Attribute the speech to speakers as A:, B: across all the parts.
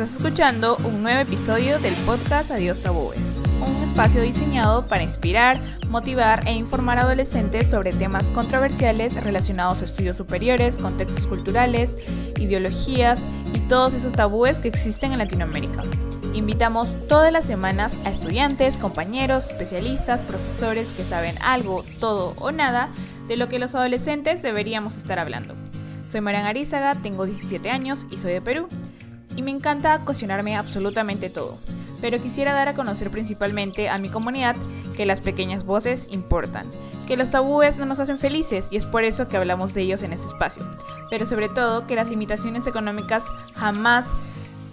A: Estás escuchando un nuevo episodio del podcast Adiós Tabúes, un espacio diseñado para inspirar, motivar e informar a adolescentes sobre temas controversiales relacionados a estudios superiores, contextos culturales, ideologías y todos esos tabúes que existen en Latinoamérica. Invitamos todas las semanas a estudiantes, compañeros, especialistas, profesores que saben algo, todo o nada de lo que los adolescentes deberíamos estar hablando. Soy Marian Arizaga, tengo 17 años y soy de Perú. Y me encanta cuestionarme absolutamente todo, pero quisiera dar a conocer principalmente a mi comunidad que las pequeñas voces importan, que los tabúes no nos hacen felices y es por eso que hablamos de ellos en este espacio, pero sobre todo que las limitaciones económicas jamás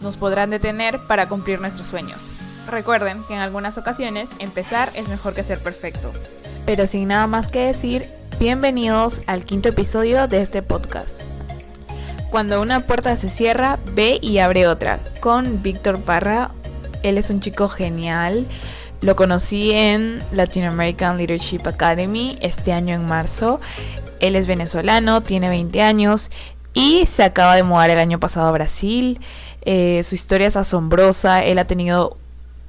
A: nos podrán detener para cumplir nuestros sueños. Recuerden que en algunas ocasiones empezar es mejor que ser perfecto. Pero sin nada más que decir, bienvenidos al 5º episodio de este podcast. Cuando una puerta se cierra, ve y abre otra, con Víctor Parra. Él es un chico genial. Lo conocí en Latin American Leadership Academy este año en marzo. Él es venezolano, tiene 20 años y se acaba de mudar el año pasado a Brasil. Su historia es asombrosa. Él ha tenido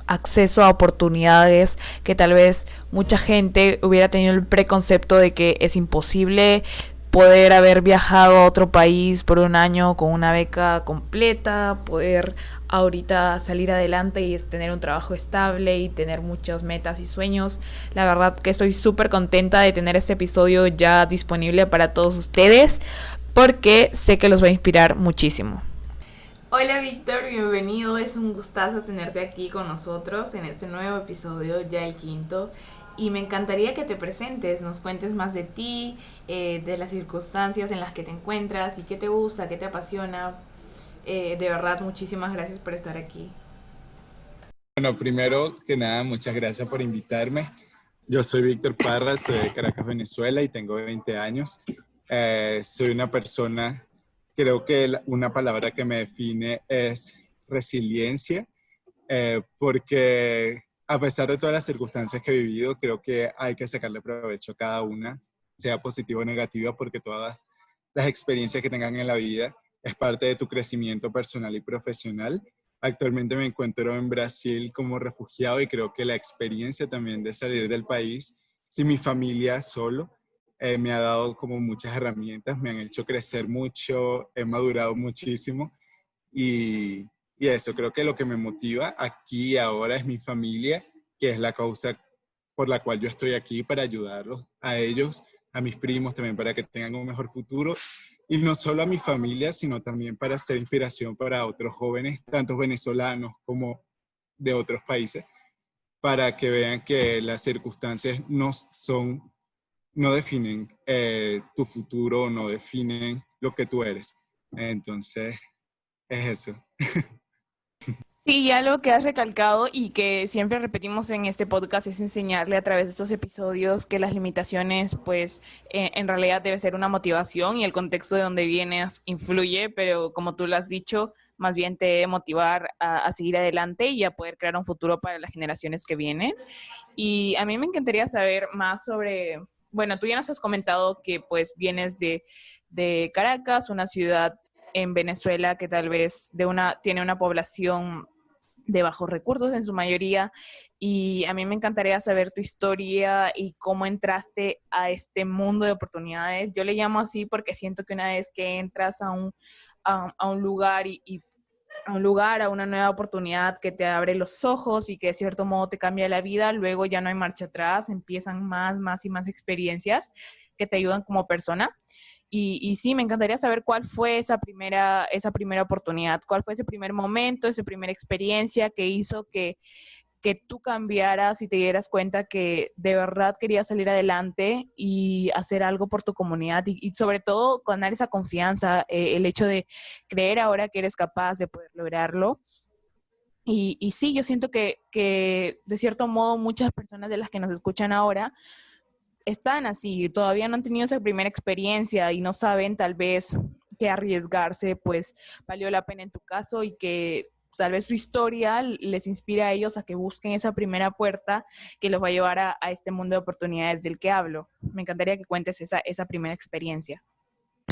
A: acceso a oportunidades que tal vez mucha gente hubiera tenido el preconcepto de que es imposible poder haber viajado a otro país por un año con una beca completa, poder ahorita salir adelante y tener un trabajo estable y tener muchas metas y sueños. La verdad que estoy súper contenta de tener este episodio ya disponible para todos ustedes porque sé que los va a inspirar muchísimo. Hola Víctor, bienvenido, es un gustazo tenerte aquí con nosotros en este nuevo episodio, ya el 5º. Y me encantaría que te presentes, nos cuentes más de ti, de las circunstancias en las que te encuentras y qué te gusta, qué te apasiona. De verdad, muchísimas gracias por estar aquí.
B: Bueno, primero que nada, muchas gracias por invitarme. Yo soy Víctor Parra, soy de Caracas, Venezuela y tengo 20 años. Soy una persona, creo que una palabra que me define es resiliencia, porque a pesar de todas las circunstancias que he vivido, creo que hay que sacarle provecho a cada una, sea positiva o negativa, porque todas las experiencias que tengan en la vida es parte de tu crecimiento personal y profesional. Actualmente me encuentro en Brasil como refugiado y creo que la experiencia también de salir del país sin mi familia solo me ha dado como muchas herramientas, me han hecho crecer mucho, he madurado muchísimo y eso, creo que lo que me motiva aquí y ahora es mi familia, que es la causa por la cual yo estoy aquí, para ayudarlos a ellos, a mis primos también, para que tengan un mejor futuro. Y no solo a mi familia, sino también para ser inspiración para otros jóvenes, tanto venezolanos como de otros países, para que vean que las circunstancias no definen tu futuro, no definen lo que tú eres. Entonces, es eso.
A: Sí, y algo que has recalcado y que siempre repetimos en este podcast es enseñarle a través de estos episodios que las limitaciones, pues, en realidad debe ser una motivación y el contexto de donde vienes influye, pero como tú lo has dicho, más bien te debe motivar a seguir adelante y a poder crear un futuro para las generaciones que vienen. Y a mí me encantaría saber más sobre, bueno, tú ya nos has comentado que pues vienes de Caracas, una ciudad en Venezuela que tal vez tiene una población de bajos recursos en su mayoría, y a mí me encantaría saber tu historia y cómo entraste a este mundo de oportunidades. Yo le llamo así porque siento que una vez que entras a un lugar y a un lugar, a una nueva oportunidad que te abre los ojos y que de cierto modo te cambia la vida, luego ya no hay marcha atrás, empiezan más y más experiencias que te ayudan como persona. Y sí, me encantaría saber cuál fue esa primera oportunidad, cuál fue ese primer momento, esa primera experiencia que hizo que tú cambiaras y te dieras cuenta que de verdad querías salir adelante y hacer algo por tu comunidad y sobre todo ganar esa confianza, el hecho de creer ahora que eres capaz de poder lograrlo. Y sí, yo siento que de cierto modo muchas personas de las que nos escuchan ahora están así, todavía no han tenido esa primera experiencia y no saben tal vez que arriesgarse, pues valió la pena en tu caso y que tal vez su historia les inspira a ellos a que busquen esa primera puerta que los va a llevar a este mundo de oportunidades del que hablo. Me encantaría que cuentes esa primera experiencia.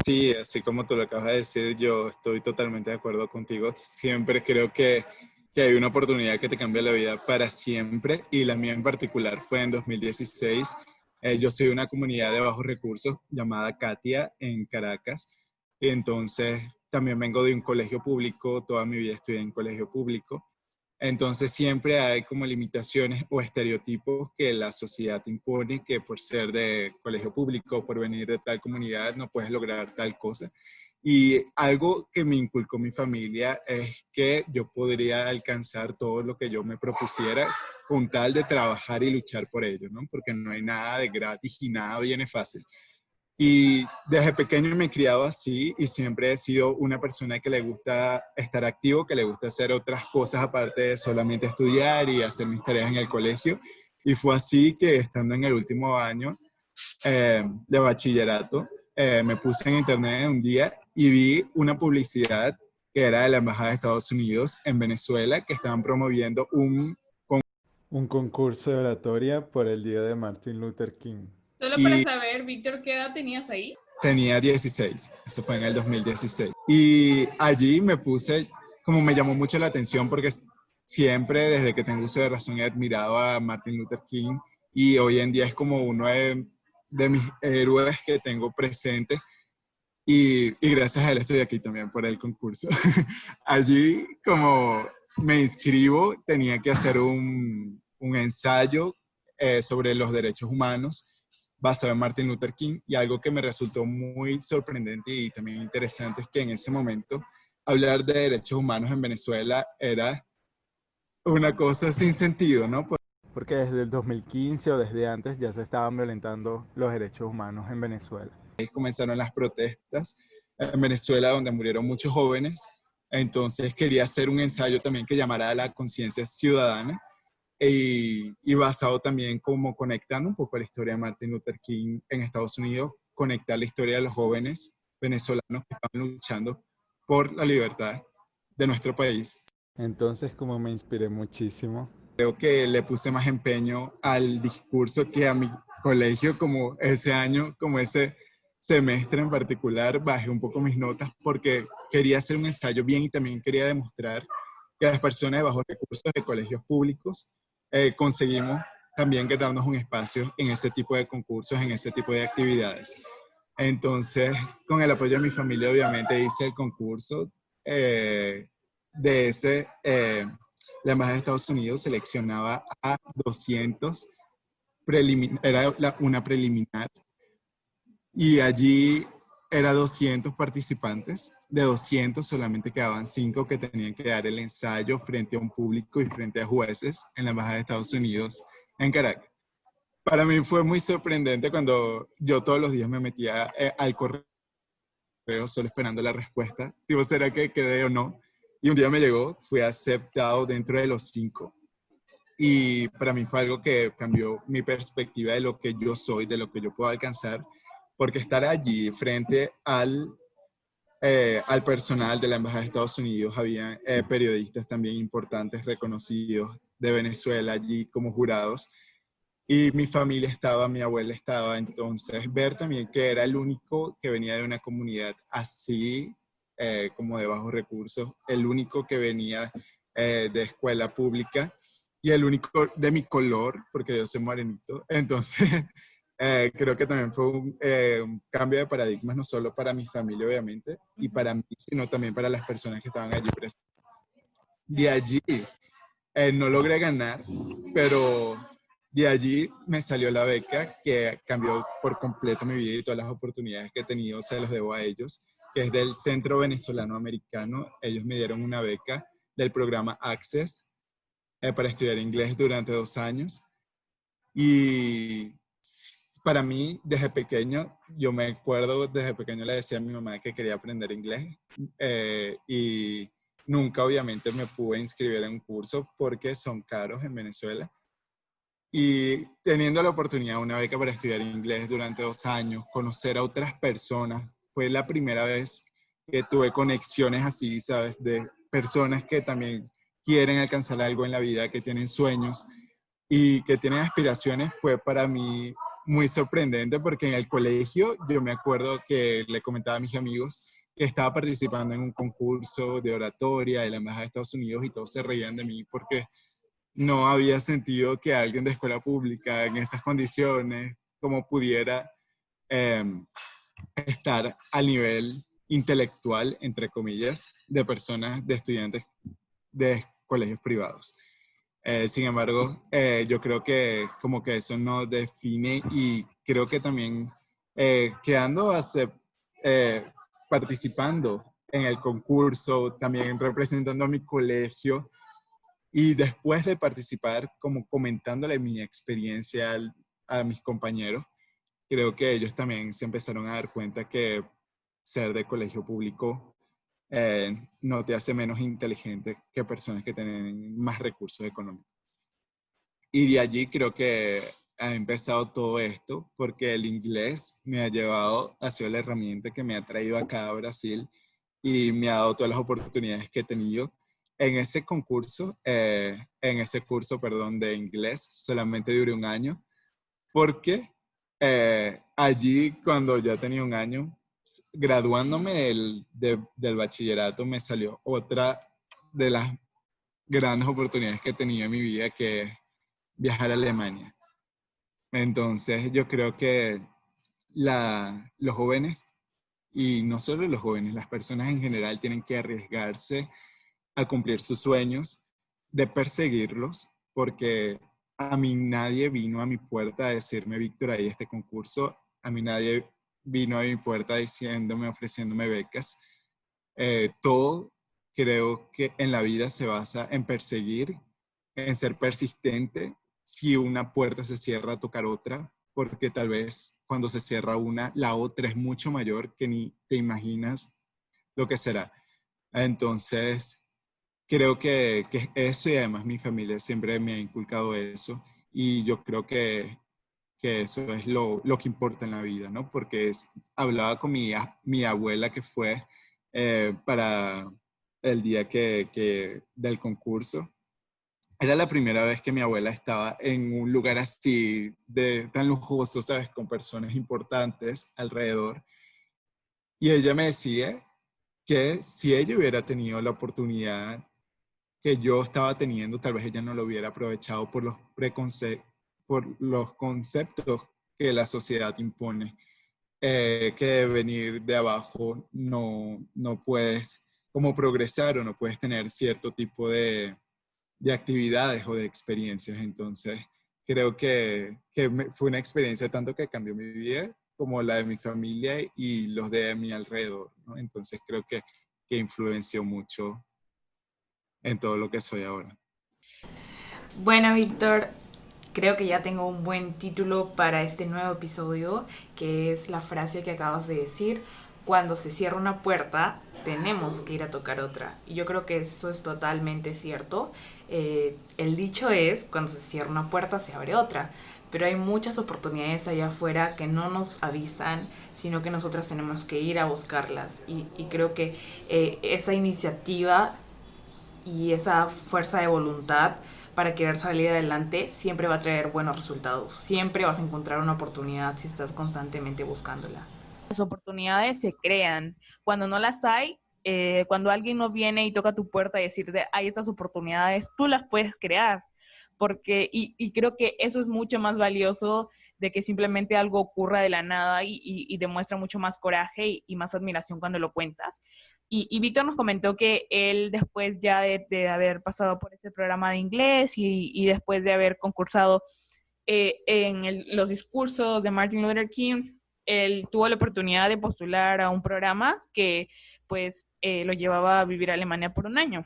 B: Sí, así como tú lo acabas de decir, yo estoy totalmente de acuerdo contigo. Siempre creo que hay una oportunidad que te cambia la vida para siempre y la mía en particular fue en 2016. Yo soy de una comunidad de bajos recursos llamada Katia en Caracas. Y entonces también vengo de un colegio público, toda mi vida estudié en colegio público. Entonces siempre hay como limitaciones o estereotipos que la sociedad impone que por ser de colegio público, por venir de tal comunidad, no puedes lograr tal cosa. Y algo que me inculcó mi familia es que yo podría alcanzar todo lo que yo me propusiera con tal de trabajar y luchar por ello, ¿no? Porque no hay nada de gratis y nada viene fácil. Y desde pequeño me he criado así y siempre he sido una persona que le gusta estar activo, que le gusta hacer otras cosas aparte de solamente estudiar y hacer mis tareas en el colegio. Y fue así que estando en el último año de bachillerato, me puse en internet un día y vi una publicidad que era de la Embajada de Estados Unidos en Venezuela, que estaban promoviendo un concurso de oratoria por el día de Martin Luther King.
A: Solo para
B: Y
A: saber, Víctor, ¿qué edad tenías ahí?
B: tenía 16, eso fue en el 2016. Y allí me puse, como me llamó mucho la atención porque siempre desde que tengo uso de razón he admirado a Martin Luther King y hoy en día es como uno de mis héroes que tengo presente y gracias a él estoy aquí también por el concurso. Allí como me inscribo tenía que hacer un ensayo sobre los derechos humanos basado en Martin Luther King y algo que me resultó muy sorprendente y también interesante es que en ese momento hablar de derechos humanos en Venezuela era una cosa sin sentido, ¿no? Porque desde el 2015 o desde antes ya se estaban violentando los derechos humanos en Venezuela. Ahí comenzaron las protestas en Venezuela donde murieron muchos jóvenes, entonces quería hacer un ensayo también que llamara a la conciencia ciudadana y basado también como conectando un poco la historia de Martin Luther King en Estados Unidos, conectar la historia de los jóvenes venezolanos que estaban luchando por la libertad de nuestro país. Entonces, como me inspiré muchísimo, creo que le puse más empeño al discurso que a mi colegio, como ese año, como ese semestre en particular, bajé un poco mis notas porque quería hacer un ensayo bien y también quería demostrar que las personas de bajos recursos de colegios públicos conseguimos también ganarnos un espacio en ese tipo de concursos, en ese tipo de actividades. Entonces, con el apoyo de mi familia, obviamente hice el concurso de ese, la Embajada de Estados Unidos seleccionaba a 200, era una preliminar, y allí era 200 participantes, de 200 solamente quedaban 5 que tenían que dar el ensayo frente a un público y frente a jueces en la Embajada de Estados Unidos en Caracas. Para mí fue muy sorprendente cuando yo todos los días me metía al correo solo esperando la respuesta, tipo, ¿será que quedé o no? Y un día me llegó, fui aceptado dentro de los 5. Y para mí fue algo que cambió mi perspectiva de lo que yo soy, de lo que yo puedo alcanzar, porque estar allí frente al personal de la Embajada de Estados Unidos, había periodistas también importantes, reconocidos de Venezuela allí como jurados, y mi familia estaba, mi abuela estaba, entonces ver también que era el único que venía de una comunidad así, como de bajos recursos, el único que venía de escuela pública y el único de mi color, porque yo soy morenito, entonces creo que también fue un cambio de paradigmas, no solo para mi familia obviamente, y para mí, sino también para las personas que estaban allí presentes. De allí no logré ganar, pero de allí me salió la beca que cambió por completo mi vida y todas las oportunidades que he tenido se los debo a ellos, que es del Centro Venezolano Americano. Ellos me dieron una beca del programa Access para estudiar inglés durante 2 años. Y para mí, desde pequeño, yo me acuerdo, desde pequeño le decía a mi mamá que quería aprender inglés y nunca obviamente me pude inscribir en un curso porque son caros en Venezuela. Y teniendo la oportunidad, una beca para estudiar inglés durante 2 años, conocer a otras personas, fue la primera vez que tuve conexiones así, ¿sabes? De personas que también quieren alcanzar algo en la vida, que tienen sueños y que tienen aspiraciones, fue para mí muy sorprendente porque en el colegio yo me acuerdo que le comentaba a mis amigos que estaba participando en un concurso de oratoria de la Embajada de Estados Unidos y todos se reían de mí porque no había sentido que alguien de escuela pública en esas condiciones como pudiera eh, estar al nivel intelectual, entre comillas, de personas, de estudiantes de colegios privados. Sin embargo, yo creo que como que eso nos define y creo que también quedando eh, participando en el concurso, también representando a mi colegio y después de participar como comentándole mi experiencia a mis compañeros, creo que ellos también se empezaron a dar cuenta que ser de colegio público no te hace menos inteligente que personas que tienen más recursos económicos. Y de allí creo que ha empezado todo esto, porque el inglés me ha llevado, ha sido la herramienta que me ha traído acá a Brasil y me ha dado todas las oportunidades que he tenido. En ese curso, perdón, de inglés, solamente duré un año, porque allí cuando ya tenía un año, graduándome del bachillerato, me salió otra de las grandes oportunidades que he tenido en mi vida, que es viajar a Alemania. Entonces yo creo que los jóvenes, y no solo los jóvenes, las personas en general tienen que arriesgarse a cumplir sus sueños, de perseguirlos, porque a mí nadie vino a mi puerta a decirme, Víctor, hay este concurso, a mí nadie vino a mi puerta diciéndome, ofreciéndome becas. Todo creo que en la vida se basa en perseguir, en ser persistente. Si una puerta se cierra, tocar otra, porque tal vez cuando se cierra una, la otra es mucho mayor que ni te imaginas lo que será. Entonces, creo que eso y además mi familia siempre me ha inculcado eso y yo creo que eso es lo que importa en la vida, ¿no? Porque hablaba con mi abuela que fue para el día del concurso. Era la primera vez que mi abuela estaba en un lugar así, tan lujoso, ¿sabes? Con personas importantes alrededor. Y ella me decía que si ella hubiera tenido la oportunidad que yo estaba teniendo, tal vez ella no lo hubiera aprovechado por los conceptos que la sociedad impone, que de venir de abajo no puedes como progresar o no puedes tener cierto tipo de actividades o de experiencias. Entonces, creo que fue una experiencia tanto que cambió mi vida como la de mi familia y los de mi alrededor, ¿no? Entonces, creo que influenció mucho en todo lo que soy ahora.
C: Bueno, Víctor, creo que ya tengo un buen título para este nuevo episodio, que es la frase que acabas de decir: cuando se cierra una puerta, tenemos que ir a tocar otra. Y yo creo que eso es totalmente cierto. El dicho es, cuando se cierra una puerta, se abre otra. Pero hay muchas oportunidades allá afuera que no nos avisan, sino que nosotras tenemos que ir a buscarlas. Y creo que esa iniciativa y esa fuerza de voluntad para querer salir adelante siempre va a traer buenos resultados. Siempre vas a encontrar una oportunidad si estás constantemente buscándola.
A: Las oportunidades se crean. Cuando no las hay, cuando alguien no viene y toca tu puerta y decirte, hay estas oportunidades, tú las puedes crear. Y creo que eso es mucho más valioso de que simplemente algo ocurra de la nada y demuestra mucho más coraje y más admiración cuando lo cuentas. Y Víctor nos comentó que él, después ya de haber pasado por este programa de inglés y después de haber concursado los discursos de Martin Luther King, él tuvo la oportunidad de postular a un programa que pues lo llevaba a vivir a Alemania por un año.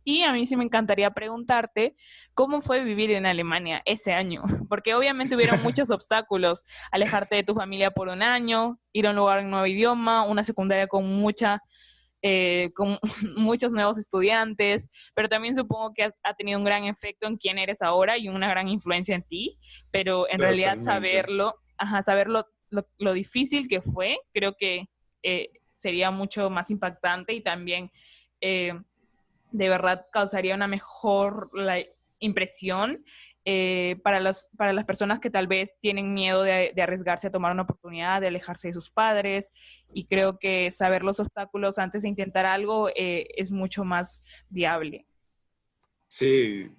A: Y a mí sí me encantaría preguntarte cómo fue vivir en Alemania ese año, porque obviamente hubieron muchos obstáculos: alejarte de tu familia por un año, ir a un lugar en un nuevo idioma, una secundaria con muchos nuevos estudiantes, pero también supongo que ha tenido un gran efecto en quién eres ahora y una gran influencia en ti, pero en realidad
B: Totalmente.
A: saber lo difícil que fue, creo que sería mucho más impactante y también de verdad causaría una mejor impresión para las personas que tal vez tienen miedo de arriesgarse a tomar una oportunidad, de alejarse de sus padres, y creo que saber los obstáculos antes de intentar algo es mucho más viable.
B: Sí,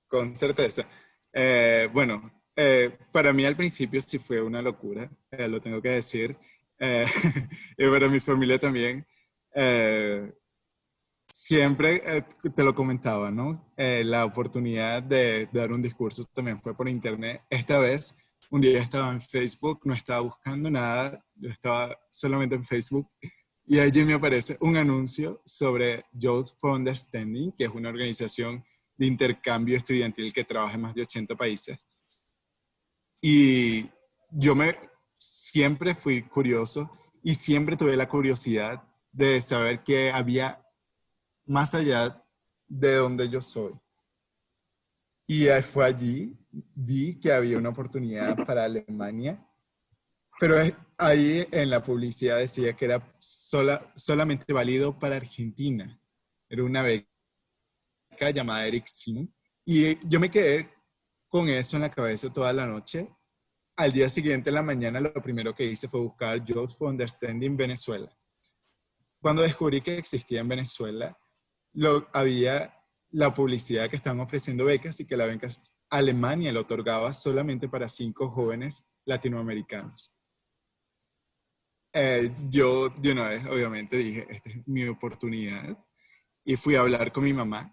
B: con certeza. Bueno, para mí al principio sí fue una locura, lo tengo que decir. Eh, y para mi familia también. Eh, Siempre te lo comentaba, ¿no? La oportunidad de dar un discurso también fue por internet. Esta vez, un día estaba en Facebook, no estaba buscando nada, yo estaba solamente en Facebook y allí me aparece un anuncio sobre Youth for Understanding, que es una organización de intercambio estudiantil que trabaja en más de 80 países. Y yo siempre fui curioso y siempre tuve la curiosidad de saber que había más allá de donde yo soy. Y fue allí, vi que había una oportunidad para Alemania, pero ahí en la publicidad decía que era solamente válido para Argentina. Era una beca llamada Eric Sim. Y yo me quedé con eso en la cabeza toda la noche. Al día siguiente, en la mañana, lo primero que hice fue buscar Youth for Understanding Venezuela. Cuando descubrí que existía en Venezuela, había la publicidad que estaban ofreciendo becas y que la beca Alemania lo otorgaba solamente para 5 jóvenes latinoamericanos. Yo de una vez, obviamente, dije, esta es mi oportunidad. Y fui a hablar con mi mamá.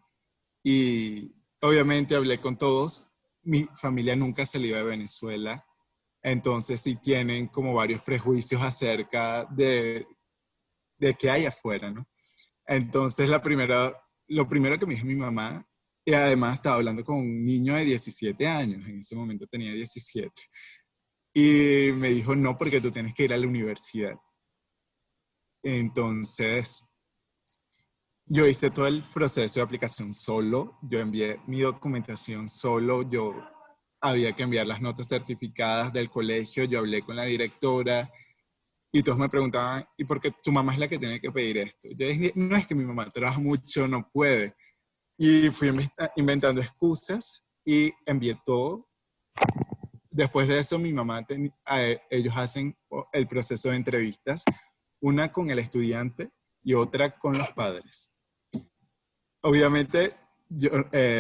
B: Y obviamente hablé con todos. Mi familia nunca salió de Venezuela. Entonces sí tienen como varios prejuicios acerca de qué hay afuera, ¿no? Entonces lo primero que me dijo mi mamá, y además estaba hablando con un niño de 17 años, en ese momento tenía 17, y me dijo, no, porque tú tienes que ir a la universidad. Entonces, yo hice todo el proceso de aplicación solo, yo envié mi documentación solo, yo había que enviar las notas certificadas del colegio, yo hablé con la directora, y todos me preguntaban, ¿y por qué tu mamá es la que tiene que pedir esto? Yo dije, no es que mi mamá trabaja mucho, no puede. Y fui inventando excusas y envié todo. Después de eso, mi mamá, ellos hacen el proceso de entrevistas, una con el estudiante y otra con los padres. Obviamente,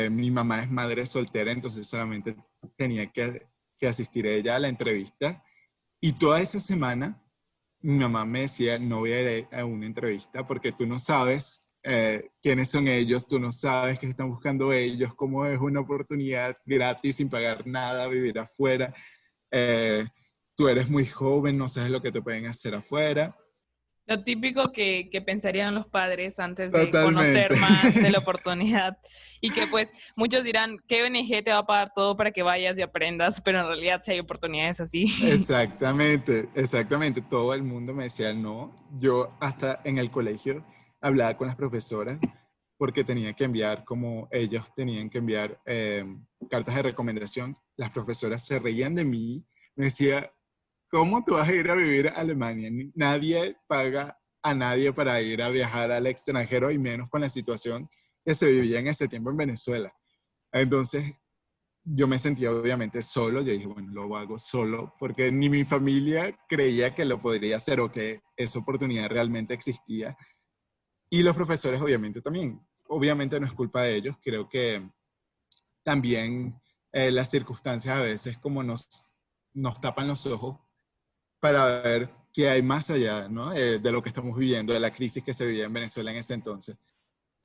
B: mi mamá es madre soltera, entonces solamente tenía que asistir ella a la entrevista. Y toda esa semana, mi mamá me decía, no voy a ir a una entrevista porque tú no sabes quiénes son ellos, tú no sabes qué están buscando ellos, cómo es una oportunidad gratis sin pagar nada, vivir afuera. Eh, Tú eres muy joven, no sabes lo que te pueden hacer afuera.
A: Lo típico que pensarían los padres antes de
B: Totalmente.
A: conocer más de la oportunidad, y que pues muchos dirán, ¿qué ONG te va a pagar todo para que vayas y aprendas? Pero en realidad sí hay oportunidades así.
B: Exactamente, exactamente. Todo el mundo me decía no. Yo hasta en el colegio hablaba con las profesoras porque tenía que enviar, como ellos tenían que enviar cartas de recomendación. Las profesoras se reían de mí. Me decía, ¿cómo tú vas a ir a vivir a Alemania? Nadie paga a nadie para ir a viajar al extranjero y menos con la situación que se vivía en ese tiempo en Venezuela. Entonces, yo me sentía obviamente solo, yo dije, bueno, lo hago solo, porque ni mi familia creía que lo podría hacer o que esa oportunidad realmente existía. Y los profesores obviamente también. Obviamente no es culpa de ellos, creo que también las circunstancias a veces como nos tapan los ojos para ver qué hay más allá, ¿no? De lo que estamos viviendo, de la crisis que se vivía en Venezuela en ese entonces.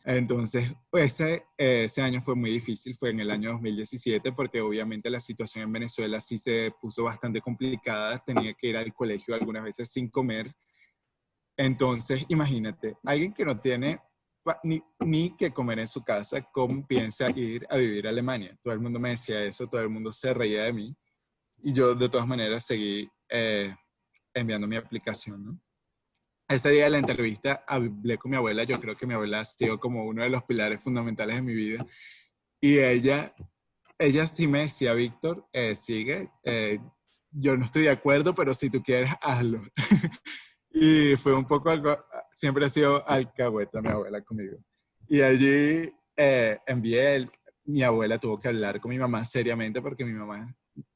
B: Entonces, ese año fue muy difícil, fue en el año 2017, porque obviamente la situación en Venezuela sí se puso bastante complicada, tenía que ir al colegio algunas veces sin comer. Entonces, imagínate, alguien que no tiene ni que comer en su casa, ¿cómo piensa ir a vivir a Alemania? Todo el mundo me decía eso, todo el mundo se reía de mí, y yo de todas maneras seguí enviando mi aplicación, ¿no? Ese día de la entrevista hablé con mi abuela, yo creo que mi abuela ha sido como uno de los pilares fundamentales de mi vida, y ella sí me decía, Víctor, sigue, yo no estoy de acuerdo, pero si tú quieres, hazlo. Y fue un poco algo, siempre ha sido alcahueta mi abuela conmigo. Y allí envié mi abuela tuvo que hablar con mi mamá seriamente porque mi mamá,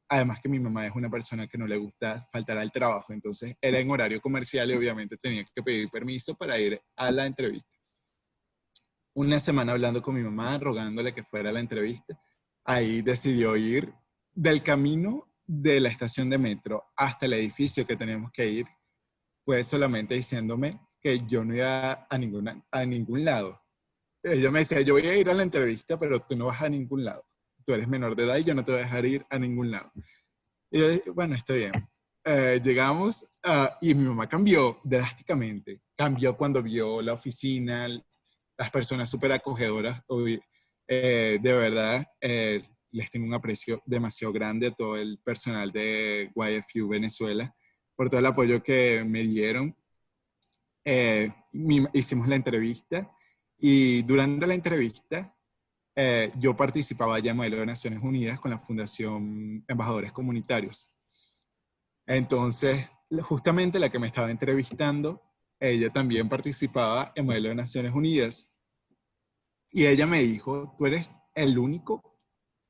B: además que mi mamá es una persona que no le gusta faltar al trabajo, entonces era en horario comercial y obviamente tenía que pedir permiso para ir a la entrevista. Una semana hablando con mi mamá, rogándole que fuera a la entrevista, ahí decidió ir del camino de la estación de metro hasta el edificio que teníamos que ir, pues solamente diciéndome que yo no iba a ningún lado. Ella me decía, yo voy a ir a la entrevista, pero tú no vas a ningún lado. Tú eres menor de edad y yo no te voy a dejar ir a ningún lado. Y yo dije, bueno, está bien. Llegamos y mi mamá cambió drásticamente. Cambió cuando vio la oficina, las personas súper acogedoras. De verdad, les tengo un aprecio demasiado grande a todo el personal de YFU Venezuela por todo el apoyo que me dieron. Hicimos la entrevista y durante la entrevista yo participaba ya en Modelo de Naciones Unidas con la Fundación Embajadores Comunitarios. Entonces, justamente la que me estaba entrevistando, ella también participaba en Modelo de Naciones Unidas. Y ella me dijo, tú eres el único,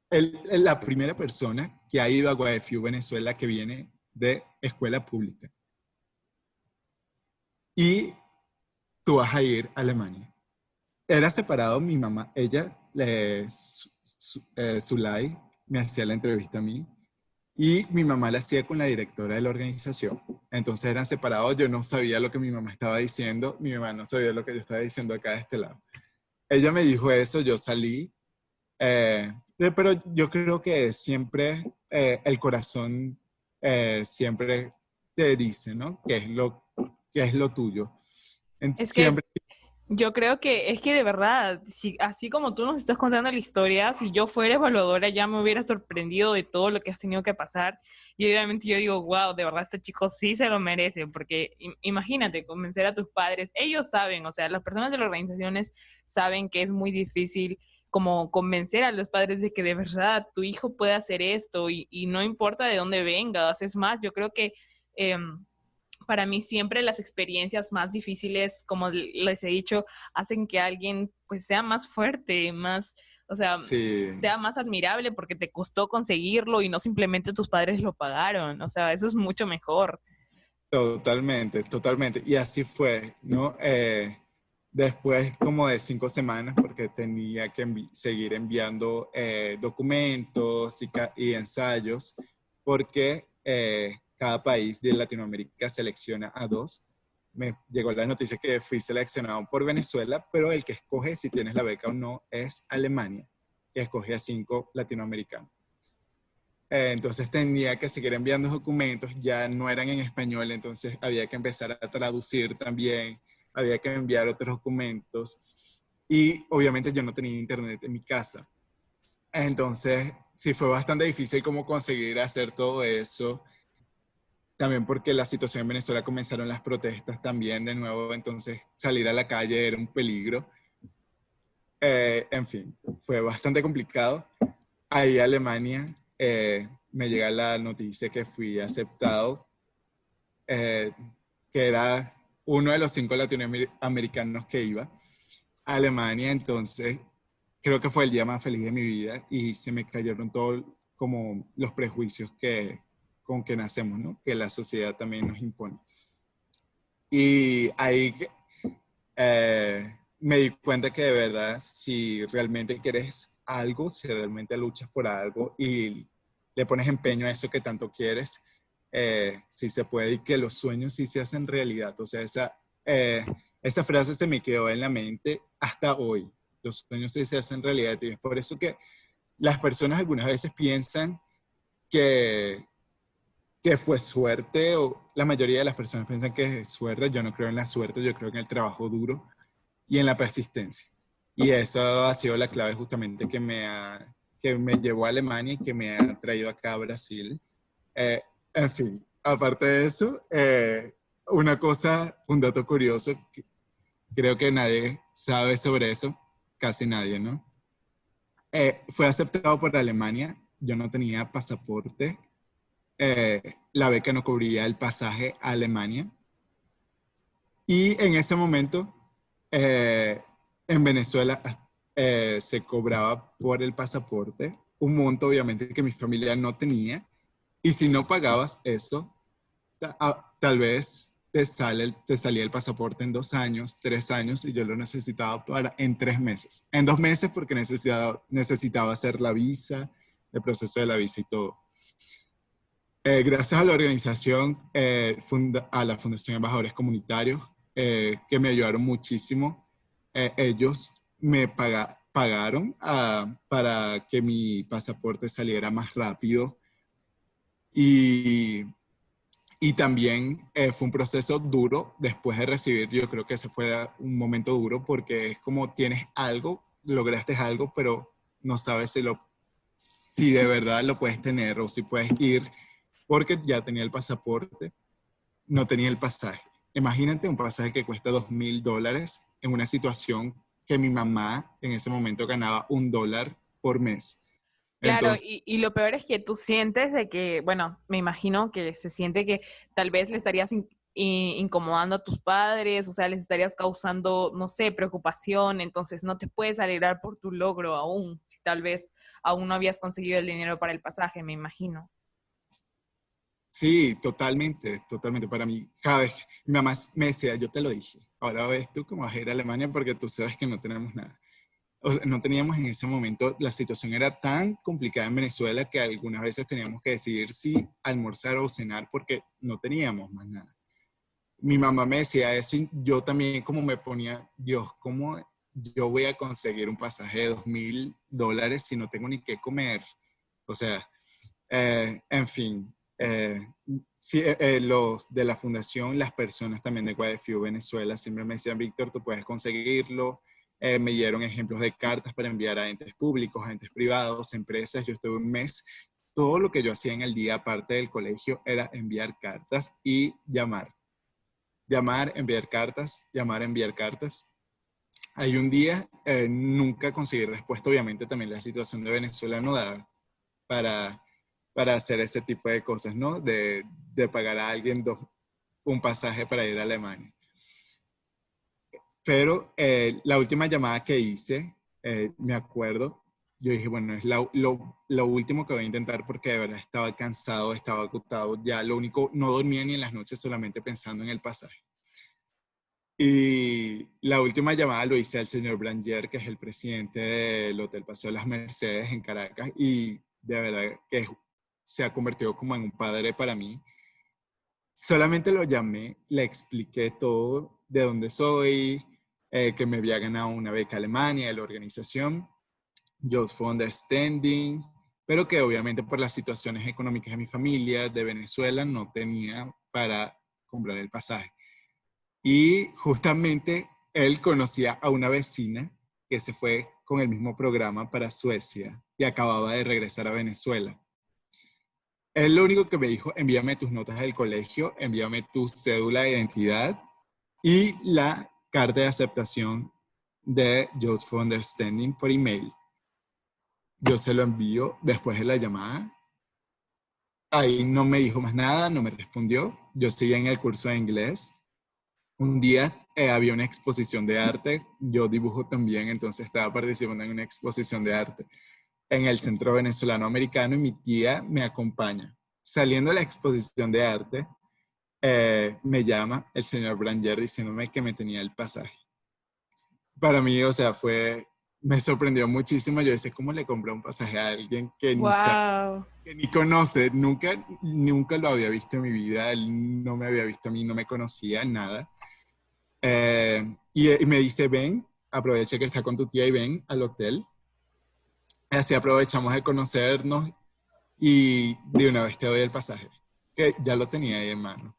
B: la primera persona que ha ido a YFU Venezuela que viene de escuela pública. Y tú vas a ir a Alemania. Era separado mi mamá, ella, Zulay, me hacía la entrevista a mí y mi mamá la hacía con la directora de la organización. Entonces eran separados, yo no sabía lo que mi mamá estaba diciendo, mi mamá no sabía lo que yo estaba diciendo acá de este lado. Ella me dijo eso, yo salí, pero yo creo que siempre el corazón siempre te dice, ¿no? ¿Qué es lo tuyo?
A: Es que
B: Siempre.
A: yo creo que es que de verdad, si, así como tú nos estás contando la historia, si yo fuera evaluadora ya me hubiera sorprendido de todo lo que has tenido que pasar. Y obviamente yo digo, wow, de verdad este chico sí se lo merece, porque imagínate, convencer a tus padres, ellos saben, o sea, las personas de las organizaciones saben que es muy difícil como convencer a los padres de que de verdad tu hijo puede hacer esto y no importa de dónde vengas. Es más, yo creo que para mí siempre las experiencias más difíciles, como les he dicho, hacen que alguien pues sea más fuerte, más, o sea,
B: Sí,
A: sea más admirable porque te costó conseguirlo y no simplemente tus padres lo pagaron. O sea, eso es mucho mejor.
B: totalmente, totalmente. Y así fue, ¿no? Después como de 5 semanas, porque tenía que seguir enviando documentos y ensayos, porque cada país de Latinoamérica selecciona a 2. Me llegó la noticia que fui seleccionado por Venezuela, pero el que escoge si tienes la beca o no es Alemania, que escoge a 5 latinoamericanos. Entonces tenía que seguir enviando documentos, ya no eran en español, entonces había que empezar a traducir también, había que enviar otros documentos y obviamente yo no tenía internet en mi casa. Entonces sí fue bastante difícil como conseguir hacer todo eso, también porque la situación en Venezuela comenzaron las protestas también de nuevo, entonces salir a la calle era un peligro. En fin, fue bastante complicado. Ahí Alemania me llega la noticia que fui aceptado, eh, que era uno de los 5 latinoamericanos que iba a Alemania, entonces creo que fue el día más feliz de mi vida y se me cayeron todos como los prejuicios con que nacemos, ¿no? Que la sociedad también nos impone. Y ahí me di cuenta que de verdad, si realmente quieres algo, si realmente luchas por algo y le pones empeño a eso que tanto quieres, sí se puede y que los sueños sí se hacen realidad. O sea, esa frase se me quedó en la mente hasta hoy. Los sueños sí se hacen realidad y es por eso que las personas algunas veces piensan que, que fue suerte o la mayoría de las personas piensan que es suerte. Yo no creo en la suerte, yo creo en el trabajo duro y en la persistencia. Y eso ha sido la clave justamente que me llevó a Alemania y que me ha traído acá a Brasil. En fin, aparte de eso, una cosa, un dato curioso, que creo que nadie sabe sobre eso, casi nadie, ¿no? Fue aceptado por Alemania, yo no tenía pasaporte, la beca no cubría el pasaje a Alemania y en ese momento en Venezuela se cobraba por el pasaporte, un monto obviamente que mi familia no tenía, y si no pagabas eso, tal vez te salía el pasaporte en 2 años, 3 años, y yo lo necesitaba en 3 meses. En 2 meses porque necesitaba hacer la visa, el proceso de la visa y todo. Gracias a la organización, a la Fundación Embajadores Comunitarios, que me ayudaron muchísimo, ellos me pagaron para que mi pasaporte saliera más rápido. Y también fue un proceso duro después de recibir. Yo creo que ese fue un momento duro porque es como tienes algo, lograste algo, pero no sabes si de verdad lo puedes tener o si puedes ir, porque ya tenía el pasaporte, no tenía el pasaje. Imagínate un pasaje que cuesta $2,000 en una situación que mi mamá en ese momento ganaba $1 por mes.
A: Claro,
B: Entonces,
A: y lo peor es que tú sientes de que, bueno, me imagino que se siente que tal vez le estarías incomodando a tus padres, o sea, les estarías causando, no sé, preocupación, entonces no te puedes alegrar por tu logro aún, si tal vez aún no habías conseguido el dinero para el pasaje, me imagino.
B: sí, totalmente, totalmente. Para mí, cada vez mi mamá me decía, yo te lo dije, ahora ves tú cómo vas a ir a Alemania porque tú sabes que no tenemos nada. O sea, no teníamos en ese momento, la situación era tan complicada en Venezuela que algunas veces teníamos que decidir si almorzar o cenar porque no teníamos más nada. Mi mamá me decía eso y yo también como me ponía, Dios, ¿cómo yo voy a conseguir un pasaje de $2,000 si no tengo ni qué comer? O sea, en fin, sí, los de la fundación, las personas también de YFU Venezuela siempre me decían, Víctor, tú puedes conseguirlo. Me dieron ejemplos de cartas para enviar a entes públicos, a entes privados, empresas. Yo estuve un mes. Todo lo que yo hacía en el día, aparte del colegio, era enviar cartas y llamar. Llamar, enviar cartas, llamar, enviar cartas. Hay un día, nunca conseguí respuesta. Obviamente también la situación de Venezuela no da para, para hacer ese tipo de cosas, ¿no? De pagar a alguien un pasaje para ir a Alemania. Pero la última llamada que hice, me acuerdo, yo dije, bueno, es lo último que voy a intentar porque de verdad estaba cansado, estaba agotado, ya lo único, no dormía ni en las noches solamente pensando en el pasaje. Y la última llamada lo hice al señor Branger, que es el presidente del Hotel Paseo de las Mercedes en Caracas, y de verdad que se ha convertido como en un padre para mí. Solamente lo llamé, le expliqué todo, de dónde soy, que me había ganado una beca a Alemania de la organización, Just for Understanding, pero que obviamente por las situaciones económicas de mi familia, de Venezuela, no tenía para comprar el pasaje. Y justamente él conocía a una vecina que se fue con el mismo programa para Suecia y acababa de regresar a Venezuela. Él lo único que me dijo, envíame tus notas del colegio, envíame tu cédula de identidad y la carta de aceptación de Just for Understanding por email. Yo se lo envío después de la llamada. Ahí no me dijo más nada, no me respondió. Yo seguía en el curso de inglés. Un día había una exposición de arte. Yo dibujo también, entonces estaba participando en una exposición de arte en el Centro Venezolano Americano y mi tía me acompaña. Saliendo de la exposición de arte, me llama el señor Branger diciéndome que me tenía el pasaje. Para mí, o sea, me sorprendió muchísimo. Yo decía, ¿cómo le compré un pasaje a alguien que ni sabe,
A: Wow.
B: que ni conoce? Nunca lo había visto en mi vida. Él no me había visto a mí, no me conocía, nada. Y me dice, ven, aprovecha que está con tu tía y ven al hotel. Así aprovechamos de conocernos y de una vez te doy el pasaje, que ya lo tenía ahí en mano.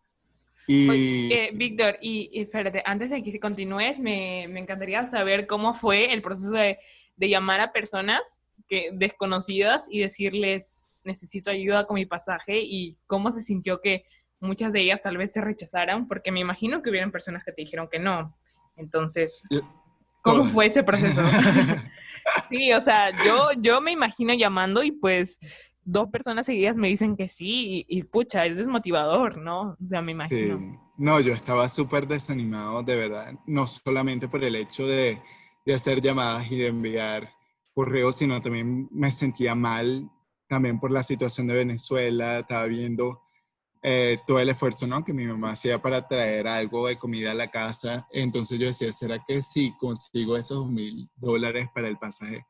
A: Oye,
B: Y
A: Víctor, y espérate, antes de que continúes, me encantaría saber cómo fue el proceso de llamar a personas desconocidas y decirles, necesito ayuda con mi pasaje, y cómo se sintió que muchas de ellas tal vez se rechazaran, porque me imagino que hubieran personas que te dijeron que no. Entonces, ¿cómo fue
B: todas.
A: ese proceso? Sí, o sea, yo me imagino llamando y pues dos personas seguidas me dicen que sí y pucha, es desmotivador, ¿no? O sea, me imagino.
B: Sí, no, yo estaba súper desanimado, de verdad, no solamente por el hecho de de hacer llamadas y de enviar correos, sino también me sentía mal también por la situación de Venezuela. Estaba viendo todo el esfuerzo, ¿no?, que mi mamá hacía para traer algo de comida a la casa. Entonces yo decía, ¿será que si consigo esos $1,000 para el pasaje,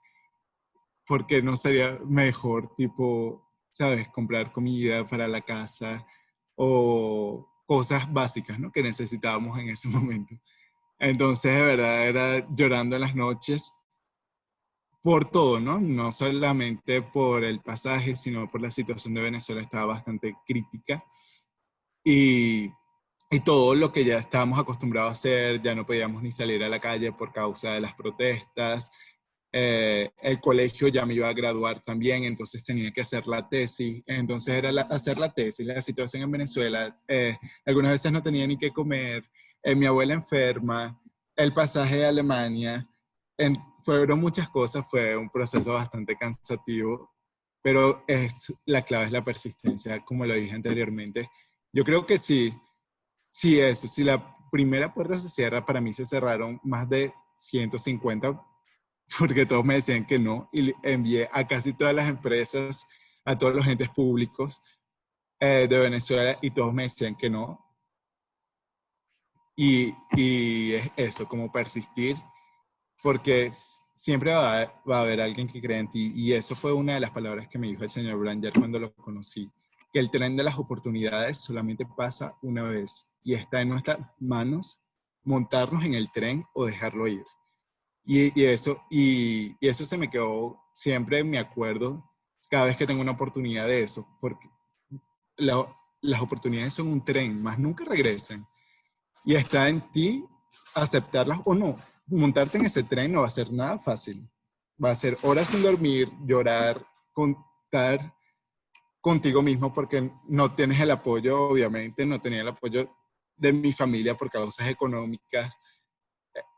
B: por qué no sería mejor, tipo, sabes, comprar comida para la casa o cosas básicas, ¿no?, que necesitábamos en ese momento? Entonces, de verdad, era llorando en las noches por todo, ¿no? No solamente por el pasaje, sino por la situación de Venezuela, estaba bastante crítica. Y, y todo lo que ya estábamos acostumbrados a hacer, ya no podíamos ni salir a la calle por causa de las protestas. El colegio ya me iba a graduar también, entonces tenía que hacer la tesis. Entonces era hacer la tesis, la situación en Venezuela. Algunas veces no tenía ni qué comer, mi abuela enferma, el pasaje a Alemania. Fueron muchas cosas, fue un proceso bastante cansativo, pero la clave es la persistencia, como lo dije anteriormente. Yo creo que sí, sí eso, si la primera puerta se cierra, para mí se cerraron más de 150 porque todos me decían que no, y envié a casi todas las empresas, a todos los entes públicos de Venezuela, y todos me decían que no. Y es eso, como persistir, porque siempre va a haber alguien que cree en ti, y eso fue una de las palabras que me dijo el señor Branger cuando lo conocí, que el tren de las oportunidades solamente pasa una vez, y está en nuestras manos montarnos en el tren o dejarlo ir. Y eso se me quedó siempre, me acuerdo, cada vez que tengo una oportunidad de eso, porque las oportunidades son un tren, más nunca regresan. Y está en ti aceptarlas o no. Montarte en ese tren no va a ser nada fácil. Va a ser horas sin dormir, llorar, contar contigo mismo porque no tienes el apoyo, obviamente, no tenía el apoyo de mi familia por causas económicas.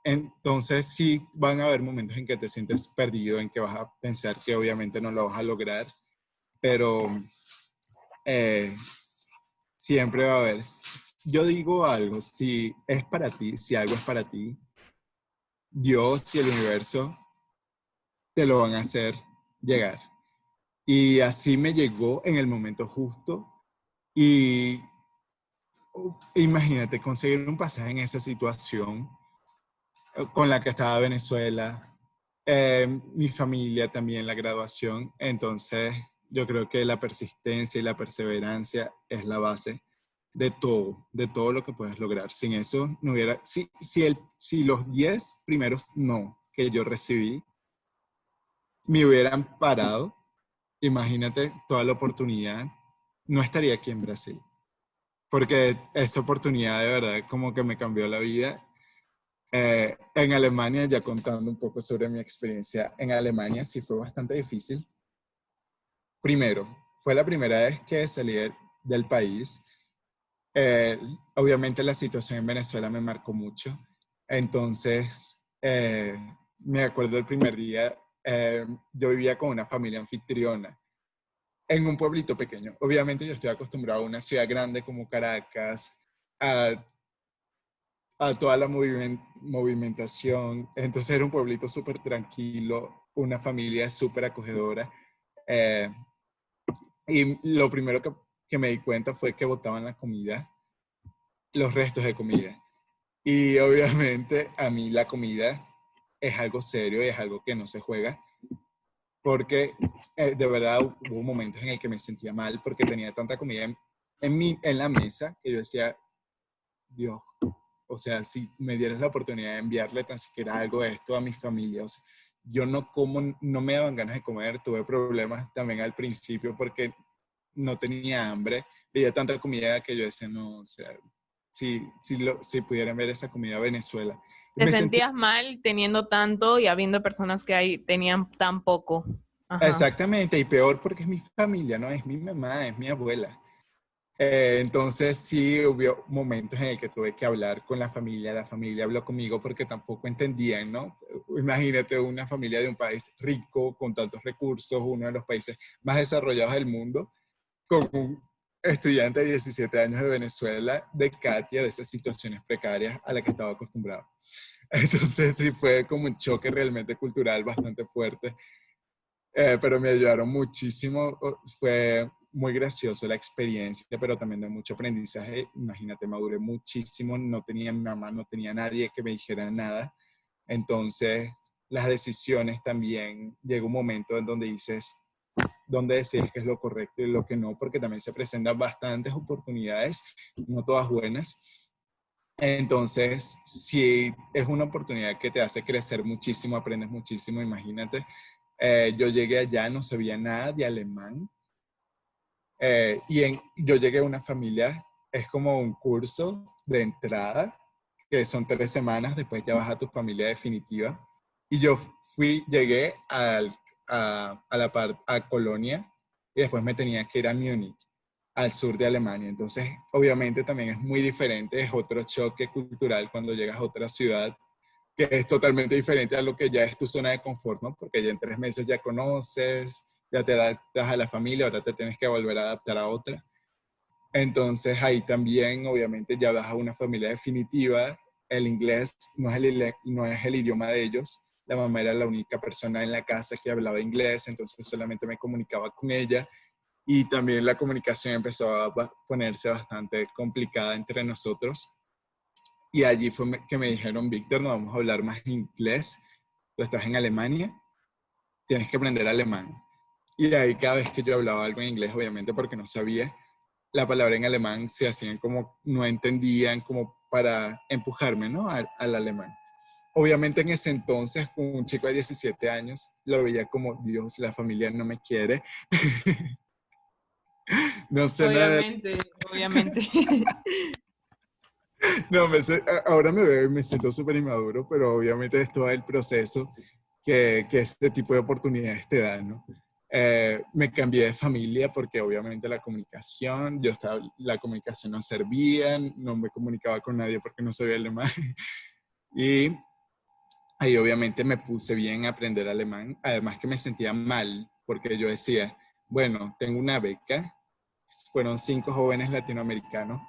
B: Entonces sí van a haber momentos en que te sientes perdido, en que vas a pensar que obviamente no lo vas a lograr, pero eh, siempre va a haber. Yo digo algo, si es para ti, si algo es para ti, Dios y el universo te lo van a hacer llegar. Y así me llegó en el momento justo. Y imagínate conseguir un pasaje en esa situación con la que estaba Venezuela, mi familia también, la graduación. Entonces, yo creo que la persistencia y la perseverancia es la base de todo lo que puedes lograr. Sin eso, no hubiera, si los 10 primeros no que yo recibí me hubieran parado, imagínate toda la oportunidad, no estaría aquí en Brasil. Porque esa oportunidad de verdad como que me cambió la vida. En Alemania, ya contando un poco sobre mi experiencia en Alemania, sí fue bastante difícil. Primero, fue la primera vez que salí del país. Obviamente la situación en Venezuela me marcó mucho. Entonces, me acuerdo el primer día, yo vivía con una familia anfitriona en un pueblito pequeño. Obviamente yo estoy acostumbrado a una ciudad grande como Caracas, a toda la movimentación. Entonces era un pueblito súper tranquilo, una familia súper acogedora. Eh, y lo primero que me di cuenta fue que botaban la comida, los restos de comida. Y obviamente a mí la comida es algo serio y es algo que no se juega. Porque de verdad hubo momentos en el que me sentía mal porque tenía tanta comida en la mesa que yo decía, Dios, o sea, si me dieras la oportunidad de enviarle tan siquiera algo de esto a mi familia, o sea, yo no como, no me daban ganas de comer, tuve problemas también al principio porque no tenía hambre, veía tanta comida que yo decía, no, o sea, si pudieran ver esa comida de Venezuela. Y
A: ¿Te
B: me sentí
A: sentías mal teniendo tanto y habiendo personas que ahí tenían tan poco? Ajá.
B: exactamente, y peor porque es mi familia, no es mi mamá, es mi abuela. Entonces sí hubo momentos en el que tuve que hablar con la familia habló conmigo porque tampoco entendían, ¿no? Imagínate una familia de un país rico, con tantos recursos, uno de los países más desarrollados del mundo, con estudiante de 17 años de Venezuela, de Katia, de esas situaciones precarias a las que estaba acostumbrado. Entonces sí fue como un choque realmente cultural bastante fuerte, pero me ayudaron muchísimo. Fue muy gracioso la experiencia, pero también de mucho aprendizaje. Imagínate, maduré muchísimo, no tenía mi mamá, no tenía nadie que me dijera nada. Entonces, las decisiones también, llega un momento en donde dices, donde decides qué es lo correcto y lo que no, porque también se presentan bastantes oportunidades, no todas buenas. Entonces, si es una oportunidad que te hace crecer muchísimo, aprendes muchísimo, imagínate. Yo llegué allá, no sabía nada de alemán, yo llegué a una familia, es como un curso de entrada, que son 3 semanas, después ya vas a tu familia definitiva. Y yo llegué a Colonia y después me tenía que ir a Múnich, al sur de Alemania. Entonces, obviamente también es muy diferente, es otro choque cultural cuando llegas a otra ciudad, que es totalmente diferente a lo que ya es tu zona de confort, ¿no? Porque ya en 3 meses ya conoces, ya te adaptas a la familia, ahora te tienes que volver a adaptar a otra. Entonces ahí también, obviamente, ya vas a una familia definitiva. El inglés no es el idioma de ellos. La mamá era la única persona en la casa que hablaba inglés, entonces solamente me comunicaba con ella. Y también la comunicación empezó a ponerse bastante complicada entre nosotros. Y allí fue que me dijeron, Víctor, no vamos a hablar más inglés. Tú estás en Alemania, tienes que aprender alemán. Y de ahí cada vez que yo hablaba algo en inglés, obviamente porque no sabía, la palabra en alemán se hacían como, no entendían, como para empujarme, ¿no? Al alemán. Obviamente en ese entonces, un chico de 17 años, lo veía como, Dios, la familia no me quiere. No sé nada.
A: Obviamente, obviamente.
B: No, ahora me veo y me siento súper inmaduro, pero obviamente es todo el proceso que este tipo de oportunidades te dan, ¿no? Me cambié de familia porque obviamente la comunicación no servía, no me comunicaba con nadie porque no sabía alemán. Y ahí obviamente me puse bien a aprender alemán, además que me sentía mal porque yo decía, bueno, tengo una beca, fueron 5 jóvenes latinoamericanos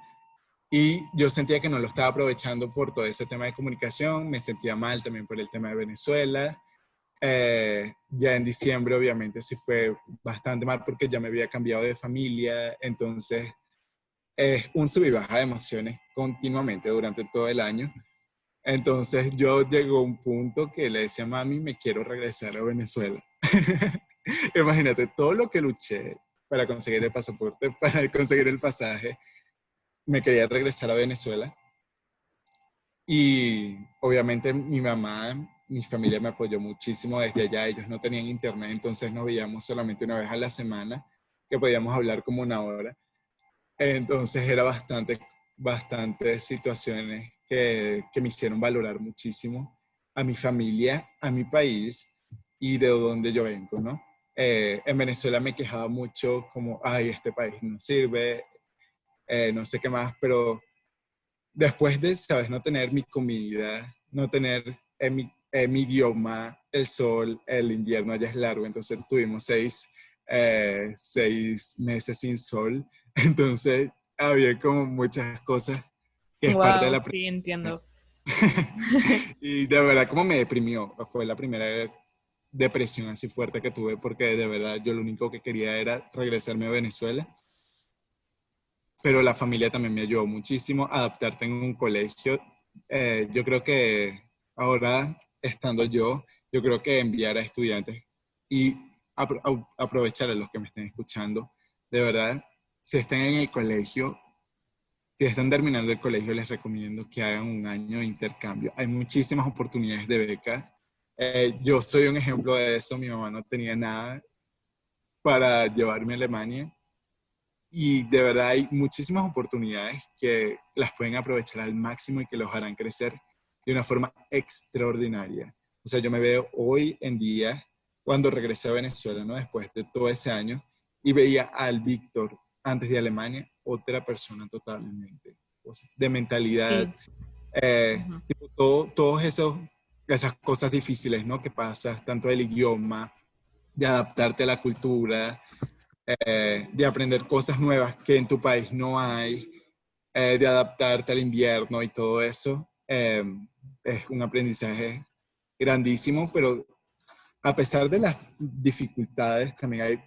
B: y yo sentía que no lo estaba aprovechando por todo ese tema de comunicación, me sentía mal también por el tema de Venezuela. Ya en diciembre obviamente sí fue bastante mal porque ya me había cambiado de familia, entonces es un sub y baja de emociones continuamente durante todo el año. Entonces yo llegó a un punto que le decía, mami, me quiero regresar a Venezuela. Imagínate todo lo que luché para conseguir el pasaporte, para conseguir el pasaje. Me quería regresar a Venezuela y obviamente mi familia me apoyó muchísimo desde allá. Ellos no tenían internet, entonces nos veíamos solamente una vez a la semana, que podíamos hablar como una hora. Entonces era bastante situaciones que me hicieron valorar muchísimo a mi familia, a mi país y de donde yo vengo, ¿no? En Venezuela me quejaba mucho como, ay, este país no sirve, no sé qué más, pero después de, ¿sabes? No tener mi comida, no tener mi idioma, el sol, el invierno allá es largo, entonces tuvimos 6 meses sin sol, entonces había como muchas cosas que es parte de
A: Wow,
B: la...
A: sí, entiendo.
B: Y de verdad como me deprimió, fue la primera depresión así fuerte que tuve porque de verdad yo lo único que quería era regresarme a Venezuela, pero la familia también me ayudó muchísimo a adaptarte en un colegio. Yo creo que ahora, estando yo creo que enviar a estudiantes y aprovechar a los que me estén escuchando, de verdad, si están en el colegio, si están terminando el colegio, les recomiendo que hagan un año de intercambio. Hay muchísimas oportunidades de beca. Yo soy un ejemplo de eso. Mi mamá no tenía nada para llevarme a Alemania. Y de verdad hay muchísimas oportunidades que las pueden aprovechar al máximo y que los harán crecer de una forma extraordinaria. O sea, yo me veo hoy en día, cuando regresé a Venezuela, ¿no? Después de todo ese año, y veía al Víctor antes de Alemania, otra persona totalmente, o sea, de mentalidad,
A: Sí. Ujú.
B: tipo, todos esas cosas difíciles, ¿no? Que pasas, tanto el idioma, de adaptarte a la cultura, de aprender cosas nuevas que en tu país no hay, de adaptarte al invierno y todo eso. Es un aprendizaje grandísimo, pero a pesar de las dificultades, también hay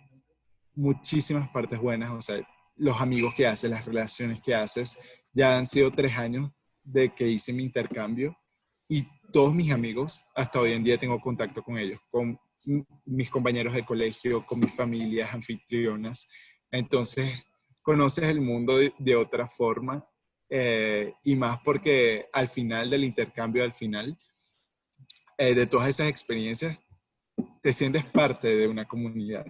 B: muchísimas partes buenas. O sea, los amigos que haces, las relaciones que haces. Ya han sido 3 años de que hice mi intercambio y todos mis amigos, hasta hoy en día tengo contacto con ellos, con mis compañeros de colegio, con mis familias anfitrionas. Entonces, conoces el mundo de otra forma, y más porque al final del intercambio, al final de todas esas experiencias, te sientes parte de una comunidad.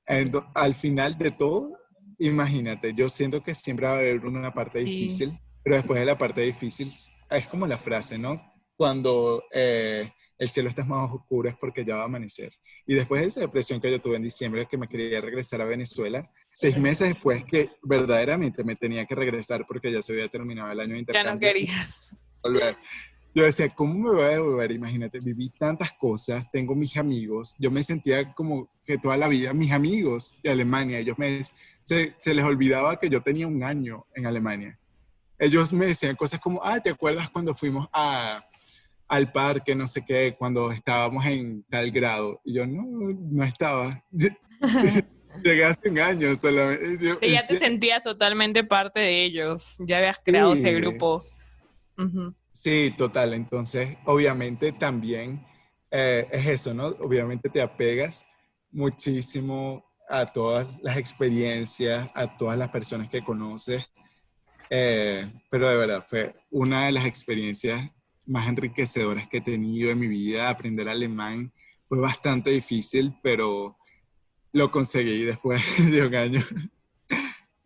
B: Al final de todo, imagínate, yo siento que siempre va a haber una parte
A: Sí.
B: difícil, pero después de la parte difícil es como la frase, ¿no? Cuando el cielo está más oscuro es porque ya va a amanecer. Y después de esa depresión que yo tuve en diciembre, que me quería regresar a Venezuela, 6 meses después que verdaderamente me tenía que regresar porque ya se había terminado el año de
A: Ya no
B: intercambio,
A: querías.
B: volver. Yo decía, ¿cómo me voy a devolver? Imagínate, viví tantas cosas, tengo mis amigos. Yo me sentía como que toda la vida, mis amigos de Alemania, se les olvidaba que yo tenía un año en Alemania. Ellos me decían cosas como, ¿te acuerdas cuando fuimos al parque, no sé qué, cuando estábamos en tal grado? Y yo, no, no estaba. Llegué hace un año solamente.
A: Sí, ya te sentías totalmente parte de ellos, ya habías creado ese
B: Sí,
A: grupo. Ujú.
B: sí, total. Entonces, obviamente también es eso, ¿no? Obviamente te apegas muchísimo a todas las experiencias, a todas las personas que conoces, pero de verdad fue una de las experiencias más enriquecedoras que he tenido en mi vida. Aprender alemán fue bastante difícil, pero lo conseguí después de un año.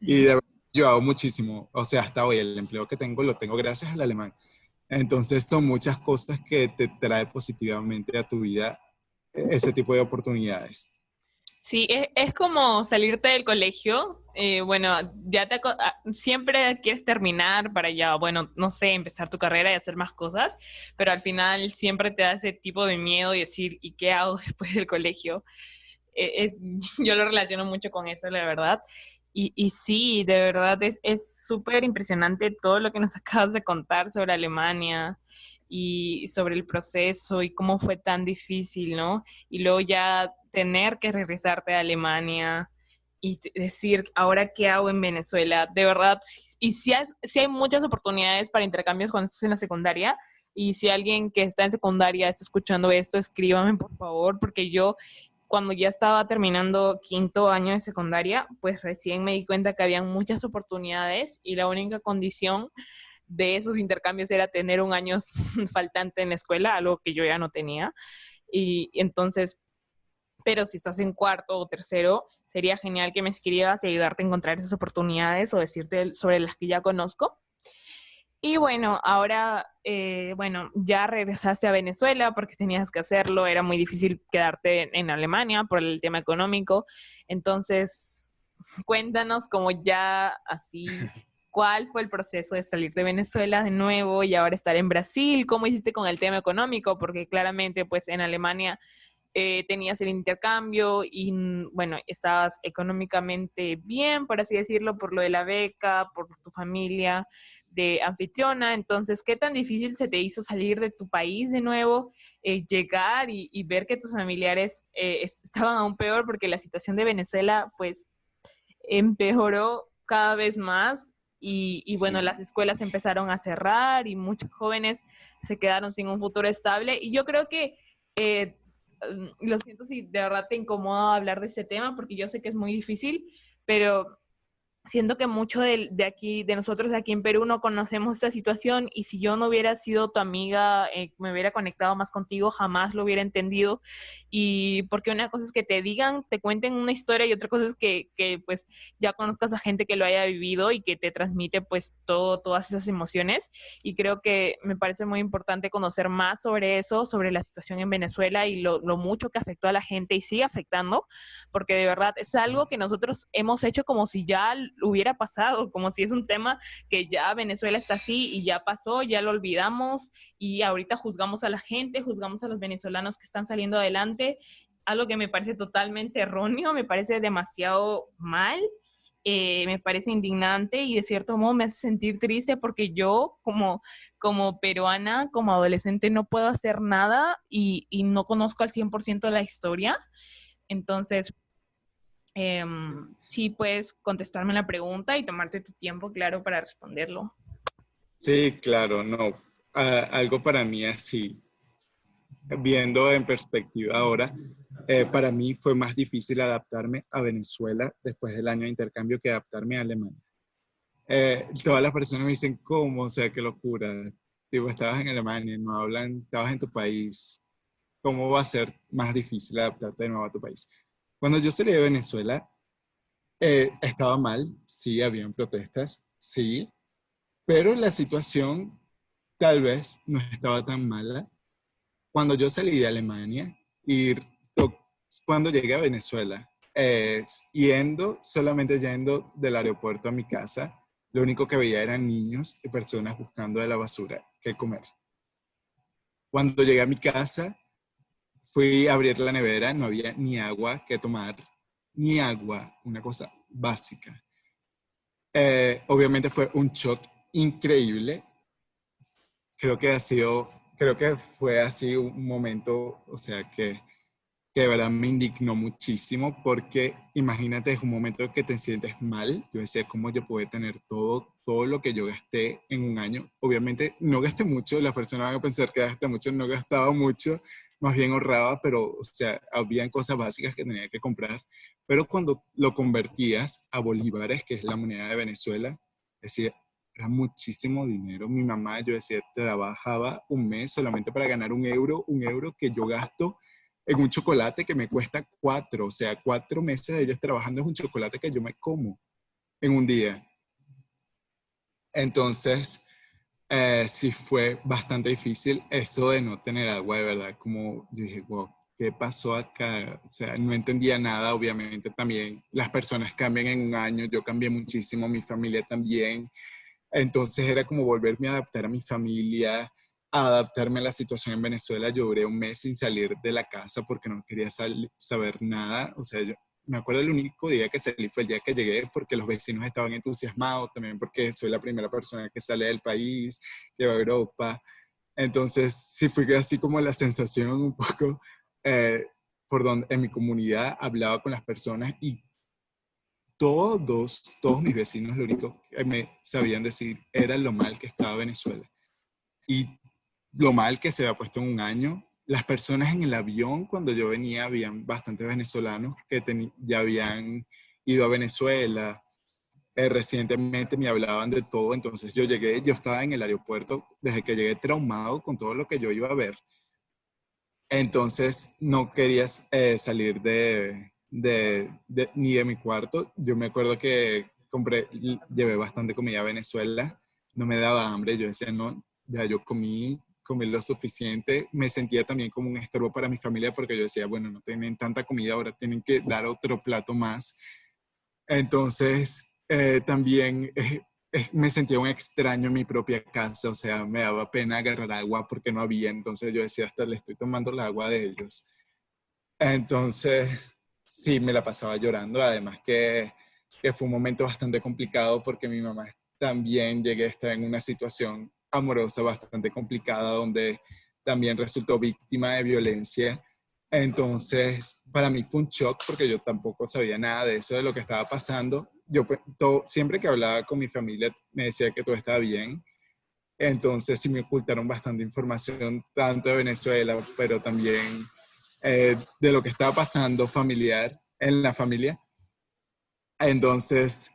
B: Y de verdad, yo hago muchísimo, o sea, hasta hoy el empleo que tengo lo tengo gracias al alemán. Entonces son muchas cosas que te trae positivamente a tu vida ese tipo de oportunidades.
A: Sí, es como salirte del colegio. Bueno, siempre quieres terminar para ya, bueno, no sé, empezar tu carrera y hacer más cosas, pero al final siempre te da ese tipo de miedo y decir, ¿y qué hago después del colegio? Yo lo relaciono mucho con eso, la verdad. Y sí, de verdad es súper impresionante todo lo que nos acabas de contar sobre Alemania y sobre el proceso y cómo fue tan difícil, ¿no? Y luego ya tener que regresarte a Alemania y decir, ¿ahora qué hago en Venezuela? De verdad, y sí hay muchas oportunidades para intercambios cuando estás en la secundaria. Y si alguien que está en secundaria está escuchando esto, escríbame por favor, porque yo cuando ya estaba terminando quinto año de secundaria, pues recién me di cuenta que había muchas oportunidades y la única condición de esos intercambios era tener un año faltante en la escuela, algo que yo ya no tenía. Y entonces, pero si estás en cuarto o tercero, sería genial que me escribas y ayudarte a encontrar esas oportunidades o decirte sobre las que ya conozco. Y bueno, ahora, bueno, ya regresaste a Venezuela porque tenías que hacerlo, era muy difícil quedarte en Alemania por el tema económico. Entonces, cuéntanos como ya así, ¿cuál fue el proceso de salir de Venezuela de nuevo y ahora estar en Brasil? ¿Cómo hiciste con el tema económico? Porque claramente, pues en Alemania tenías el intercambio y, bueno, estabas económicamente bien, por así decirlo, por lo de la beca, por tu familia de anfitriona. Entonces, ¿qué tan difícil se te hizo salir de tu país de nuevo, llegar y ver que tus familiares estaban aún peor porque la situación de Venezuela, pues, empeoró cada vez más? Y bueno,
B: Sí.
A: las escuelas empezaron a cerrar y muchos jóvenes se quedaron sin un futuro estable. Y yo creo que eh, lo siento si de verdad te incomoda hablar de este tema, porque yo sé que es muy difícil, pero siento que mucho de aquí, de nosotros de aquí en Perú, no conocemos esta situación y si yo no hubiera sido tu amiga, me hubiera conectado más contigo, jamás lo hubiera entendido. Y porque una cosa es que te digan, te cuenten una historia y otra cosa es que pues ya conozcas a gente que lo haya vivido y que te transmite pues todas esas emociones. Y creo que me parece muy importante conocer más sobre eso, sobre la situación en Venezuela y lo mucho que afectó a la gente y sigue afectando, porque de verdad es
B: Sí.
A: algo que nosotros hemos hecho como si ya hubiera pasado, como si es un tema que ya Venezuela está así y ya pasó, ya lo olvidamos y ahorita juzgamos a la gente, juzgamos a los venezolanos que están saliendo adelante algo que me parece totalmente erróneo, me parece demasiado mal, me parece indignante y de cierto modo me hace sentir triste porque yo como peruana, como adolescente no puedo hacer nada y no conozco al 100% la historia. Entonces, sí puedes contestarme la pregunta y tomarte tu tiempo, claro, para responderlo.
B: Sí, claro, no. Algo para mí así, viendo en perspectiva ahora, para mí fue más difícil adaptarme a Venezuela después del año de intercambio que adaptarme a Alemania. Todas las personas me dicen, ¿cómo? O sea, qué locura. Tipo, estabas en Alemania, no hablan, estabas en tu país. ¿Cómo va a ser más difícil adaptarte de nuevo a tu país? Cuando yo salí de Venezuela, estaba mal, sí, habían protestas, sí, pero la situación tal vez no estaba tan mala. Cuando yo salí de Alemania y cuando llegué a Venezuela, solamente yendo del aeropuerto a mi casa, lo único que veía eran niños y personas buscando de la basura qué comer. Cuando llegué a mi casa, fui a abrir la nevera, no había ni agua que tomar, ni agua, una cosa básica. Obviamente fue un shock increíble. Creo que creo que fue así un momento, o sea, que de verdad me indignó muchísimo porque imagínate, es un momento que te sientes mal. Yo decía, ¿cómo yo puedo tener todo lo que yo gasté en un año? Obviamente no gasté mucho, las personas van a pensar que gasté mucho, no gastaba mucho, más bien ahorraba, pero, o sea, habían cosas básicas que tenía que comprar. Pero cuando lo convertías a bolívares, que es la moneda de Venezuela, decía, era muchísimo dinero. Mi mamá, yo decía, trabajaba un mes solamente para ganar un euro que yo gasto en un chocolate que me cuesta 4, o sea, 4 meses de ellos trabajando es un chocolate que yo me como en un día. Entonces, sí fue bastante difícil eso de no tener agua, de verdad, como yo dije, wow, ¿qué pasó acá? O sea, no entendía nada, obviamente también las personas cambian en un año, yo cambié muchísimo, mi familia también, entonces era como volverme a adaptar a mi familia, a adaptarme a la situación en Venezuela. Yo duré un mes sin salir de la casa porque no quería saber nada. O sea, yo me acuerdo el único día que salí fue el día que llegué porque los vecinos estaban entusiasmados, también porque soy la primera persona que sale del país, que va a Europa. Entonces sí fue así como la sensación un poco por donde en mi comunidad hablaba con las personas y todos mis vecinos lo único que me sabían decir era lo mal que estaba Venezuela y lo mal que se había puesto en un año. Las personas en el avión, cuando yo venía, habían bastantes venezolanos que ya habían ido a Venezuela. Recientemente me hablaban de todo, entonces yo estaba en el aeropuerto, desde que llegué traumado con todo lo que yo iba a ver. Entonces no querías salir ni de mi cuarto. Yo me acuerdo que llevé bastante comida a Venezuela, no me daba hambre, yo decía, no, ya yo comí lo suficiente. Me sentía también como un estorbo para mi familia porque yo decía, bueno, no tienen tanta comida, ahora tienen que dar otro plato más. Entonces, también me sentía un extraño en mi propia casa, o sea, me daba pena agarrar agua porque no había, entonces yo decía, hasta le estoy tomando el agua de ellos. Entonces, sí, me la pasaba llorando, además que fue un momento bastante complicado porque mi mamá también llegué a estar en una situación amorosa bastante complicada donde también resultó víctima de violencia. Entonces, para mí fue un shock porque yo tampoco sabía nada de eso, de lo que estaba pasando. Yo pues, siempre que hablaba con mi familia me decía que todo estaba bien. Entonces, sí me ocultaron bastante información, tanto de Venezuela, pero también de lo que estaba pasando familiar en la familia. Entonces,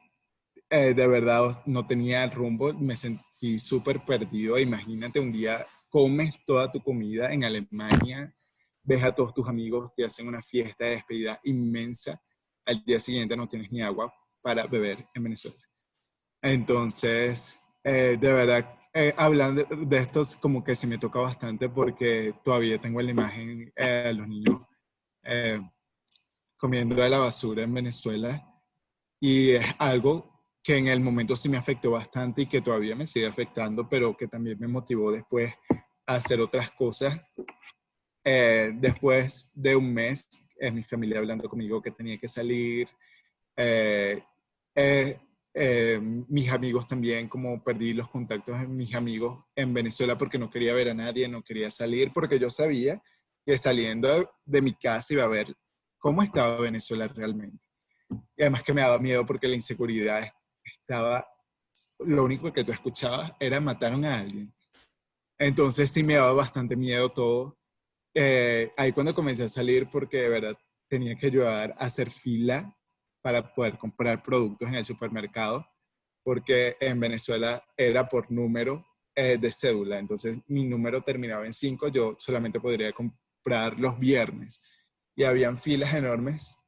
B: de verdad no tenía rumbo, me sentí súper perdido. Imagínate un día comes toda tu comida en Alemania, ves a todos tus amigos, te hacen una fiesta de despedida inmensa, al día siguiente no tienes ni agua para beber en Venezuela. Entonces, de verdad, hablando de esto, como que se me toca bastante porque todavía tengo la imagen de los niños eh, comiendo de la basura en Venezuela y es algo que en el momento sí me afectó bastante y que todavía me sigue afectando, pero que también me motivó después a hacer otras cosas. Después de un mes mi familia hablando conmigo que tenía que salir, eh, eh, mis amigos también, como perdí los contactos de mis amigos en Venezuela porque no quería ver a nadie, no quería salir, porque yo sabía que saliendo de mi casa iba a ver cómo estaba Venezuela realmente. Y además que me daba miedo porque la inseguridad estaba, lo único que tú escuchabas era mataron a alguien. Entonces sí me daba bastante miedo todo. Ahí cuando comencé a salir porque de verdad tenía que ayudar a hacer fila para poder comprar productos en el supermercado, porque en Venezuela era por número de cédula, entonces mi número terminaba en 5, yo solamente podría comprar los viernes y habían filas enormes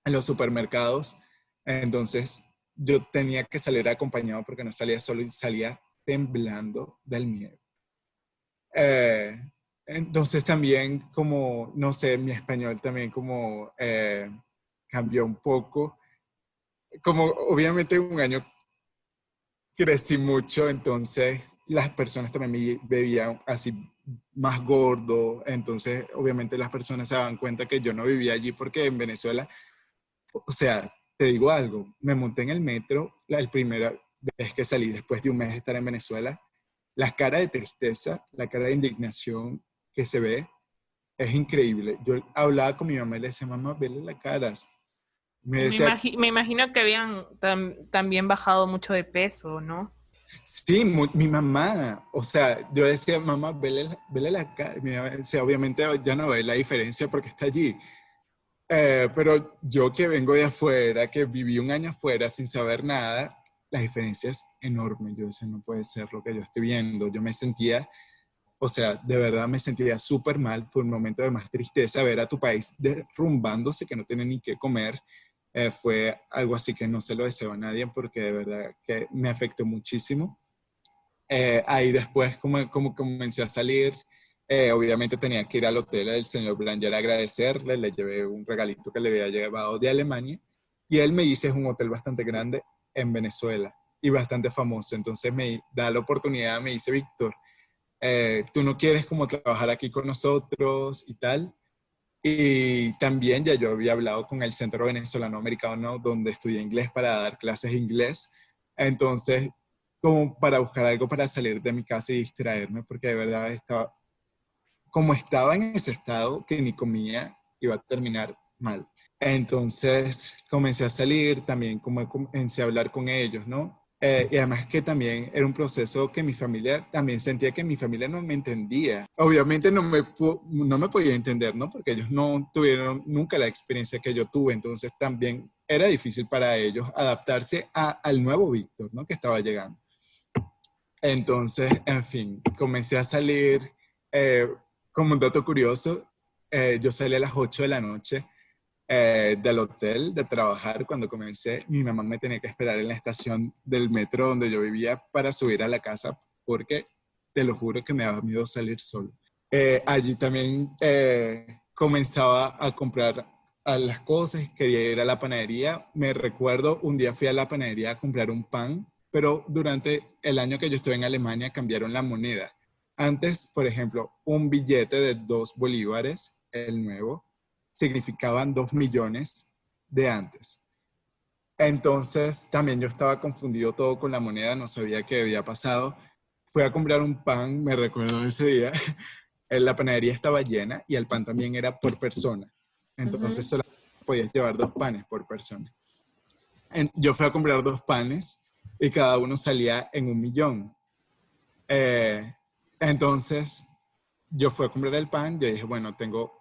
B: en los supermercados, entonces yo tenía que salir acompañado porque no salía solo y salía temblando del miedo. Eh, entonces también como, no sé, mi español también como cambió un poco. Como obviamente un año crecí mucho, entonces las personas también me veían así más gordo, entonces obviamente las personas se daban cuenta que yo no vivía allí porque en Venezuela, o sea, te digo algo, me monté en el metro la primera vez que salí después de un mes de estar en Venezuela, la cara de tristeza, la cara de indignación que se ve es increíble. Yo hablaba con mi mamá y le decía, mamá, vele la cara. Me
D: Y
B: decía,
D: me imagino que habían también bajado mucho de peso, ¿no?
B: sí, mi mamá, o sea, yo decía, mamá, vele la cara. Mi mamá decía, obviamente ya no ve la diferencia porque está allí. Pero yo que vengo de afuera, que viví un año afuera sin saber nada, la diferencia es enorme. Yo decía, no puede ser lo que yo estoy viendo. Yo me sentía, o sea, de verdad me sentía súper mal. Fue un momento de más tristeza ver a tu país derrumbándose, que no tiene ni qué comer. Fue algo así que no se lo deseo a nadie porque de verdad que me afectó muchísimo. Ahí después como comencé a salir, obviamente tenía que ir al hotel del señor Blanger a agradecerle, le llevé un regalito que le había llevado de Alemania y él me dice es un hotel bastante grande en Venezuela y bastante famoso, entonces me da la oportunidad, me dice Víctor, tú no quieres como trabajar aquí con nosotros y tal. Y también ya yo había hablado con el Centro Venezolano Americano donde estudié inglés para dar clases de inglés. Entonces, como para buscar algo para salir de mi casa y distraerme, porque de verdad estaba, como estaba en ese estado que ni comía, iba a terminar mal. Entonces comencé a salir, también como comencé a hablar con ellos, ¿no? Y además que también era un proceso que mi familia, también sentía que mi familia no me entendía. Obviamente no me podía entender, ¿no? Porque ellos no tuvieron nunca la experiencia que yo tuve, entonces también era difícil para ellos adaptarse al nuevo Víctor, ¿no? Que estaba llegando. Entonces, en fin, comencé a salir, eh, como un dato curioso, yo salí a las 8 de la noche del hotel, de trabajar. Cuando comencé, mi mamá me tenía que esperar en la estación del metro donde yo vivía para subir a la casa, porque te lo juro que me daba miedo salir solo. Allí también comenzaba a comprar a las cosas, quería ir a la panadería. Me recuerdo, un día fui a la panadería a comprar un pan, pero durante el año que yo estuve en Alemania cambiaron la moneda. Antes, por ejemplo, un billete de 2 bolívares, el nuevo, significaban 2 millones de antes. Entonces, también yo estaba confundido todo con la moneda, no sabía qué había pasado. Fui a comprar un pan, me recuerdo de ese día, la panadería estaba llena y el pan también era por persona. Entonces, solamente podías llevar 2 panes por persona. Yo fui a comprar 2 panes y cada uno salía en 1 millón. Entonces, yo fui a comprar el pan, yo dije, bueno, tengo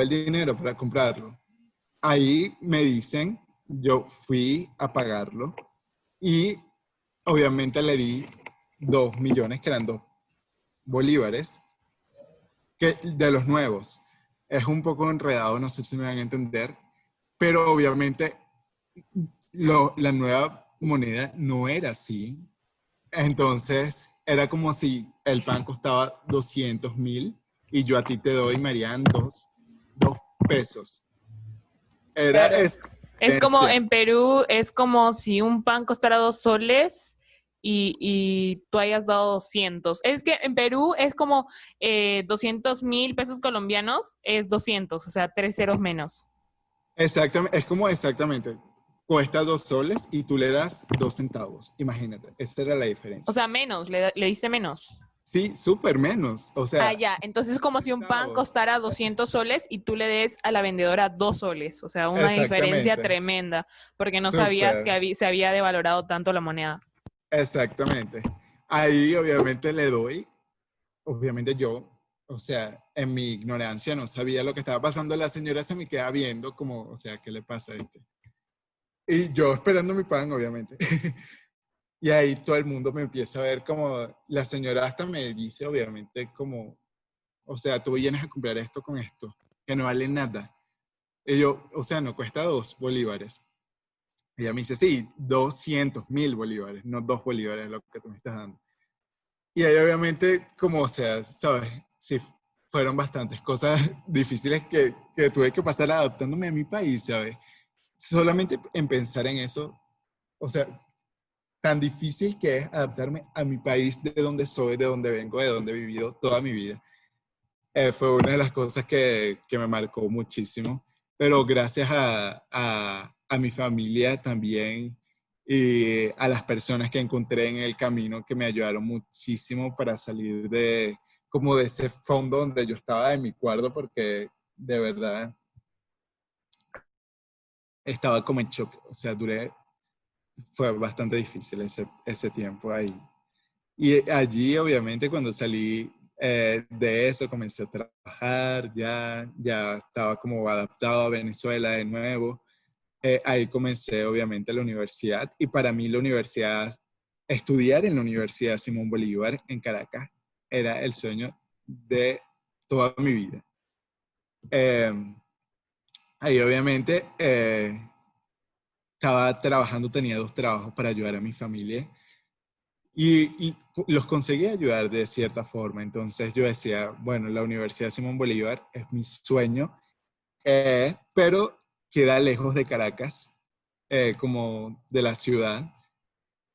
B: el dinero para comprarlo. Ahí me dicen, yo fui a pagarlo y obviamente le di 2 millones, que eran 2 bolívares, que, de los nuevos. Es un poco enredado, no sé si me van a entender, pero obviamente la nueva moneda no era así. Entonces era como si el pan costaba 200.000 y yo a ti te doy, Marian, 2 pesos. Era
D: Claro.
B: esa
D: Es como
B: diferencia.
D: en Perú, es como si un pan costara 2 soles y tú hayas dado 200. Es que en Perú es como 200.000 pesos colombianos, es 200, o sea, 3 ceros menos.
B: Exactamente, es como exactamente, cuesta 2 soles y tú le das 2 centavos. Imagínate, esa era la
D: O
B: diferencia.
D: sea, menos, le diste menos.
B: Sí, súper menos. O
D: Ah,
B: sea,
D: ya. Entonces es como si un pan
B: centavos.
D: costara 200 soles y tú le des a la vendedora 2 soles. O sea, una diferencia
B: Exactamente,
D: tremenda, porque no sabías
B: súper.
D: que se había devalorado tanto la moneda.
B: Exactamente. Ahí obviamente le doy, obviamente yo, o sea, en mi ignorancia no sabía lo que estaba pasando. La señora se me queda viendo como, o sea, ¿qué le pasa a este? Y yo esperando mi pan, obviamente. Y ahí todo el mundo me empieza a ver como, la señora hasta me dice, obviamente, como, o sea, tú vienes a comprar esto con esto, que no vale nada. Y yo, o sea, no cuesta 2 bolívares. Ella me dice, sí, 200.000 bolívares, no 2 bolívares lo que tú me estás dando. Y ahí obviamente, como, o sea, sabes, sí, fueron bastantes cosas difíciles que tuve que pasar adaptándome a mi país, ¿sabes? Solamente en pensar en eso, o sea, tan difícil que es adaptarme a mi país de donde soy, de donde vengo, de donde he vivido toda mi vida. Fue una de las cosas que me marcó muchísimo, pero gracias a mi familia también y a las personas que encontré en el camino que me ayudaron muchísimo para salir de como de ese fondo donde yo estaba en mi cuarto, porque de verdad estaba como en shock, o sea, fue bastante difícil ese tiempo ahí. Y allí, obviamente, cuando salí de eso, comencé a trabajar, ya estaba como adaptado a Venezuela de nuevo. Ahí comencé, obviamente, la universidad. Y para mí la universidad, estudiar en la Universidad Simón Bolívar en Caracas, era el sueño de toda mi vida. Eh, Ahí, obviamente, estaba trabajando, tenía 2 trabajos para ayudar a mi familia. Y los conseguí ayudar de cierta forma. Entonces yo decía, bueno, la Universidad Simón Bolívar es mi sueño, pero queda lejos de Caracas, como de la ciudad,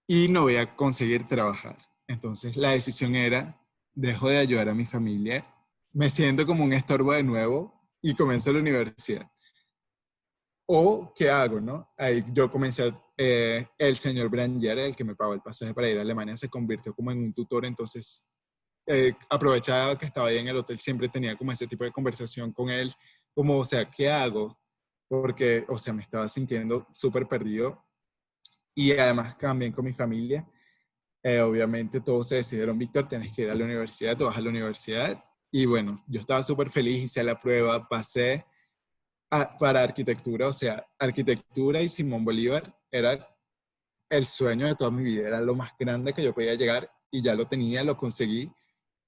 B: y no voy a conseguir trabajar. Entonces la decisión era, dejo de ayudar a mi familia, me siento como un estorbo de nuevo y comienzo la universidad. ¿O qué hago, no? Ahí yo comencé, el señor Branger, el que me pagó el pasaje para ir a Alemania, se convirtió como en un tutor, entonces aprovechaba que estaba ahí en el hotel, siempre tenía como ese tipo de conversación con él, como, o sea, ¿qué hago? Porque, o sea, me estaba sintiendo súper perdido y además también con mi familia. Obviamente todos se decidieron, Víctor, tienes que ir a la universidad, tú vas a la universidad. Y bueno, yo estaba súper feliz, hice la prueba, pasé para arquitectura, o sea, arquitectura y Simón Bolívar era el sueño de toda mi vida, era lo más grande que yo podía llegar y ya lo tenía, lo conseguí.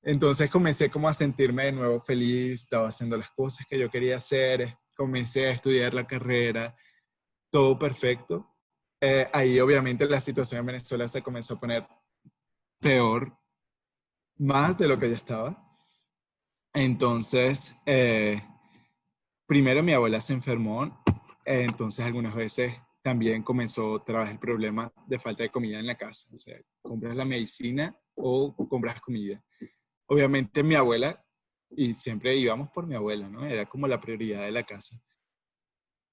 B: Entonces comencé como a sentirme de nuevo feliz, estaba haciendo las cosas que yo quería hacer, comencé a estudiar la carrera, todo perfecto. Ahí obviamente la situación en Venezuela se comenzó a poner peor, más de lo que ya estaba. Entonces, primero mi abuela se enfermó, entonces algunas veces también comenzó otra vez el problema de falta de comida en la casa. O sea, compras la medicina o compras comida. Obviamente mi abuela, y siempre íbamos por mi abuela, ¿no? Era como la prioridad de la casa.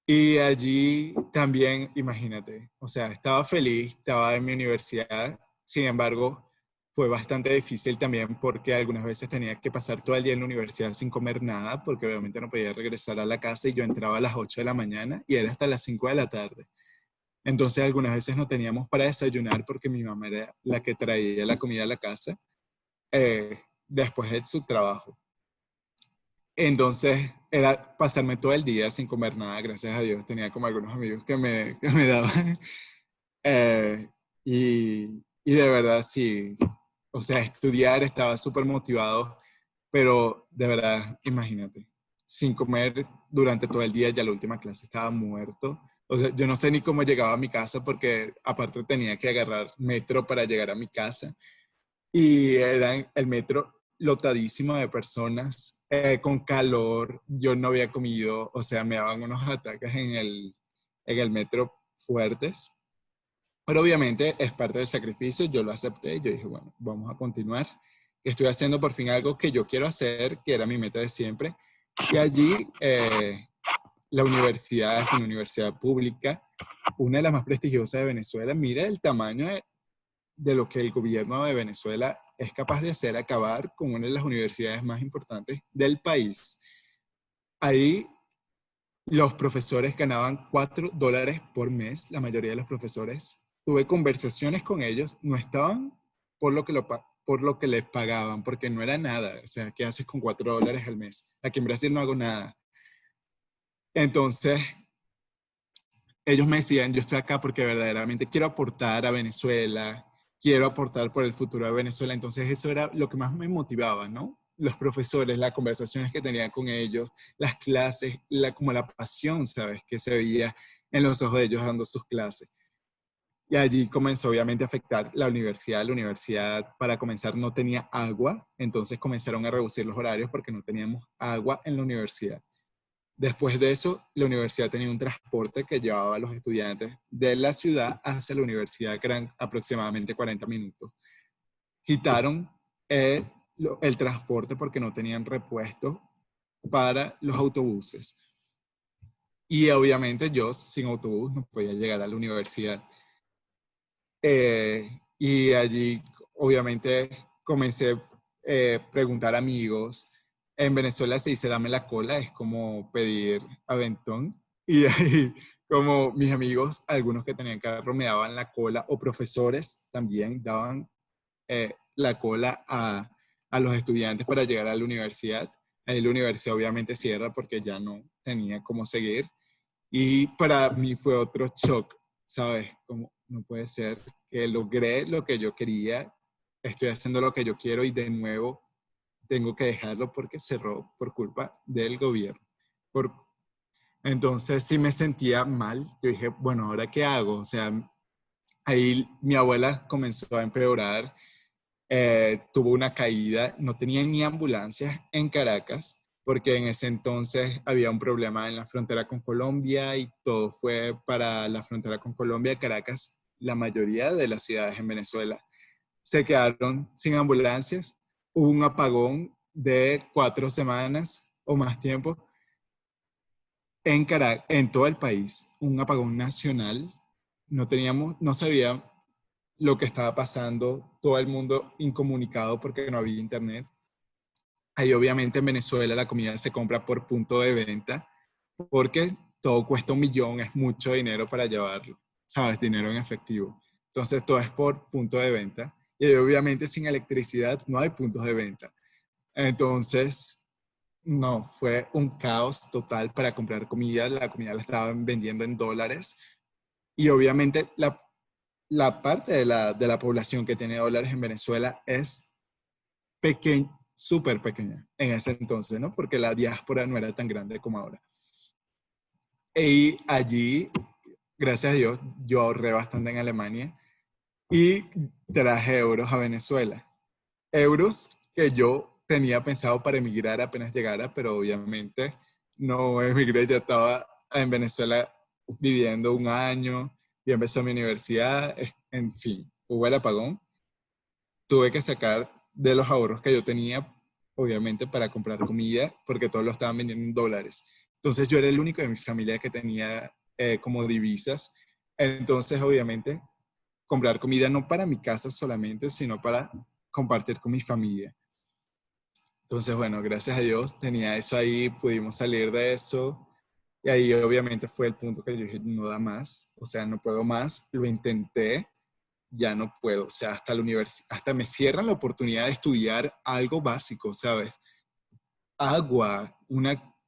B: Y allí también, imagínate, o sea, estaba feliz, estaba en mi universidad, sin embargo, fue bastante difícil también porque algunas veces tenía que pasar todo el día en la universidad sin comer nada, porque obviamente no podía regresar a la casa y yo entraba a las 8 de la mañana y era hasta las 5 de la tarde. Entonces algunas veces no teníamos para desayunar porque mi mamá era la que traía la comida a la casa después de su trabajo. Entonces era pasarme todo el día sin comer nada, gracias a Dios. Tenía como algunos amigos que me daban. Eh, y de verdad, sí, o sea, estudiar estaba súper motivado, pero de verdad, imagínate, sin comer durante todo el día, ya la última clase estaba muerto. O sea, yo no sé ni cómo llegaba a mi casa porque aparte tenía que agarrar metro para llegar a mi casa y era el metro lotadísimo de personas, con calor, yo no había comido, o sea, me daban unos ataques en el metro fuertes. Pero obviamente es parte del sacrificio, yo lo acepté, yo dije, bueno, vamos a continuar. Estoy haciendo por fin algo que yo quiero hacer, que era mi meta de siempre. Y allí la universidad es una universidad pública, una de las más prestigiosas de Venezuela. Mira el tamaño de lo que el gobierno de Venezuela es capaz de hacer, acabar con una de las universidades más importantes del país. Ahí los profesores ganaban $4 por mes, la mayoría de los profesores. Tuve conversaciones con ellos, no estaban por lo que, por lo que les pagaban, porque no era nada. O sea, ¿qué haces con $4 al mes? Aquí en Brasil no hago nada. Entonces, ellos me decían, yo estoy acá porque verdaderamente quiero aportar a Venezuela, quiero aportar por el futuro de Venezuela. Entonces, eso era lo que más me motivaba, ¿no? Los profesores, las conversaciones que tenía con ellos, las clases, como la pasión, ¿sabes? Que se veía en los ojos de ellos dando sus clases. Y allí comenzó obviamente a afectar la universidad. La universidad, para comenzar, no tenía agua, entonces comenzaron a reducir los horarios porque no teníamos agua en la universidad. Después de eso, la universidad tenía un transporte que llevaba a los estudiantes de la ciudad hacia la universidad, que eran aproximadamente 40 minutos. Quitaron el transporte porque no tenían repuesto para los autobuses. Y obviamente yo sin autobús no podía llegar a la universidad. Y allí obviamente comencé a preguntar a amigos. En Venezuela se dice dame la cola, es como pedir aventón. Y ahí como mis amigos, algunos que tenían carro me daban la cola, o profesores también daban la cola a los estudiantes para llegar a la universidad. Ahí la universidad obviamente cierra porque ya no tenía cómo seguir. Y para mí fue otro shock, ¿sabes? Como no puede ser que logré lo que yo quería, estoy haciendo lo que yo quiero y de nuevo tengo que dejarlo porque cerró por culpa del gobierno. Por... Entonces sí me sentía mal. Yo dije, bueno, ¿ahora qué hago? O sea, ahí mi abuela comenzó a empeorar, tuvo una caída, no tenían ni ambulancias en Caracas, porque en ese entonces había un problema en la frontera con Colombia y todo fue para la frontera con Colombia. Caracas, la mayoría de las ciudades en Venezuela se quedaron sin ambulancias. Hubo un apagón de 4 semanas o más tiempo en Caracas, en todo el país, un apagón nacional. No sabía lo que estaba pasando, todo el mundo incomunicado porque no había internet. Ahí obviamente en Venezuela la comida se compra por punto de venta porque todo cuesta 1 millón, es mucho dinero para llevarlo, ¿sabes? Dinero en efectivo. Entonces todo es por punto de venta y obviamente sin electricidad no hay puntos de venta. Entonces, no, fue un caos total para comprar comida. La comida la estaban vendiendo en dólares y obviamente la parte de la población que tiene dólares en Venezuela es pequeña, súper pequeña en ese entonces, ¿no? Porque la diáspora no era tan grande como ahora. Y allí, gracias a Dios, yo ahorré bastante en Alemania y traje euros a Venezuela. Euros que yo tenía pensado para emigrar apenas llegara, pero obviamente no emigré, ya estaba en Venezuela viviendo 1 año y empezó mi universidad, en fin, hubo el apagón. Tuve que sacar de los ahorros que yo tenía, obviamente, para comprar comida, porque todos lo estaban vendiendo en dólares. Entonces yo era el único de mi familia que tenía como divisas. Entonces, obviamente, comprar comida no para mi casa solamente, sino para compartir con mi familia. Entonces, bueno, gracias a Dios tenía eso ahí, pudimos salir de eso. Y ahí obviamente fue el punto que yo dije, no da más, o sea, no puedo más. Lo intenté, ya no puedo, o sea, hasta la hasta me cierran la oportunidad de estudiar algo básico, ¿sabes? Agua,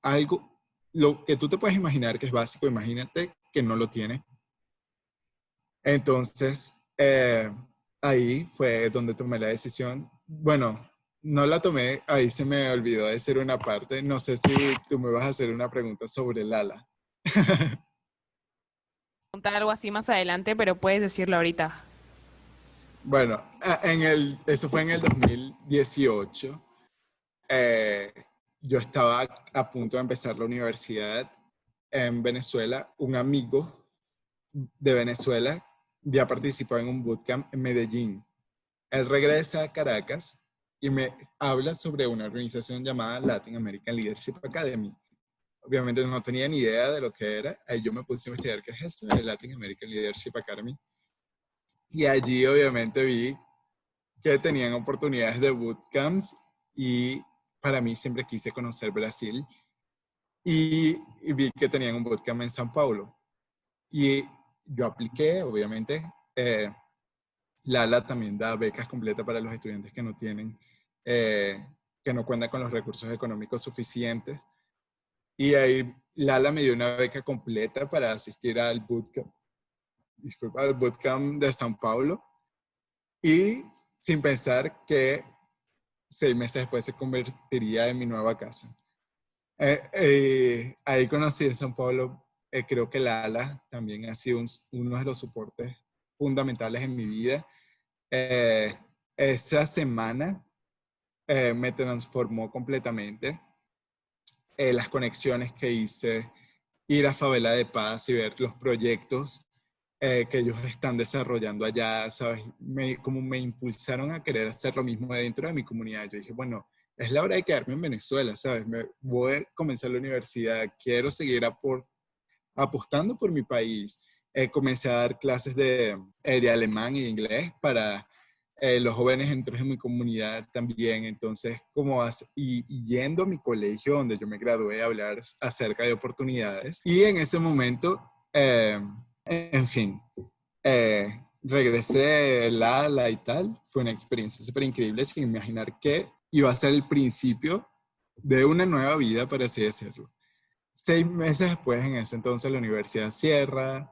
B: algo, lo que tú te puedes imaginar que es básico, imagínate que no lo tiene. Entonces, ahí fue donde tomé la decisión. Bueno, no la tomé, ahí se me olvidó decir una parte. No sé si tú me vas a hacer una pregunta sobre el ala.
D: Contar algo así más adelante, pero puedes decirlo ahorita.
B: Bueno, eso fue en el 2018. Eh, yo estaba a punto de empezar la universidad en Venezuela. Un amigo de Venezuela había participado en un bootcamp en Medellín. Él regresa a Caracas y me habla sobre una organización llamada Latin American Leadership Academy. Obviamente no tenía ni idea de lo que era. Ahí yo me puse a investigar qué es esto de Latin American Leadership Academy. Y allí obviamente vi que tenían oportunidades de bootcamps y para mí siempre quise conocer Brasil y vi que tenían un bootcamp en São Paulo. Y yo apliqué, obviamente. Lala también da becas completas para los estudiantes que no tienen, que no cuentan con los recursos económicos suficientes. Y ahí Lala me dio una beca completa para asistir al bootcamp de São Paulo. Y sin pensar que 6 meses después se convertiría en mi nueva casa. Ahí conocí en São Paulo, creo que Lala también ha sido uno de los soportes fundamentales en mi vida. Esa semana me transformó completamente. Las conexiones que hice, ir a Favela de Paz y ver los proyectos que ellos están desarrollando allá, ¿sabes? Como me impulsaron a querer hacer lo mismo dentro de mi comunidad. Yo dije, bueno, es la hora de quedarme en Venezuela, ¿sabes? Voy a comenzar la universidad, quiero seguir apostando por mi país. Comencé a dar clases de alemán y de inglés para los jóvenes dentro de mi comunidad también. Entonces, y yendo a mi colegio donde yo me gradué a hablar acerca de oportunidades. Y en ese momento, en fin, regresé y tal. Fue una experiencia súper increíble, sin imaginar que iba a ser el principio de una nueva vida, por así decirlo. 6 meses después, en ese entonces, la universidad cierra,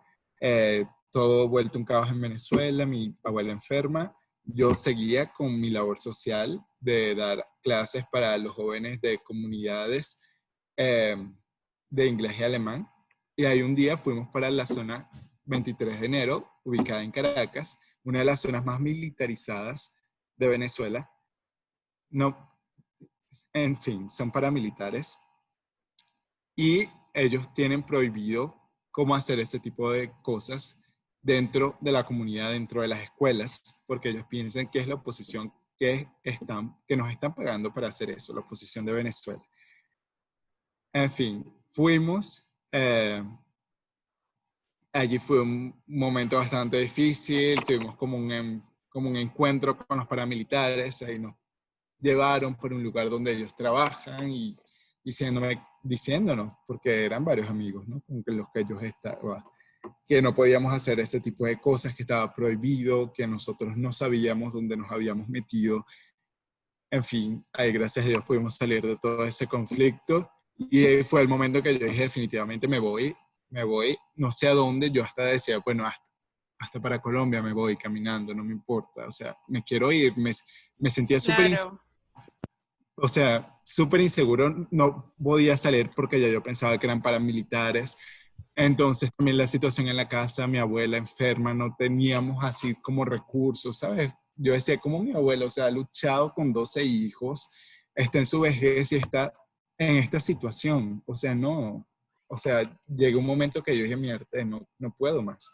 B: todo vuelto un caos en Venezuela, mi abuela enferma. Yo seguía con mi labor social de dar clases para los jóvenes de comunidades de inglés y alemán. Y ahí un día fuimos para la zona 23 de enero, ubicada en Caracas, una de las zonas más militarizadas de Venezuela. No, en fin, son paramilitares. Y ellos tienen prohibido cómo hacer ese tipo de cosas dentro de la comunidad, dentro de las escuelas, porque ellos piensan que es la oposición que nos están pagando para hacer eso, la oposición de Venezuela. En fin, fuimos. Allí fue un momento bastante difícil, tuvimos como un encuentro con los paramilitares, ahí nos llevaron por un lugar donde ellos trabajan y diciéndonos, porque eran varios amigos, ¿no? Con los que ellos estaban, que no podíamos hacer ese tipo de cosas, que estaba prohibido, que nosotros no sabíamos dónde nos habíamos metido. En fin, ahí gracias a Dios pudimos salir de todo ese conflicto y fue el momento que yo dije definitivamente me voy, no sé a dónde. Yo hasta decía, bueno, hasta para Colombia me voy caminando, no me importa, o sea, me quiero ir, me sentía súper
D: Claro.
B: súper inseguro, no podía salir porque ya yo pensaba que eran paramilitares. Entonces también la situación en la casa, mi abuela enferma, no teníamos así como recursos, ¿sabes? Yo decía, como mi abuela, o sea, ha luchado con 12 hijos, está en su vejez y está en esta situación, o sea, no, o sea, llegó un momento que yo dije, mierda, no puedo más.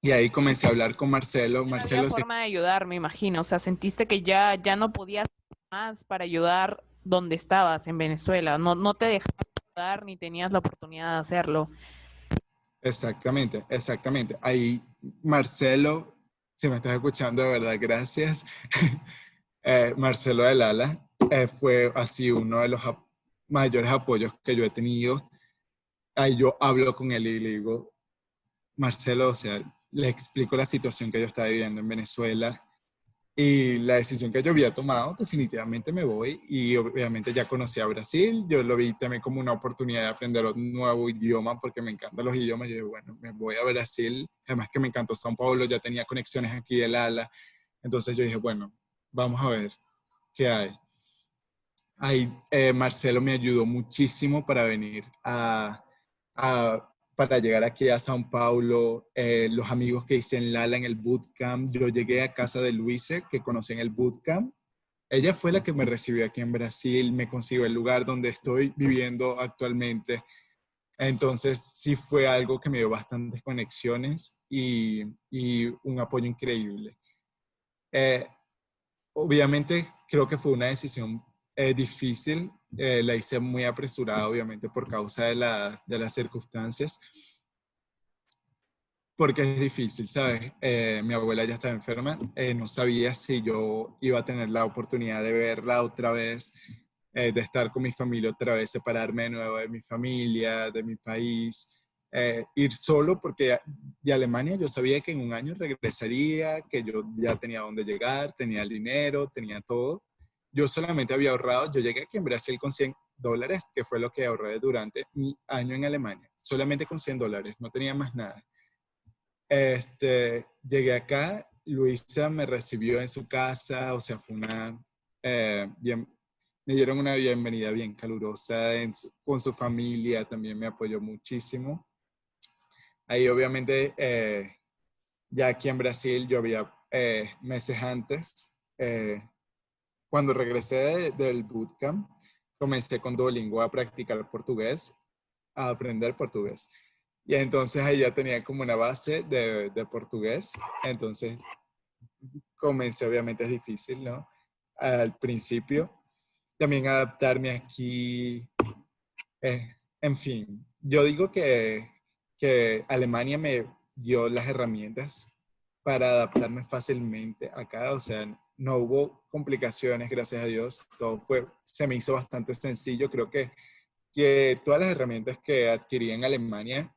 B: Y ahí comencé a hablar con Marcelo.
D: No había forma de ayudar, me imagino. O sea, sentiste que ya no podías más para ayudar donde estabas, en Venezuela. No te dejaban ayudar ni tenías la oportunidad de hacerlo.
B: Exactamente. Ahí Marcelo, si me estás escuchando, de verdad, gracias. Marcelo de Lala fue así uno de los mayores apoyos que yo he tenido. Ahí yo hablo con él y le digo, Marcelo, o sea, le explico la situación que yo estaba viviendo en Venezuela y la decisión que yo había tomado. Definitivamente me voy, y obviamente ya conocí a Brasil. Yo lo vi también como una oportunidad de aprender un nuevo idioma, porque me encantan los idiomas. Yo dije, bueno, me voy a Brasil, además que me encantó São Paulo, ya tenía conexiones aquí de Lala. Entonces yo dije, bueno, vamos a ver qué hay. Ahí Marcelo me ayudó muchísimo para venir para llegar aquí a São Paulo. Los amigos que hice en Lala en el bootcamp, yo llegué a casa de Luise, que conocí en el bootcamp. Ella fue la que me recibió aquí en Brasil, me consiguió el lugar donde estoy viviendo actualmente. Entonces sí fue algo que me dio bastantes conexiones y un apoyo increíble. Eh, Obviamente creo que fue una decisión difícil, la hice muy apresurada obviamente por causa de las circunstancias, porque es difícil, ¿sabes? Mi abuela ya estaba enferma, no sabía si yo iba a tener la oportunidad de verla otra vez, de estar con mi familia otra vez, separarme de nuevo de mi familia, de mi país, ir solo porque de Alemania yo sabía que en un año regresaría, que yo ya tenía dónde llegar, tenía el dinero, tenía todo. Yo solamente había ahorrado, yo llegué aquí en Brasil con $100, que fue lo que ahorré durante mi año en Alemania, solamente con $100, no tenía más nada. Llegué acá, Luisa me recibió en su casa, o sea, fue bien, me dieron una bienvenida bien calurosa con su familia, también me apoyó muchísimo. Ahí obviamente, ya aquí en Brasil, yo había meses antes, cuando regresé del bootcamp, comencé con Duolingo a practicar portugués, a aprender portugués. Y entonces ahí ya tenía como una base de portugués. Entonces comencé, obviamente es difícil, ¿no? Al principio. También adaptarme aquí. En fin, yo digo que Alemania me dio las herramientas para adaptarme fácilmente acá. O sea, no hubo complicaciones, gracias a Dios. Se me hizo bastante sencillo. Creo que todas las herramientas que adquirí en Alemania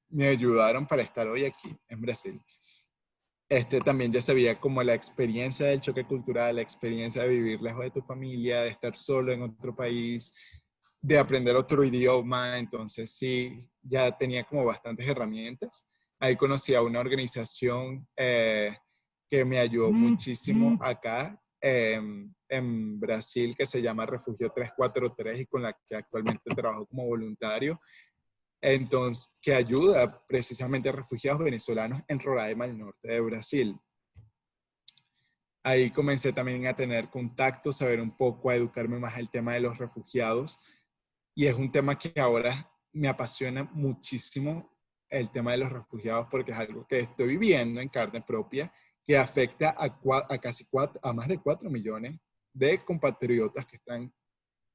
B: me ayudaron para estar hoy aquí en Brasil. También ya sabía como la experiencia del choque cultural, la experiencia de vivir lejos de tu familia, de estar solo en otro país, de aprender otro idioma. Entonces sí, ya tenía como bastantes herramientas. Ahí conocí a una organización que me ayudó muchísimo acá en Brasil, que se llama Refugio 343 y con la que actualmente trabajo como voluntario. Entonces, que ayuda precisamente a refugiados venezolanos en Roraima, al norte de Brasil. Ahí comencé también a tener contacto, saber un poco, a educarme más el tema de los refugiados. Y es un tema que ahora me apasiona muchísimo, el tema de los refugiados, porque es algo que estoy viviendo en carne propia, que afecta a más de 4 millones de compatriotas que están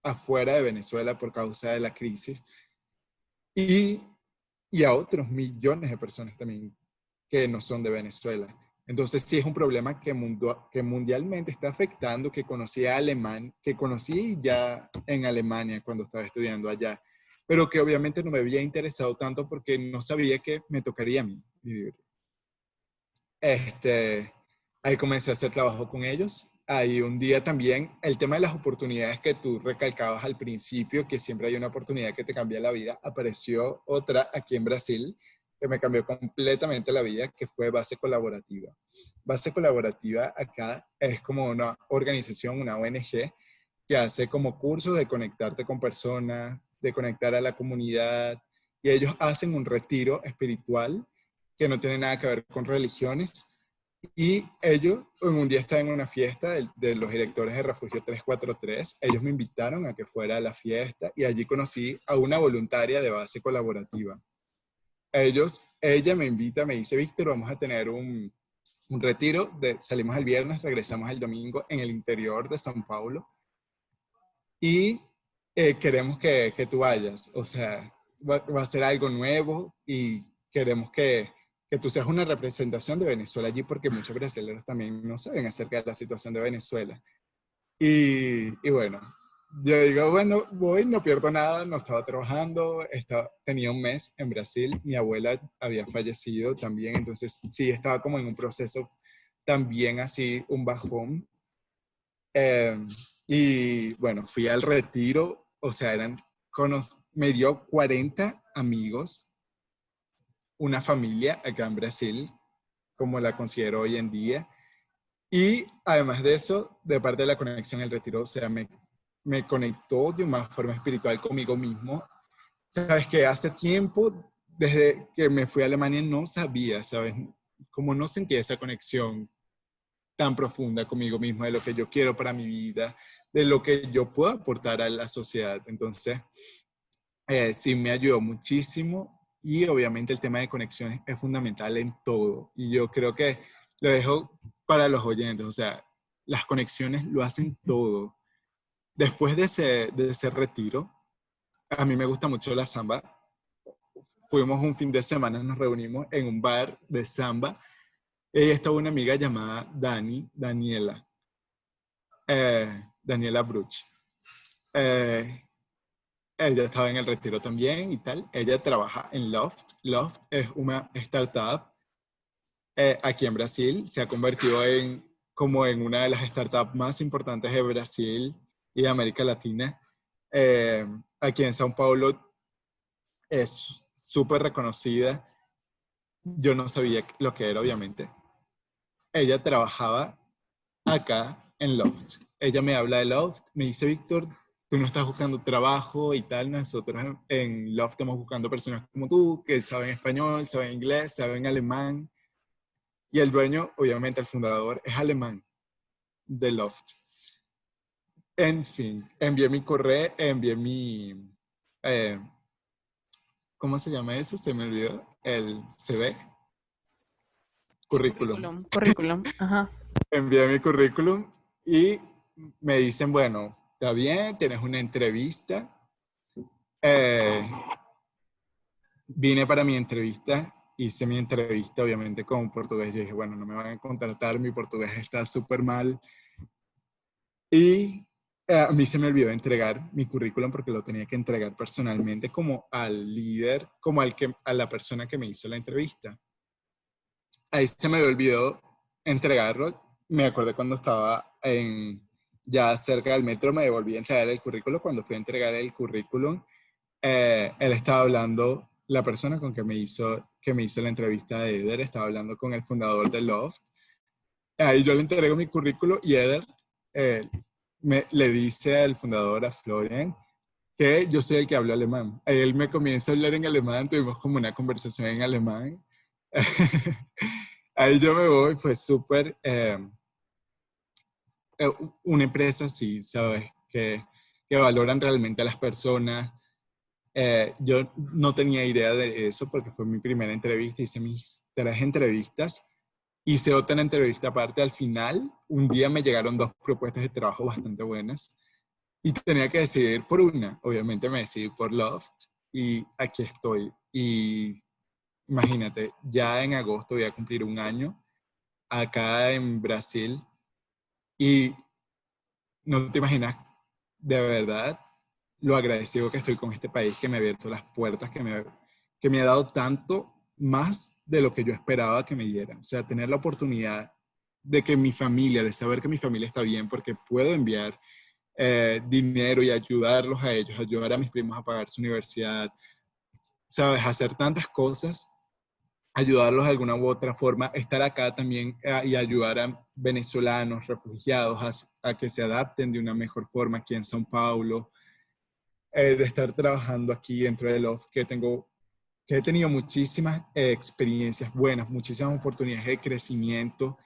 B: afuera de Venezuela por causa de la crisis. Y, y a otros millones de personas también que no son de Venezuela. Entonces sí es un problema que mundialmente está afectando, que conocí ya en Alemania cuando estaba estudiando allá, pero que obviamente no me había interesado tanto porque no sabía que me tocaría a mí vivir. Ahí comencé a hacer trabajo con ellos. Ahí un día también el tema de las oportunidades que tú recalcabas al principio, que siempre hay una oportunidad que te cambia la vida, apareció otra aquí en Brasil que me cambió completamente la vida, que fue Base Colaborativa. Base Colaborativa acá es como una organización, una ONG, que hace como cursos de conectarte con personas, de conectar a la comunidad, y ellos hacen un retiro espiritual que no tiene nada que ver con religiones. Y ellos, un día estaba en una fiesta de los directores de Refugio 343, ellos me invitaron a que fuera a la fiesta y allí conocí a una voluntaria de Base Colaborativa. Ella me invita, me dice, Víctor, vamos a tener un retiro, salimos el viernes, regresamos el domingo en el interior de São Paulo y queremos que tú vayas, o sea, va a ser algo nuevo y queremos que tú seas una representación de Venezuela allí porque muchos brasileños también no saben acerca de la situación de Venezuela. Y bueno, yo digo, bueno, voy, no pierdo nada, no estaba trabajando, tenía un mes en Brasil, mi abuela había fallecido también, entonces sí, estaba como en un proceso también así, un bajón. Y bueno, fui al retiro, o sea, me dio 40 amigos, una familia acá en Brasil, como la considero hoy en día. Y además de eso, de parte de la conexión, el retiro, o sea, me conectó de una forma espiritual conmigo mismo. Sabes que hace tiempo, desde que me fui a Alemania, no sabía, ¿sabes? Como no sentía esa conexión tan profunda conmigo mismo, de lo que yo quiero para mi vida, de lo que yo puedo aportar a la sociedad. Entonces, sí me ayudó muchísimo y obviamente el tema de conexiones es fundamental en todo y yo creo que lo dejo para los oyentes, o sea, las conexiones lo hacen todo. Después de ese retiro, a mí me gusta mucho la samba. Fuimos un fin de semana, nos reunimos en un bar de samba. Ella estaba una amiga llamada Daniela Bruch. Eh, Ella estaba en el retiro también y tal. Ella trabaja en Loft. Loft es una startup aquí en Brasil. Se ha convertido como en una de las startups más importantes de Brasil y de América Latina. Eh, Aquí en São Paulo es súper reconocida. Yo no sabía lo que era, obviamente. Ella trabajaba acá en Loft. Ella me habla de Loft, me dice, Víctor, tú no estás buscando trabajo y tal, nosotros en Loft estamos buscando personas como tú, que saben español, saben inglés, saben alemán. Y el dueño, obviamente el fundador, es alemán de Loft. En fin, envié mi correo, envié eh, ¿cómo se llama eso? Se me olvidó. El CV, currículum.
D: Currículum, ajá.
B: Envié mi currículum y me dicen, bueno, está bien, tienes una entrevista. Eh, Vine para mi entrevista, hice mi entrevista obviamente con portugués. Yo dije, bueno, no me van a contratar, mi portugués está súper mal. Y a mí se me olvidó entregar mi currículum porque lo tenía que entregar personalmente como al líder, como a la persona que me hizo la entrevista. Ahí se me olvidó entregarlo. Me acordé cuando estaba ya cerca del metro, me devolví a entregar el currículum. Cuando fui a entregar el currículum, él estaba hablando, la persona con que me hizo la entrevista de Eder, estaba hablando con el fundador de Loft. Ahí yo le entrego mi currículum y Eder eh, le dice al fundador, a Florian, que yo soy el que habla alemán. Ahí él me comienza a hablar en alemán, tuvimos como una conversación en alemán. Ahí yo me voy, fue súper, una empresa, sí, sabes, que valoran realmente a las personas. Yo no tenía idea de eso porque fue mi primera entrevista, hice mis 3 entrevistas, hice otra entrevista aparte al final. Un día me llegaron 2 propuestas de trabajo bastante buenas y tenía que decidir por una. Obviamente me decidí por Loft y aquí estoy. Y imagínate, ya en agosto voy a cumplir un año acá en Brasil y no te imaginas de verdad lo agradecido que estoy con este país que me ha abierto las puertas, que me ha dado tanto más de lo que yo esperaba que me diera. O sea, tener la oportunidad de que mi familia, de saber que mi familia está bien, porque puedo enviar dinero y ayudarlos a ellos, ayudar a mis primos a pagar su universidad, sabes, hacer tantas cosas, ayudarlos de alguna u otra forma, estar acá también y ayudar a venezolanos, refugiados, a que se adapten de una mejor forma aquí en São Paulo, de estar trabajando aquí dentro de Love, que he tenido muchísimas experiencias buenas, muchísimas oportunidades de crecimiento.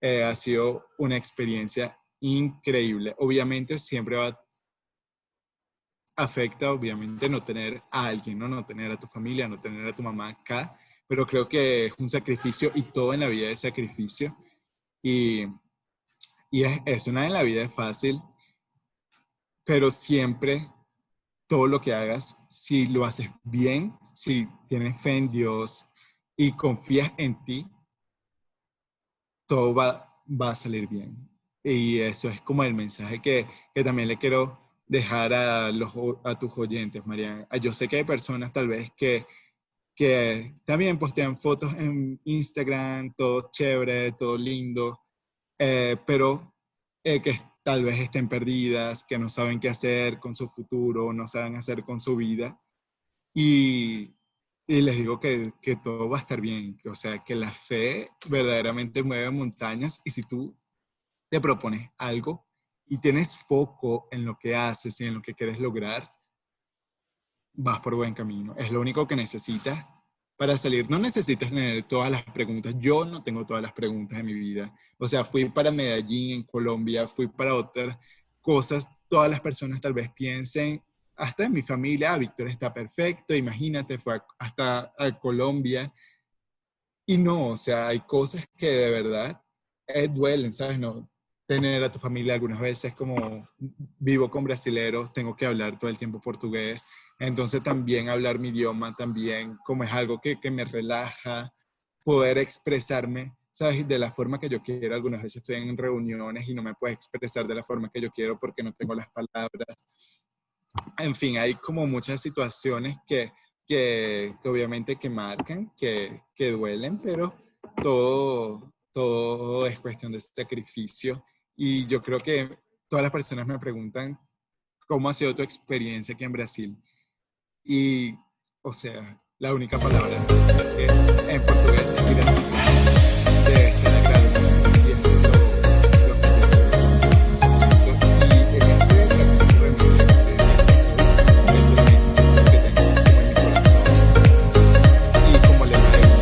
B: Ha sido una experiencia increíble. Obviamente siempre afecta, obviamente, no tener a alguien, ¿no? No tener a tu familia, no tener a tu mamá acá, pero creo que es un sacrificio y todo en la vida es sacrificio. Y, y eso, nada en la vida es fácil, pero siempre todo lo que hagas, si lo haces bien, si tienes fe en Dios y confías en ti, todo va a salir bien. Y eso es como el mensaje que también le quiero dejar a tus oyentes, Mariana. Yo sé que hay personas tal vez que también postean fotos en Instagram, todo chévere, todo lindo, pero que tal vez estén perdidas, que no saben qué hacer con su futuro, no saben hacer con su vida. Y, y les digo que todo va a estar bien, o sea, que la fe verdaderamente mueve montañas y si tú te propones algo y tienes foco en lo que haces y en lo que quieres lograr, vas por buen camino. Es lo único que necesitas para salir. No necesitas tener todas las preguntas. Yo no tengo todas las preguntas en mi vida. O sea, fui para Medellín, en Colombia, fui para otras cosas. Todas las personas tal vez piensen hasta en mi familia, Víctor está perfecto, imagínate, hasta a Colombia. Y no, o sea, hay cosas que de verdad duelen, ¿sabes? No, tener a tu familia algunas veces como vivo con brasileros, tengo que hablar todo el tiempo portugués, entonces también hablar mi idioma también como es algo que me relaja, poder expresarme, ¿sabes? De la forma que yo quiero. Algunas veces estoy en reuniones y no me puedo expresar de la forma que yo quiero porque no tengo las palabras. En fin, hay como muchas situaciones que obviamente que marcan, que duelen, pero todo es cuestión de sacrificio. Y yo creo que todas las personas me preguntan cómo ha sido tu experiencia aquí en Brasil. Y, o sea, la única palabra que en portugués es identidad de estar agradecido. Y eso es lo que yo creo. Y en este capítulo de mi vida, es una institución que tengo como en mi corazón y como lema de vida,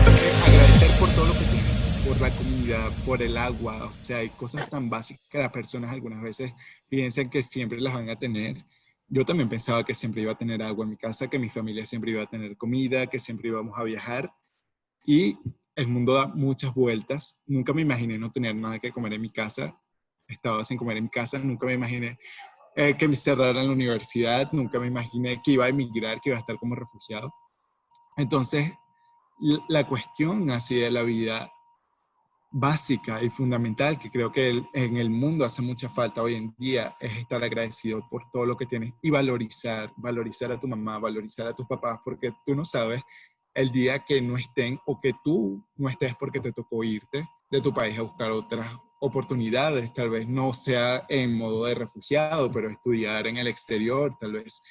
B: porque agradecer por todo lo que tienes, por la comida, por el agua, o sea, hay cosas tan básicas que las personas algunas veces piensan que siempre las van a tener. Yo también pensaba que siempre iba a tener agua en mi casa, que mi familia siempre iba a tener comida, que siempre íbamos a viajar. Y el mundo da muchas vueltas. Nunca me imaginé no tener nada que comer en mi casa. Estaba sin comer en mi casa. Nunca me imaginé que me cerraran la universidad. Nunca me imaginé que iba a emigrar, que iba a estar como refugiado. Entonces, la cuestión así de la vida básica y fundamental que creo que en el mundo hace mucha falta hoy en día es estar agradecido por todo lo que tienes y valorizar a tu mamá, valorizar a tus papás, porque tú no sabes el día que no estén o que tú no estés porque te tocó irte de tu país a buscar otras oportunidades, tal vez no sea en modo de refugiado, pero estudiar en el exterior, tal vez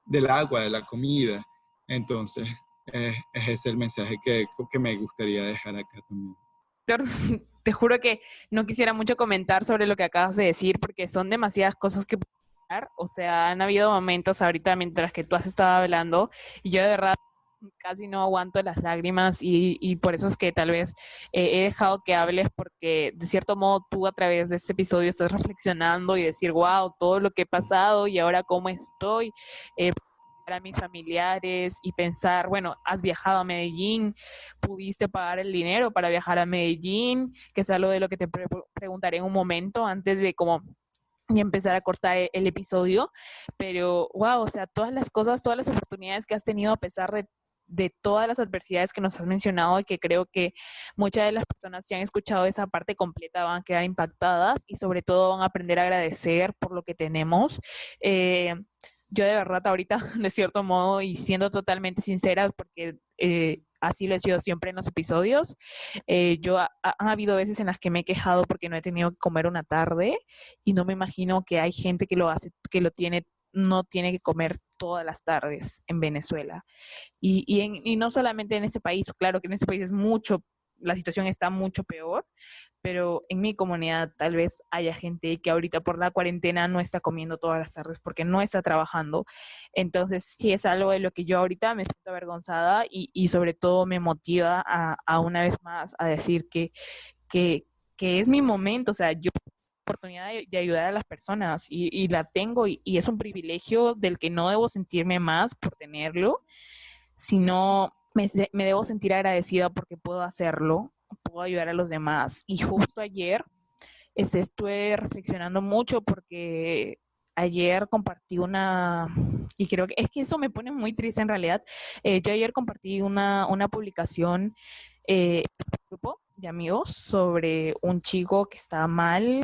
B: del agua, de la comida. Entonces, es ese el mensaje que me gustaría dejar acá también.
D: Te juro que no quisiera mucho comentar sobre lo que acabas de decir porque son demasiadas cosas que puedo hablar. O sea, han habido momentos ahorita mientras que tú has estado hablando y yo de verdad casi no aguanto las lágrimas y por eso es que tal vez he dejado que hables porque de cierto modo tú a través de este episodio estás reflexionando y decir, wow, todo lo que he pasado y ahora cómo estoy. Para mis familiares y pensar, bueno, has viajado a Medellín, pudiste pagar el dinero para viajar a Medellín, que es algo de lo que te preguntaré en un momento antes de como y empezar a cortar el episodio, pero wow, o sea, todas las cosas, todas las oportunidades que has tenido a pesar de todas las adversidades que nos has mencionado y que creo que muchas de las personas que han escuchado esa parte completa van a quedar impactadas y sobre todo van a aprender a agradecer por lo que tenemos. Yo de verdad ahorita, de cierto modo, y siendo totalmente sincera, porque así lo he sido siempre en los episodios, han habido veces en las que me he quejado porque no he tenido que comer una tarde y no me imagino que hay gente que lo hace, no tiene que comer todas las tardes en Venezuela. Y no solamente en ese país, claro que en ese país es mucho, la situación está mucho peor, pero en mi comunidad tal vez haya gente que ahorita por la cuarentena no está comiendo todas las tardes porque no está trabajando. Entonces sí es algo de lo que yo ahorita me siento avergonzada y sobre todo me motiva a una vez más a decir que, que es mi momento, o sea, yo tengo la oportunidad de ayudar a las personas y la tengo y es un privilegio del que no debo sentirme más por tenerlo, sino me debo sentir agradecida porque puedo hacerlo, puedo ayudar a los demás. Y justo ayer estuve reflexionando mucho porque ayer compartí y creo que es que eso me pone muy triste en realidad. Yo ayer compartí una publicación en un grupo de amigos sobre un chico que está mal,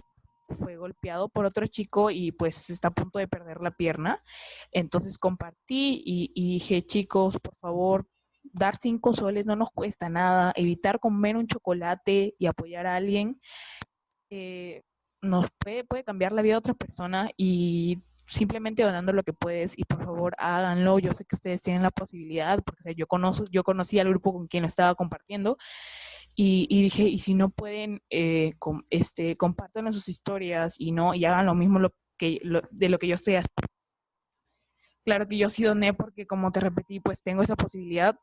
D: fue golpeado por otro chico y pues está a punto de perder la pierna. Entonces compartí y dije, chicos, por favor, dar 5 soles no nos cuesta nada, evitar comer un chocolate y apoyar a alguien nos puede cambiar la vida de otra persona y simplemente donando lo que puedes y por favor háganlo. Yo sé que ustedes tienen la posibilidad porque o sea, yo conocí al grupo con quien lo estaba compartiendo y dije, y si no pueden, compartan sus historias y hagan lo mismo de lo que yo estoy haciendo. Claro que yo sí doné porque como te repetí, pues tengo esa posibilidad.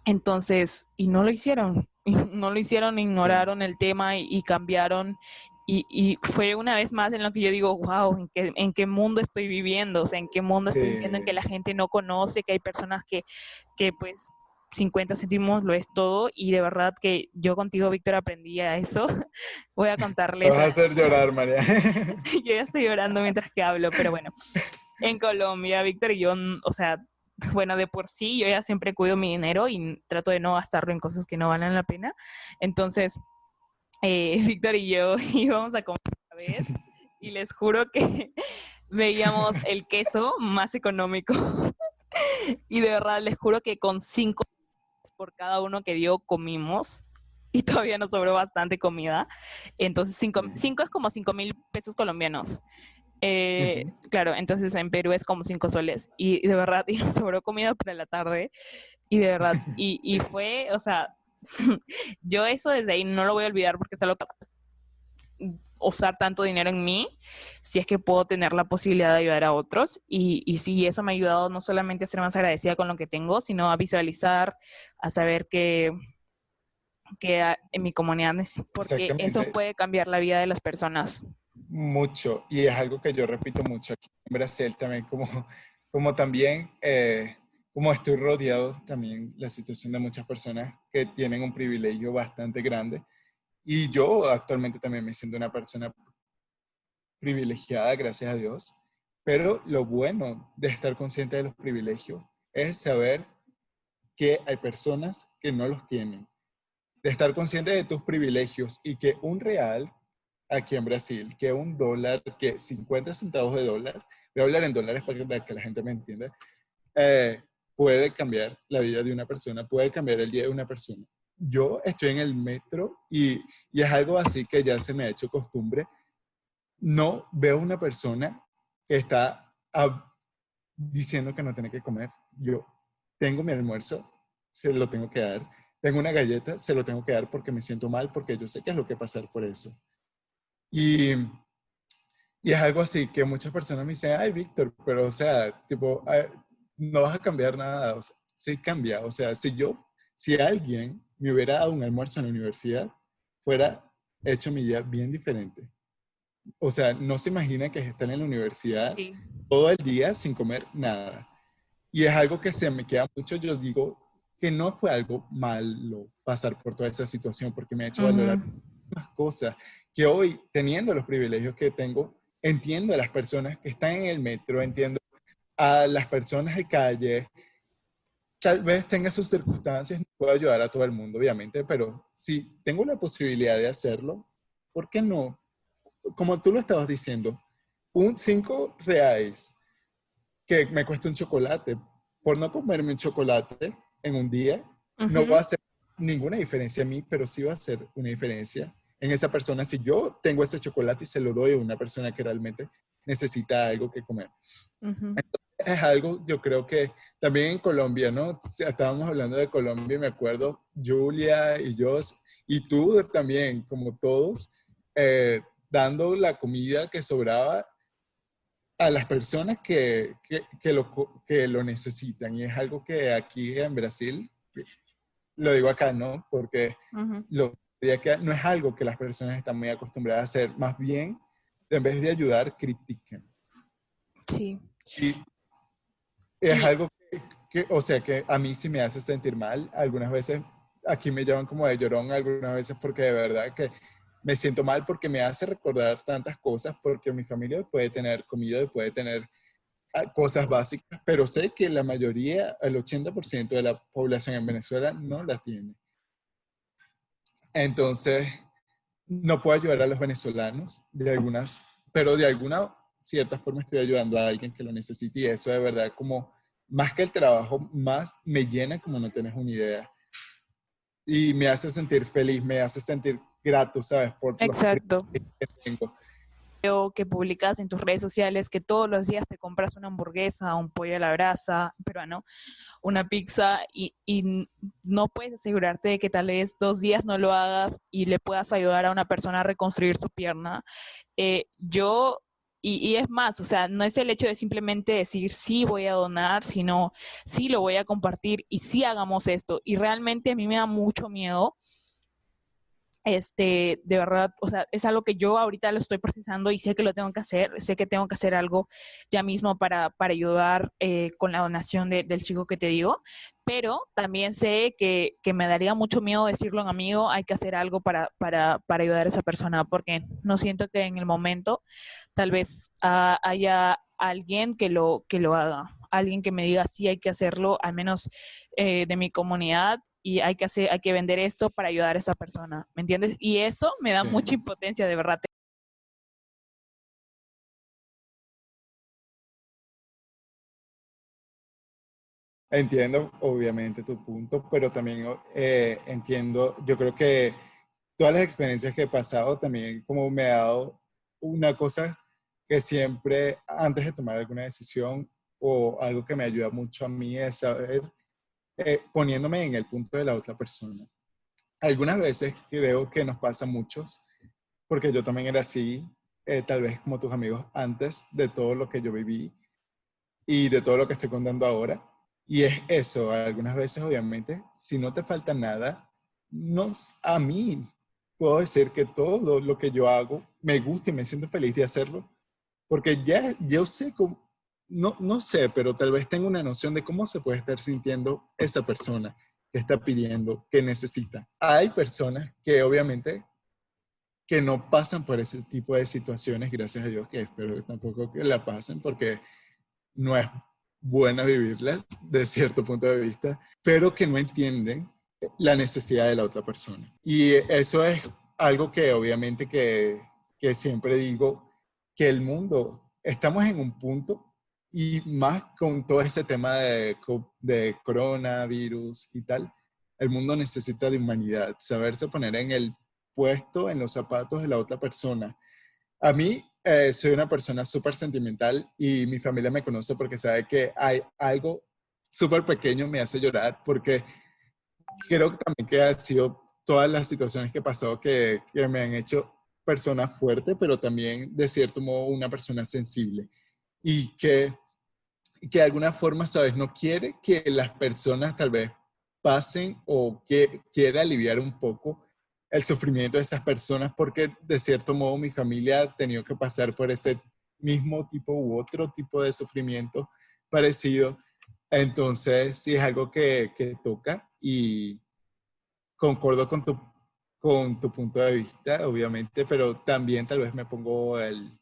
D: Entonces, y no lo hicieron, ignoraron el tema y cambiaron y fue una vez más en lo que yo digo, wow, ¿en qué mundo estoy viviendo? O sea, ¿en qué mundo estoy viviendo en que la gente no conoce, que hay personas que pues 50 céntimos lo es todo? Y de verdad que yo contigo, Víctor, aprendí a eso. Voy a
B: Me
D: contarles,
B: vas a hacer llorar, María.
D: yo ya estoy llorando mientras que hablo, pero bueno, en Colombia, Víctor y yo, o sea, bueno, de por sí yo ya siempre cuido mi dinero y trato de no gastarlo en cosas que no valen la pena. Entonces, Víctor y yo íbamos a comer una vez y les juro que veíamos el queso más económico y de verdad les juro que con 5 por cada uno que dio comimos y todavía nos sobró bastante comida. Entonces 5 es como 5.000 pesos colombianos. Claro, entonces en Perú es como 5 soles y de verdad y nos sobró comida para la tarde y de verdad y fue, o sea, yo eso desde ahí no lo voy a olvidar porque es algo que usar tanto dinero en mí, si es que puedo tener la posibilidad de ayudar a otros. Y sí, eso me ha ayudado no solamente a ser más agradecida con lo que tengo, sino a visualizar, a saber que en mi comunidad porque eso
B: Exactamente,
D: puede cambiar la vida de las personas.
B: mucho. Y es algo que yo repito mucho aquí en Brasil también, como también, como estoy rodeado también la situación de muchas personas que tienen un privilegio bastante grande. Y yo actualmente también me siento una persona privilegiada, gracias a Dios. Pero lo bueno de estar consciente de los privilegios es saber que hay personas que no los tienen. De estar consciente de tus privilegios y que un real aquí en Brasil, que un dólar, que 50 centavos de dólar, voy a hablar en dólares para que la gente me entienda, puede cambiar la vida de una persona, puede cambiar el día de una persona. Yo estoy en el metro y es algo así que ya se me ha hecho costumbre. No veo una persona que está diciendo que no tiene que comer. Yo tengo mi almuerzo, se lo tengo que dar. Tengo una galleta, se lo tengo que dar porque me siento mal, porque yo sé que es lo que pasar por eso. Y, y es algo así que muchas personas me dicen, ay, Víctor, pero o sea, tipo, no vas a cambiar nada. O sea, sí cambia. O sea, si alguien me hubiera dado un almuerzo en la universidad, fuera hecho mi día bien diferente. O sea, no se imagina que están en la universidad
D: Sí.
B: todo el día sin comer nada. Y es algo que se me queda mucho. Yo digo que no fue algo malo pasar por toda esa situación porque me ha hecho valorar más cosas que hoy, teniendo los privilegios que tengo, entiendo a las personas que están en el metro, entiendo a las personas de calle. Tal vez tenga sus circunstancias, no puedo ayudar a todo el mundo, obviamente, pero si tengo la posibilidad de hacerlo, ¿por qué no? Como tú lo estabas diciendo, un 5 reales que me cuesta un chocolate, por no comerme un chocolate en un día, no va a hacer ninguna diferencia a mí, pero sí va a hacer una diferencia en esa persona si yo tengo ese chocolate y se lo doy a una persona que realmente necesita algo que comer. Es algo, yo creo que también en Colombia, ¿no? Estábamos hablando de Colombia y me acuerdo, Julia y yo, y tú también, como todos, dando la comida que sobraba a las personas que lo necesitan. Y es algo que aquí en Brasil, lo digo acá, ¿no? Porque lo de acá no es algo que las personas están muy acostumbradas a hacer. Más bien, en vez de ayudar, critiquen.
D: Sí.
B: Y es
D: Y
B: algo o sea, que a mí sí me hace sentir mal. Algunas veces, aquí me llaman como de llorón, algunas veces porque de verdad que me siento mal porque me hace recordar tantas cosas, porque mi familia puede tener comida, puede tener cosas básicas, pero sé que la mayoría, el 80% de la población en Venezuela no la tiene. Entonces, no puedo ayudar a los venezolanos pero de alguna cierta forma estoy ayudando a alguien que lo necesite y eso de verdad como, más que el trabajo, más me llena como no tienes una idea. Y me hace sentir feliz, me hace sentir grato, ¿sabes? Por los
D: exacto.
B: privilegios que tengo.
D: Veo que publicas en tus redes sociales que todos los días te compras una hamburguesa, un pollo a la brasa peruano, una pizza y no puedes asegurarte de que tal vez 2 días no lo hagas y le puedas ayudar a una persona a reconstruir su pierna. Yo, y es más, o sea, no es el hecho de simplemente decir sí voy a donar, sino sí lo voy a compartir y sí hagamos esto. Y realmente a mí me da mucho miedo de verdad, o sea, es algo que yo ahorita lo estoy procesando y sé que lo tengo que hacer, sé que tengo que hacer algo ya mismo para ayudar con la donación del chico que te digo, pero también sé que me daría mucho miedo decirlo a un amigo, hay que hacer algo para ayudar a esa persona, porque no siento que en el momento tal vez haya alguien que lo haga, alguien que me diga sí hay que hacerlo, al menos de mi comunidad, y hay que vender esto para ayudar a esa persona, ¿me entiendes? Y eso me da
B: Sí.
D: mucha impotencia, de verdad.
B: Entiendo, obviamente, tu punto, pero también entiendo, yo creo que todas las experiencias que he pasado también como me ha dado una cosa que siempre, antes de tomar alguna decisión o algo que me ayuda mucho a mí es saber, poniéndome en el punto de la otra persona. Algunas veces creo que nos pasa a muchos, porque yo también era así, tal vez como tus amigos antes de todo lo que yo viví y de todo lo que estoy contando ahora. Y es eso, algunas veces obviamente, si no te falta nada, no, a mí puedo decir que todo lo que yo hago me gusta y me siento feliz de hacerlo, porque ya yo sé cómo, no sé, pero tal vez tengo una noción de cómo se puede estar sintiendo esa persona que está pidiendo, que necesita. Hay personas que obviamente que no pasan por ese tipo de situaciones, gracias a Dios, que espero que tampoco que la pasen, porque no es buena vivirlas de cierto punto de vista, pero que no entienden la necesidad de la otra persona. Y eso es algo que obviamente que siempre digo, que el mundo, estamos en un punto, y más con todo ese tema de coronavirus y tal, el mundo necesita de humanidad, saberse poner en el puesto, en los zapatos de la otra persona. A mí soy una persona súper sentimental y mi familia me conoce porque sabe que hay algo súper pequeño me hace llorar porque creo que también que han sido todas las situaciones que he pasado que me han hecho persona fuerte, pero también de cierto modo una persona sensible y que de alguna forma, sabes, no quiere que las personas tal vez pasen o que quiera aliviar un poco el sufrimiento de esas personas porque de cierto modo mi familia ha tenido que pasar por ese mismo tipo u otro tipo de sufrimiento parecido. Entonces, sí es algo que toca y concuerdo con tu punto de vista, obviamente, pero también tal vez me pongo en,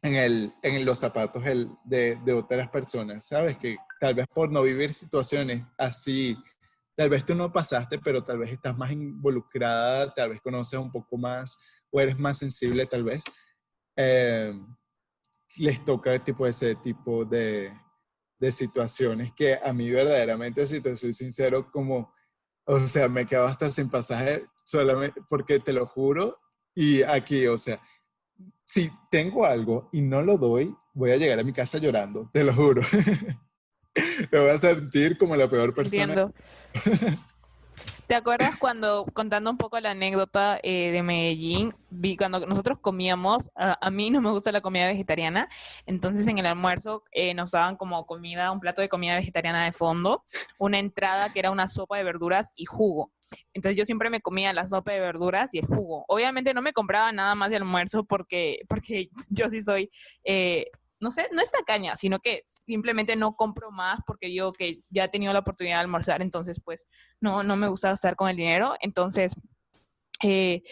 B: en los zapatos de otras personas, ¿sabes? Que tal vez por no vivir situaciones así, tal vez tú no pasaste, pero tal vez estás más involucrada, tal vez conoces un poco más o eres más sensible tal vez, eh, les toca ese tipo de situaciones que a mí verdaderamente, si te soy sincero, como, o sea, me quedo hasta sin pasaje solamente porque te lo juro y aquí, o sea, si tengo algo y no lo doy, voy a llegar a mi casa llorando, te lo juro. Me voy a sentir como la peor persona.
D: Entiendo. ¿Te acuerdas cuando, contando un poco la anécdota de Medellín, vi cuando nosotros comíamos, a mí no me gusta la comida vegetariana, entonces en el almuerzo nos daban como comida, un plato de comida vegetariana de fondo, una entrada que era una sopa de verduras y jugo. Entonces yo siempre me comía la sopa de verduras y el jugo. Obviamente no me compraba nada más de almuerzo porque yo sí soy no sé, no es tacaña, sino que simplemente no compro más porque digo que ya he tenido la oportunidad de almorzar, entonces pues no me gusta gastar con el dinero. Entonces, eh,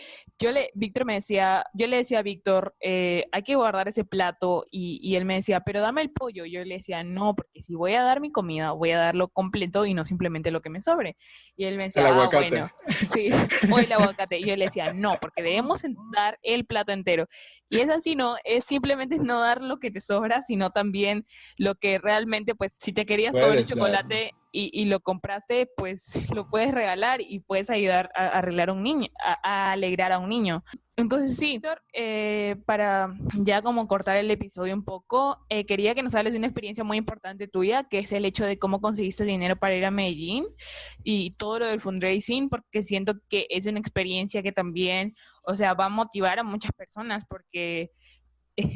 D: Víctor me decía, yo le decía a Víctor, hay que guardar ese plato y él me decía, pero dame el pollo. Yo le decía, no, porque si voy a dar mi comida, voy a darlo completo y no simplemente lo que me sobre. Y él me
B: El
D: decía, bueno,
B: aguacate.
D: sí, o el aguacate. Y yo le decía, no, porque debemos dar el plato entero. Y es así, no, es simplemente no dar lo que te sobra, sino también lo que realmente, pues, si te querías comer un
B: Puedes dar.
D: chocolate y lo compraste, pues lo puedes regalar y puedes ayudar a arreglar a un niño, a alegrar a un niño. Entonces sí, Víctor, para ya como cortar el episodio un poco, quería que nos hables de una experiencia muy importante tuya, que es el hecho de cómo conseguiste dinero para ir a Medellín y todo lo del fundraising, porque siento que es una experiencia que también, o sea, va a motivar a muchas personas porque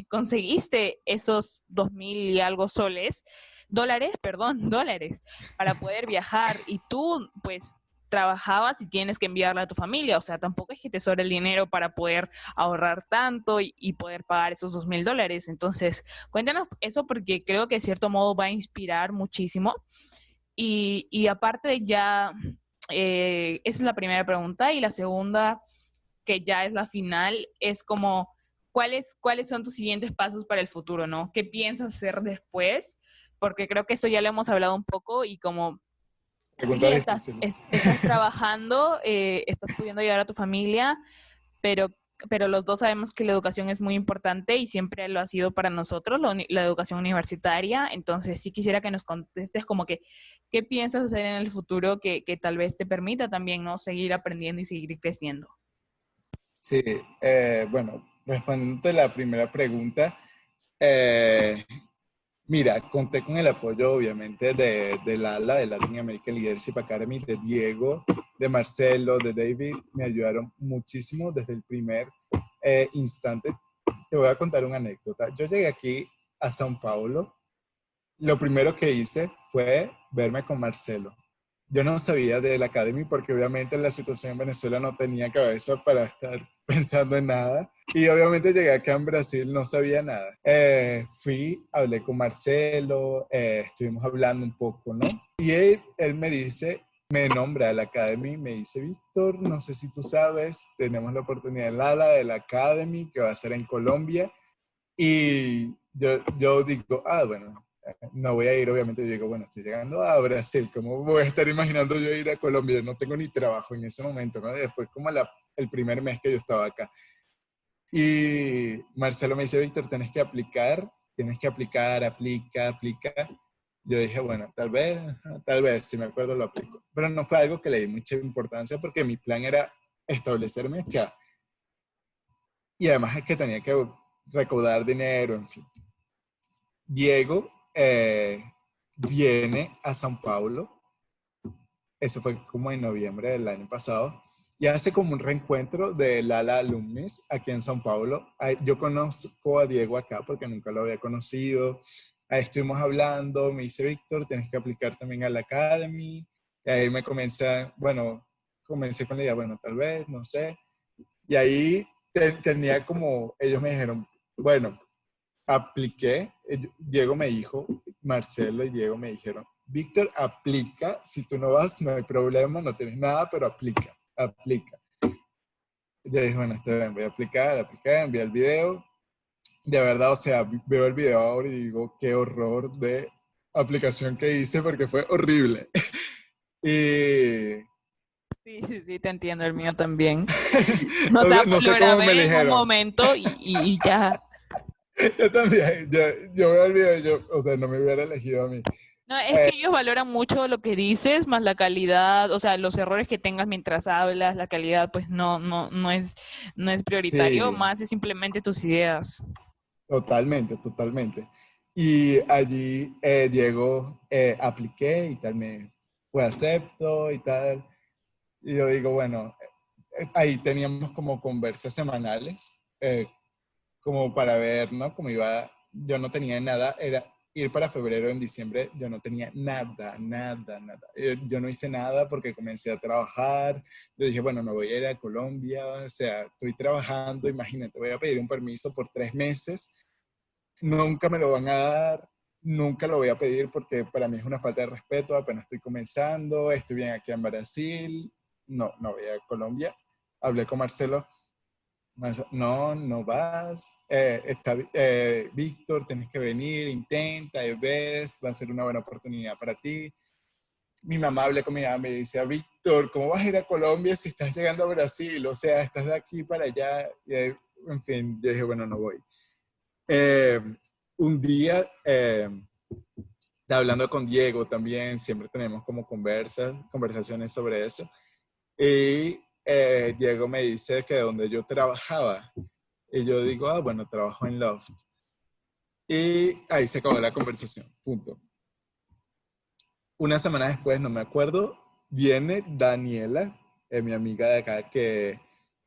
D: conseguiste esos 2.000 y algo soles, dólares, perdón, dólares, para poder viajar y tú, pues, trabajabas y tienes que enviarla a tu familia, o sea, tampoco es que te sobre el dinero para poder ahorrar tanto y poder pagar esos $2,000. Entonces, cuéntanos eso porque creo que de cierto modo va a inspirar muchísimo. Y aparte de ya, esa es la primera pregunta. Y la segunda, que ya es la final, es como, ¿cuáles son tus siguientes pasos para el futuro, ¿no? ¿Qué piensas hacer después? Porque creo que eso ya lo hemos hablado un poco y como
B: Pregunta
D: sí, estás,
B: difícil.
D: estás trabajando, estás pudiendo ayudar a tu familia, pero, pero los dos sabemos que la educación es muy importante y siempre lo ha sido para nosotros, la educación universitaria. Entonces, sí quisiera que nos contestes como que, ¿qué piensas hacer en el futuro que tal vez te permita también, ¿no? Seguir aprendiendo y seguir creciendo.
B: Sí, bueno, respondiendo a la primera pregunta, eh, mira, conté con el apoyo obviamente de Lala, de Latin American Leadership Academy, de Diego, de Marcelo, de David, me ayudaron muchísimo desde el primer instante. Te voy a contar una anécdota. Yo llegué aquí a São Paulo, lo primero que hice fue verme con Marcelo. Yo no sabía de la Academy porque obviamente la situación en Venezuela no tenía cabeza para estar pensando en nada. Y obviamente llegué acá en Brasil, no sabía nada. Hablé con Marcelo, estuvimos hablando un poco, ¿no? Y él me dice, me nombra a la Academy, me dice, Víctor, no sé si tú sabes, tenemos la oportunidad en Lala de la Academy que va a ser en Colombia. Y yo digo, bueno, no voy a ir, obviamente. Yo digo, bueno, estoy llegando a Brasil, ¿cómo voy a estar imaginando yo ir a Colombia? No tengo ni trabajo en ese momento, ¿no? Después, como el primer mes que yo estaba acá. Y Marcelo me dice, Víctor, tienes que aplicar, aplica. Yo dije, bueno, tal vez, si me acuerdo lo aplico. Pero no fue algo que le di mucha importancia porque mi plan era establecerme acá. Y además es que tenía que recaudar dinero, en fin. Diego viene a São Paulo, eso fue como en noviembre del año pasado, y hace como un reencuentro de Lala Alumnis aquí en São Paulo. Yo conozco a Diego acá porque nunca lo había conocido. Ahí estuvimos hablando, me dice, Víctor, tienes que aplicar también a la Academy. Y ahí comencé con la idea, bueno, tal vez, no sé. Y ahí tenía como, ellos me dijeron, bueno, apliqué, Diego me dijo, Marcelo y Diego me dijeron, Víctor, aplica, si tú no vas, no hay problema, no tienes nada, pero aplica. Yo dije, bueno, está bien, voy a aplicar, envié el video. De verdad, o sea, veo el video ahora y digo, qué horror de aplicación que hice porque fue horrible. Y
D: Sí, te entiendo, el mío también. O
B: o
D: sea,
B: sea, no
D: lo
B: sé cómo me
D: grabé en un
B: eligieron.
D: momento y ya.
B: Yo también, yo veo el video y yo, o sea, no me hubiera elegido a mí.
D: No, es que ellos valoran mucho lo que dices, más la calidad, o sea, los errores que tengas mientras hablas, la calidad, pues no es prioritario,
B: Sí,
D: más es simplemente tus ideas.
B: totalmente. Y allí, Diego, apliqué y tal, me fue acepto y tal. Y yo digo, bueno, ahí teníamos como conversas semanales, como para ver, ¿no? Cómo iba, yo no tenía nada, era ir para febrero, en diciembre, yo no tenía nada. Yo no hice nada porque comencé a trabajar. Yo dije, bueno, me voy a ir a Colombia, o sea, estoy trabajando, imagínate, voy a pedir un permiso por 3 meses. Nunca me lo van a dar, nunca lo voy a pedir porque para mí es una falta de respeto, apenas estoy comenzando, estoy bien aquí en Brasil, no voy a Colombia. Hablé con Marcelo, no vas, Víctor, tienes que venir, intenta, ves, va a ser una buena oportunidad para ti. Mi mamá, hablé con mi mamá, me dice, Víctor, ¿cómo vas a ir a Colombia si estás llegando a Brasil? O sea, estás de aquí para allá. Y en fin, yo dije, bueno, no voy. Eh, un día, hablando con Diego también, siempre tenemos como conversaciones sobre eso. Y Diego me dice que donde yo trabajaba, y yo digo, bueno, trabajo en Loft. Y ahí se acabó la conversación, punto. Una semana después, no me acuerdo, viene Daniela, mi amiga de acá que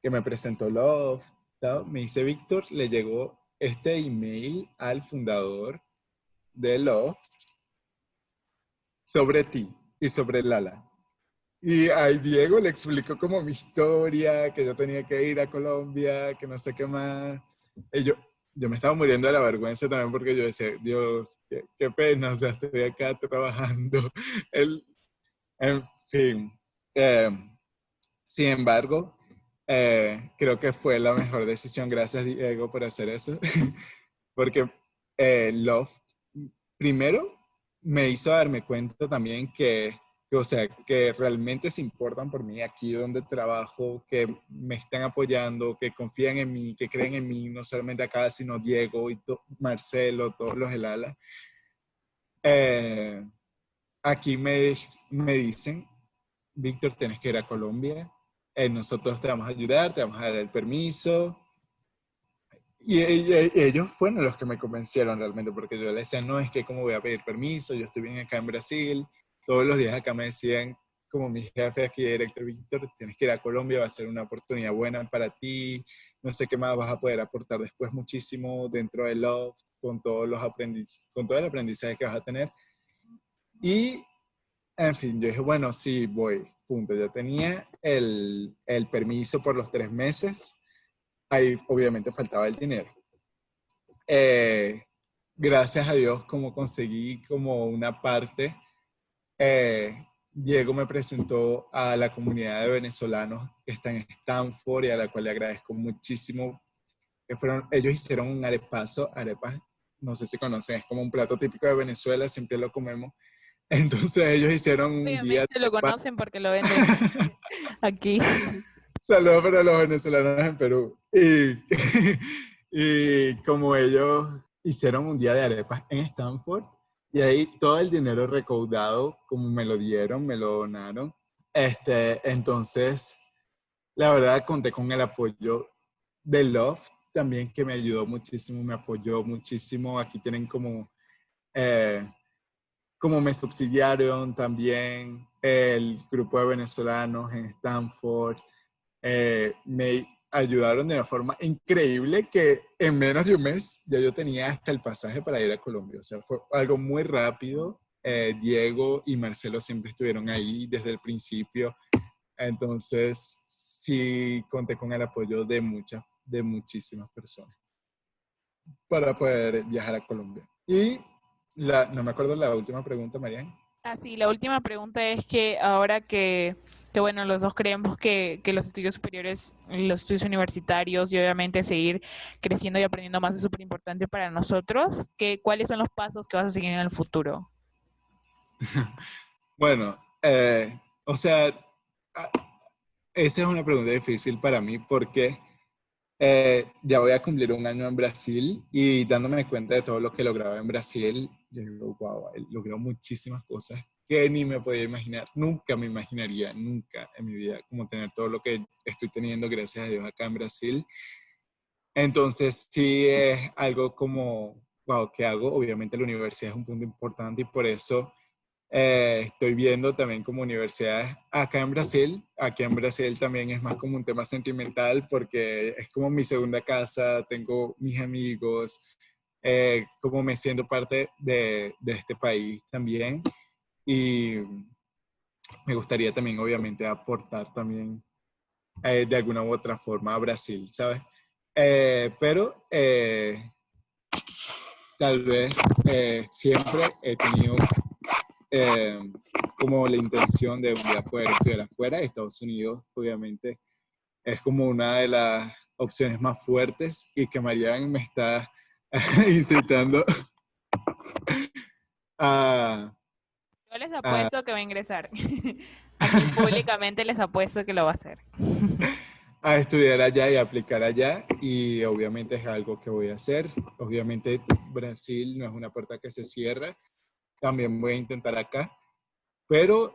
B: me presentó Loft, ¿no? Me dice, Víctor, le llegó este email al fundador de Loft sobre ti y sobre Lala. Y a Diego le explicó como mi historia, que yo tenía que ir a Colombia, que no sé qué más. Y yo me estaba muriendo de la vergüenza también porque yo decía, Dios, qué pena, o sea, estoy acá trabajando. Él, en fin. Eh, Sin embargo, creo que fue la mejor decisión. Gracias, Diego, por hacer eso. Porque Loft, primero, me hizo darme cuenta también o sea, que realmente se importan por mí aquí donde trabajo, que me están apoyando, que confían en mí, que creen en mí, no solamente acá, sino Diego y Marcelo, todos los del ala. Eh, Aquí me dicen, Víctor, tienes que ir a Colombia, nosotros te vamos a ayudar, te vamos a dar el permiso. Y ellos fueron los que me convencieron realmente, porque yo les decía, no, es que cómo voy a pedir permiso, yo estoy bien acá en Brasil, todos los días acá me decían, como mi jefe aquí director, Víctor, tienes que ir a Colombia, va a ser una oportunidad buena para ti, no sé qué más vas a poder aportar después muchísimo dentro de Love, con todos los con todo el aprendizaje que vas a tener. Y, en fin, yo dije, bueno, sí, voy, punto. Ya tenía el permiso por los 3 meses, ahí obviamente faltaba el dinero. Eh, Gracias a Dios, como conseguí como una parte, Diego me presentó a la comunidad de venezolanos que está en Stanford y a la cual le agradezco muchísimo. Ellos hicieron un arepas, no sé si conocen, es como un plato típico de Venezuela, siempre lo comemos. Entonces ellos hicieron un día de
D: Obviamente lo
B: arepas.
D: conocen porque lo venden aquí.
B: Saludos para los venezolanos en Perú. Y como ellos hicieron un día de arepas en Stanford, y ahí todo el dinero recaudado, como me lo dieron, me lo donaron. Entonces, la verdad, conté con el apoyo de Love también, que me ayudó muchísimo, me apoyó muchísimo. Aquí tienen como me subsidiaron también el grupo de venezolanos en Stanford. Me ayudaron de una forma increíble que en menos de un mes ya yo tenía hasta el pasaje para ir a Colombia. O sea, fue algo muy rápido. Diego y Marcelo siempre estuvieron ahí desde el principio. Entonces, sí conté con el apoyo de muchísimas personas para poder viajar a Colombia. Y no me acuerdo la última pregunta, Marian.
D: Ah, sí, la última pregunta es que ahora que bueno, los dos creemos que los estudios superiores, los estudios universitarios y obviamente seguir creciendo y aprendiendo más es súper importante para nosotros, ¿cuáles son los pasos que vas a seguir en el futuro?
B: Bueno, o sea, a- esa es una pregunta difícil para mí porque ya voy a cumplir un año en Brasil y dándome cuenta de todo lo que lograba en Brasil, yo digo, wow, logró muchísimas cosas que ni me podía imaginar, nunca me imaginaría, nunca en mi vida, como tener todo lo que estoy teniendo, gracias a Dios, acá en Brasil. Entonces, sí es algo como, wow, ¿qué hago? Obviamente la universidad es un punto importante y por eso estoy viendo también como universidades acá en Brasil. Aquí en Brasil también es más como un tema sentimental porque es como mi segunda casa, tengo mis amigos, como me siento parte de este país también. Y me gustaría también, obviamente, aportar también de alguna u otra forma a Brasil, ¿sabes? Pero tal vez siempre he tenido eh, como la intención de un día poder estudiar afuera. Estados Unidos, obviamente, es como una de las opciones más fuertes y que Marianne me está incitando a,
D: Yo les
B: a,
D: apuesto que va a ingresar. Aquí públicamente les apuesto que lo va a hacer.
B: a estudiar allá y aplicar allá. Y obviamente es algo que voy a hacer. Obviamente Brasil no es una puerta que se cierra. También voy a intentar acá. Pero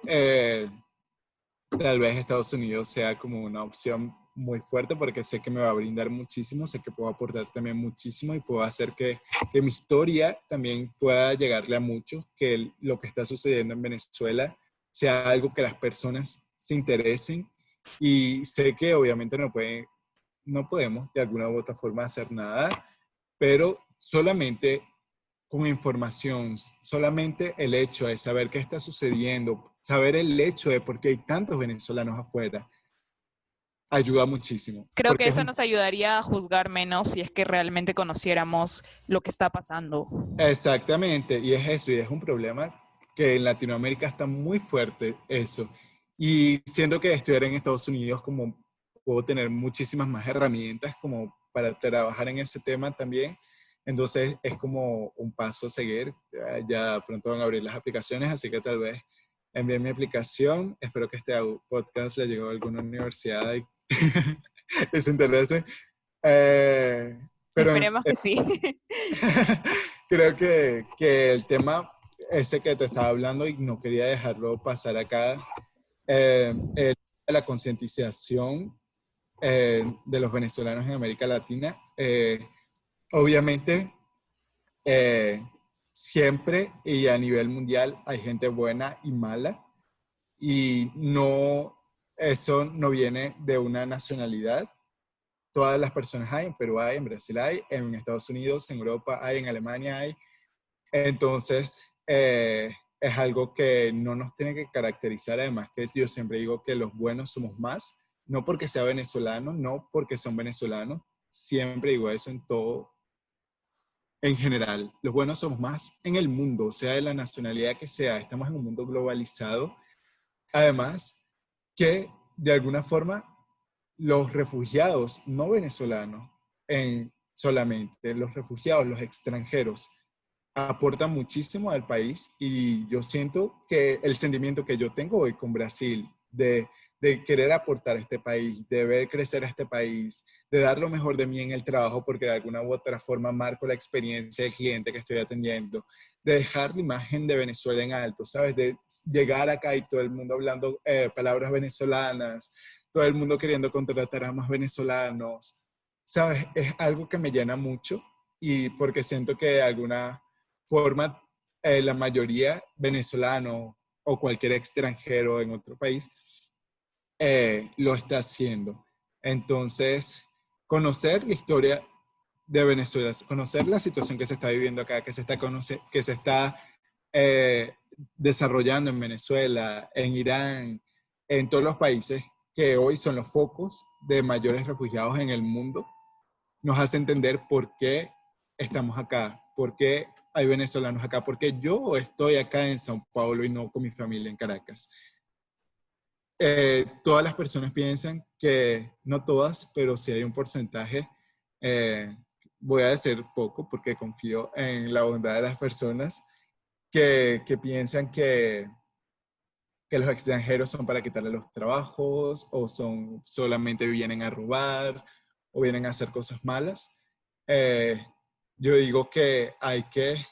B: tal vez Estados Unidos sea como una opción muy fuerte porque sé que me va a brindar muchísimo, sé que puedo aportar también muchísimo y puedo hacer que mi historia también pueda llegarle a muchos, que lo que está sucediendo en Venezuela sea algo que las personas se interesen y sé que obviamente no podemos de alguna u otra forma hacer nada, pero solamente con información, solamente el hecho de saber qué está sucediendo, saber el hecho de por qué hay tantos venezolanos afuera ayuda muchísimo.
D: Creo que
B: Porque es
D: eso nos ayudaría a juzgar menos si es que realmente conociéramos lo que está pasando.
B: exactamente, y es eso, y es un problema que en Latinoamérica está muy fuerte eso. Y siento que estudiar en Estados Unidos como puedo tener muchísimas más herramientas como para trabajar en ese tema también. Entonces es como un paso a seguir. Ya pronto van a abrir las aplicaciones, así que tal vez envíen mi aplicación. Espero que este podcast le llegue a alguna universidad y les interese. Eh, pero
D: Esperemos que sí.
B: creo que el tema ese que te estaba hablando y no quería dejarlo pasar acá, la concientización de los venezolanos en América Latina. Obviamente, eh, siempre y a nivel mundial hay gente buena y mala y no, eso no viene de una nacionalidad. Todas las personas hay, en Perú hay, en Brasil hay, en Estados Unidos, en Europa hay, en Alemania hay. Entonces, es algo que no nos tiene que caracterizar. Además, que yo siempre digo que los buenos somos más, no porque sea venezolano, no porque son venezolanos. Siempre digo eso en todo, en general. Los buenos somos más en el mundo, sea de la nacionalidad que sea. Estamos en un mundo globalizado. Además, que de alguna forma los refugiados no venezolanos, solamente los refugiados, los extranjeros, aportan muchísimo al país y yo siento que el sentimiento que yo tengo hoy con Brasil de querer aportar a este país, de ver crecer a este país, de dar lo mejor de mí en el trabajo porque de alguna u otra forma marco la experiencia del cliente que estoy atendiendo, de dejar la imagen de Venezuela en alto, ¿sabes? De llegar acá y todo el mundo hablando palabras venezolanas, todo el mundo queriendo contratar a más venezolanos, ¿sabes? Es algo que me llena mucho y porque siento que de alguna forma la mayoría venezolano o cualquier extranjero en otro país lo está haciendo. Entonces, conocer la historia de Venezuela, conocer la situación que se está viviendo acá, que se está desarrollando en Venezuela, en Irán, en todos los países que hoy son los focos de mayores refugiados en el mundo, nos hace entender por qué estamos acá, por qué hay venezolanos acá, por qué yo estoy acá en São Paulo y no con mi familia en Caracas. Todas las personas piensan que, no todas, pero sí hay un porcentaje, voy a decir poco porque confío en la bondad de las personas, que piensan que los extranjeros son para quitarle los trabajos o son solamente vienen a robar o vienen a hacer cosas malas. Yo digo que hay que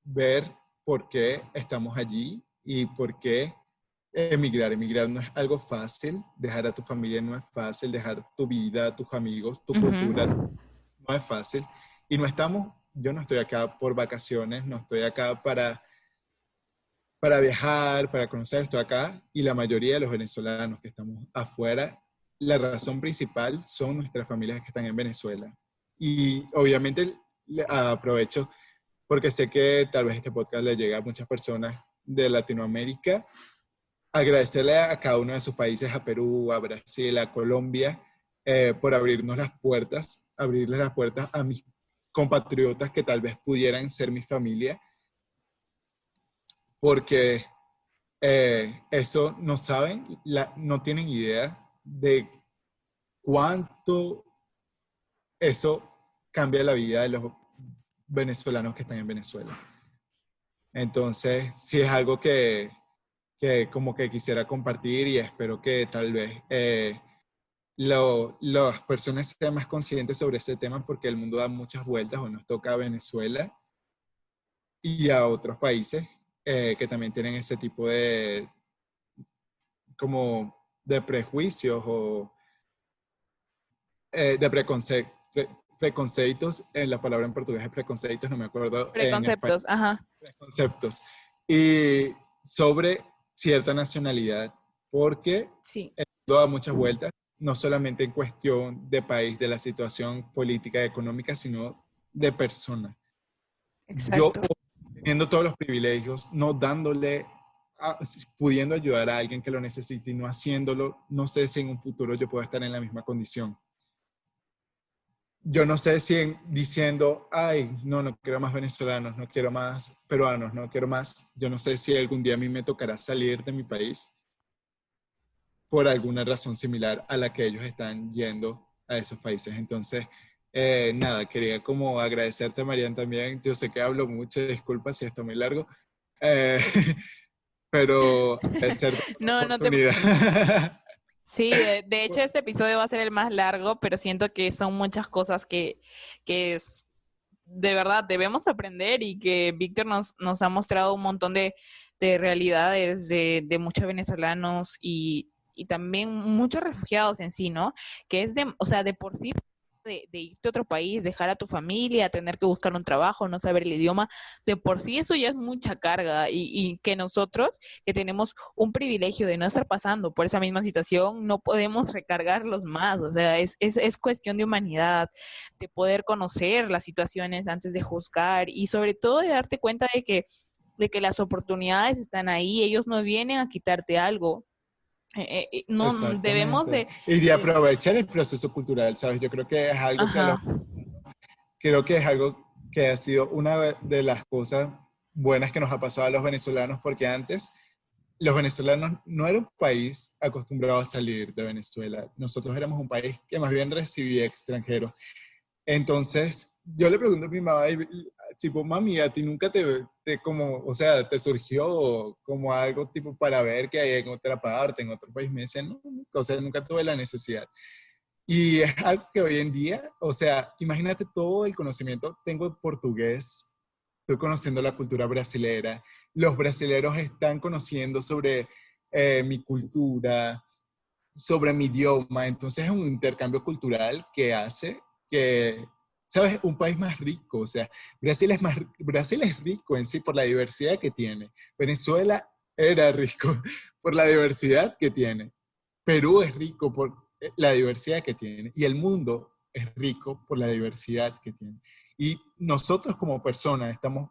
B: ver por qué estamos allí y por qué emigrar. Emigrar no es algo fácil, dejar a tu familia no es fácil, dejar tu vida, tus amigos, tu cultura no es fácil. Y yo no estoy acá por vacaciones, no estoy acá para viajar, para conocer, estoy acá y la mayoría de los venezolanos que estamos afuera, la razón principal son nuestras familias que están en Venezuela. Y obviamente aprovecho porque sé que tal vez este podcast le llega a muchas personas de Latinoamérica. Agradecerle a cada uno de sus países, a Perú, a Brasil, a Colombia, por abrirles las puertas a mis compatriotas que tal vez pudieran ser mi familia, porque eso no saben, no tienen idea de cuánto eso cambia la vida de los venezolanos que están en Venezuela. Entonces, sí es algo que como que quisiera compartir y espero que tal vez las personas sean más conscientes sobre ese tema porque el mundo da muchas vueltas o nos toca a Venezuela y a otros países que también tienen ese tipo de como de prejuicios o de preconceptos, la palabra en portugués es preconceptos, no me acuerdo en español.
D: Preconceptos, ajá.
B: Preconceptos. Y sobre cierta nacionalidad, porque
D: Sí,
B: esto da muchas vueltas, no solamente en cuestión de país, de la situación política y económica, sino de persona. Yo,
D: exacto.
B: teniendo todos los privilegios, no dándole pudiendo ayudar a alguien que lo necesite y no haciéndolo, no sé si en un futuro yo puedo estar en la misma condición. Yo no sé si diciendo, ay, no quiero más venezolanos, no quiero más peruanos, no quiero más, yo no sé si algún día a mí me tocará salir de mi país por alguna razón similar a la que ellos están yendo a esos países. Entonces, nada, quería como agradecerte, Marian, también. Yo sé que hablo mucho, disculpa si está muy largo, eh, pero es ser una
D: No, no te
B: oportunidad.
D: preocupes. Sí, de hecho este episodio va a ser el más largo, pero siento que son muchas cosas que de verdad debemos aprender y que Víctor nos ha mostrado un montón de realidades de muchos venezolanos y también muchos refugiados en sí, ¿no? Que es de, o sea, de por sí de irte a otro país, dejar a tu familia, tener que buscar un trabajo, no saber el idioma, de por sí eso ya es mucha carga y que nosotros, que tenemos un privilegio de no estar pasando por esa misma situación, no podemos recargarlos más, o sea, es cuestión de humanidad, de poder conocer las situaciones antes de juzgar y sobre todo de darte cuenta de que las oportunidades están ahí, ellos no vienen a quitarte algo. No debemos
B: Exactamente. Y de aprovechar el proceso cultural, ¿sabes? Yo creo que es algo que
D: ajá,
B: creo que es algo que ha sido una de las cosas buenas que nos ha pasado a los venezolanos, porque antes los venezolanos no era un país acostumbrado a salir de Venezuela. Nosotros éramos un país que más bien recibía extranjeros. Entonces, yo le pregunto a mi mamá, tipo, mami, ¿a ti nunca como, o sea, te surgió como algo tipo para ver que hay en otra parte, en otro país? Me dicen, no, o sea, nunca tuve la necesidad. Y es algo que hoy en día, o sea, imagínate todo el conocimiento. Tengo portugués, estoy conociendo la cultura brasilera, los brasileros están conociendo sobre mi cultura, sobre mi idioma. Entonces es un intercambio cultural que hace que, ¿sabes? Un país más rico. O sea, Brasil es rico en sí por la diversidad que tiene. Venezuela era rico por la diversidad que tiene. Perú es rico por la diversidad que tiene. Y el mundo es rico por la diversidad que tiene. Y nosotros como personas estamos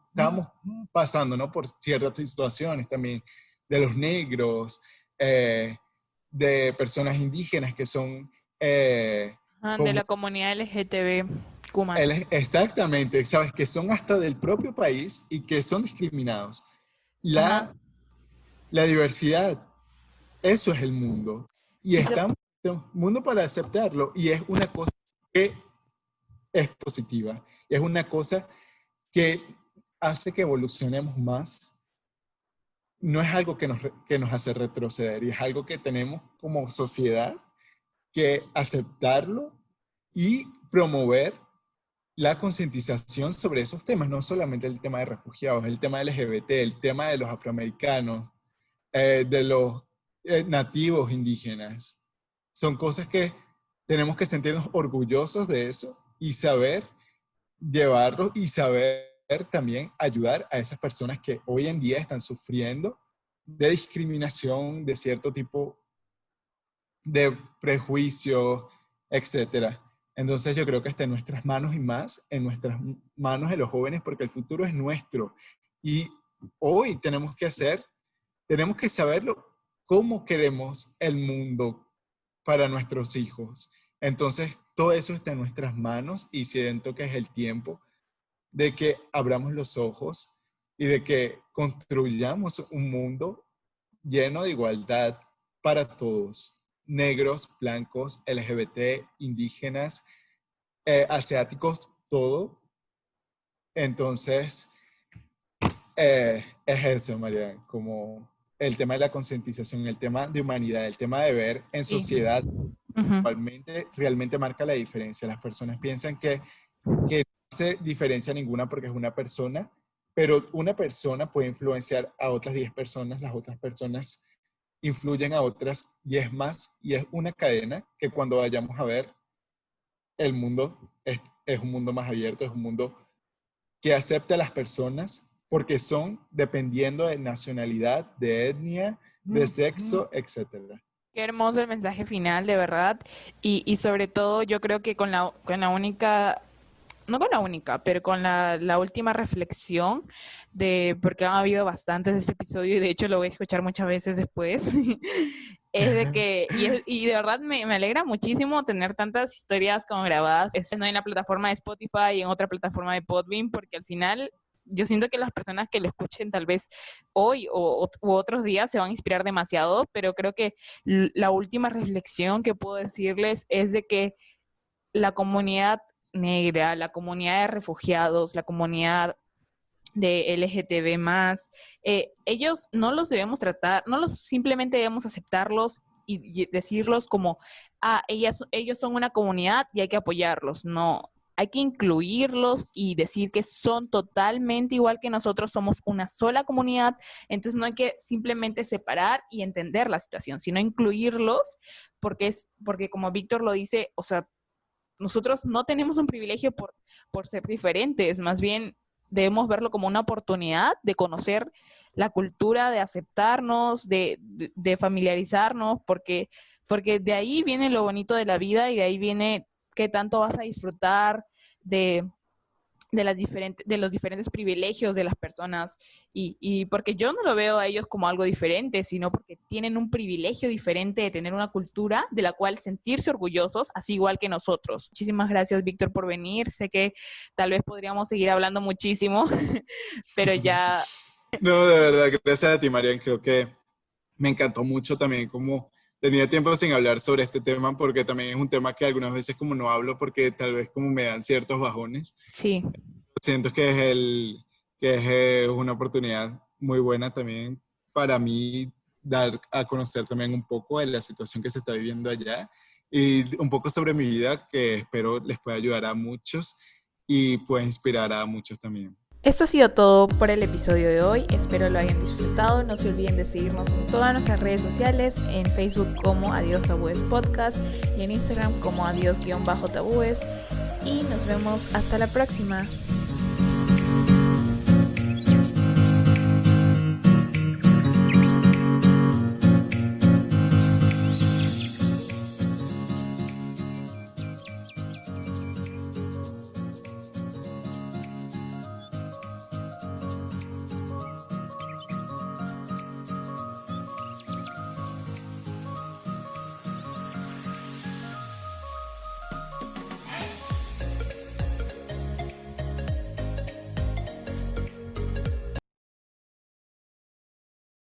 B: pasando, ¿no? Por ciertas situaciones también de los negros, de personas indígenas que son
D: de
B: como
D: la comunidad LGTB+.
B: exactamente, sabes, que son hasta del propio país y que son discriminados.
D: Ajá.
B: La diversidad, eso es el mundo. Y
D: Y se,
B: estamos en un mundo para aceptarlo. Y es una cosa que es positiva. Es una cosa que hace que evolucionemos más. No es algo que nos hace retroceder, y es algo que tenemos como sociedad que aceptarlo y promover la concientización sobre esos temas, no solamente el tema de refugiados, el tema LGBT, el tema de los afroamericanos, de los nativos indígenas. Son cosas que tenemos que sentirnos orgullosos de eso y saber llevarlo y saber también ayudar a esas personas que hoy en día están sufriendo de discriminación, de cierto tipo de prejuicio, etcétera. Entonces yo creo que está en nuestras manos y más en nuestras manos de los jóvenes, porque el futuro es nuestro. Y hoy tenemos que saberlo, cómo queremos el mundo para nuestros hijos. Entonces todo eso está en nuestras manos y siento que es el tiempo de que abramos los ojos y de que construyamos un mundo lleno de igualdad para todos, negros, blancos, LGBT, indígenas, asiáticos, todo. Entonces, es eso, María, como el tema de la concientización, el tema de humanidad, el tema de ver en
D: sí.
B: sociedad,
D: Ujú.
B: realmente marca la diferencia. Las personas piensan que no hace diferencia ninguna porque es una persona, pero una persona puede influenciar a otras 10 personas, las otras personas influyen a otras y es más, y es una cadena que cuando vayamos a ver, el mundo es un mundo más abierto, es un mundo que acepta a las personas porque son dependiendo de nacionalidad, de etnia, de sexo, etcétera.
D: Qué hermoso el mensaje final, de verdad. Y sobre todo yo creo que con la única no con la única, pero con la última reflexión porque han habido bastantes de este episodio y de hecho lo voy a escuchar muchas veces después, es de que, y de verdad me alegra muchísimo tener tantas historias como grabadas, no en la plataforma de Spotify y en otra plataforma de Podbean, porque al final yo siento que las personas que lo escuchen tal vez hoy u otros días se van a inspirar demasiado, pero creo que la última reflexión que puedo decirles es de que la comunidad negra, la comunidad de refugiados, la comunidad de LGTB más, ellos no los debemos tratar, no los simplemente debemos aceptarlos y decirlos como, ellos son una comunidad y hay que apoyarlos. No, hay que incluirlos y decir que son totalmente igual que nosotros, somos una sola comunidad, entonces no hay que simplemente separar y entender la situación, sino incluirlos porque como Víctor lo dice, o sea, nosotros no tenemos un privilegio por ser diferentes, más bien debemos verlo como una oportunidad de conocer la cultura, de aceptarnos, de familiarizarnos, porque de ahí viene lo bonito de la vida y de ahí viene qué tanto vas a disfrutar de los diferentes privilegios de las personas y porque yo no lo veo a ellos como algo diferente, sino porque tienen un privilegio diferente de tener una cultura de la cual sentirse orgullosos, así igual que nosotros. Muchísimas gracias, Víctor, por venir. Sé que tal vez podríamos seguir hablando muchísimo, pero ya...
B: No, de verdad, gracias a ti, Marian. Creo que me encantó mucho también como tenía tiempo sin hablar sobre este tema porque también es un tema que algunas veces como no hablo porque tal vez como me dan ciertos bajones.
D: Sí.
B: Siento que es una oportunidad muy buena también para mí dar a conocer también un poco de la situación que se está viviendo allá y un poco sobre mi vida que espero les pueda ayudar a muchos y pueda inspirar a muchos también.
A: Esto ha sido todo por el episodio de hoy, espero lo hayan disfrutado, no se olviden de seguirnos en todas nuestras redes sociales, en Facebook como Adiós Tabúes Podcast y en Instagram como Adiós-Tabúes y nos vemos hasta la próxima.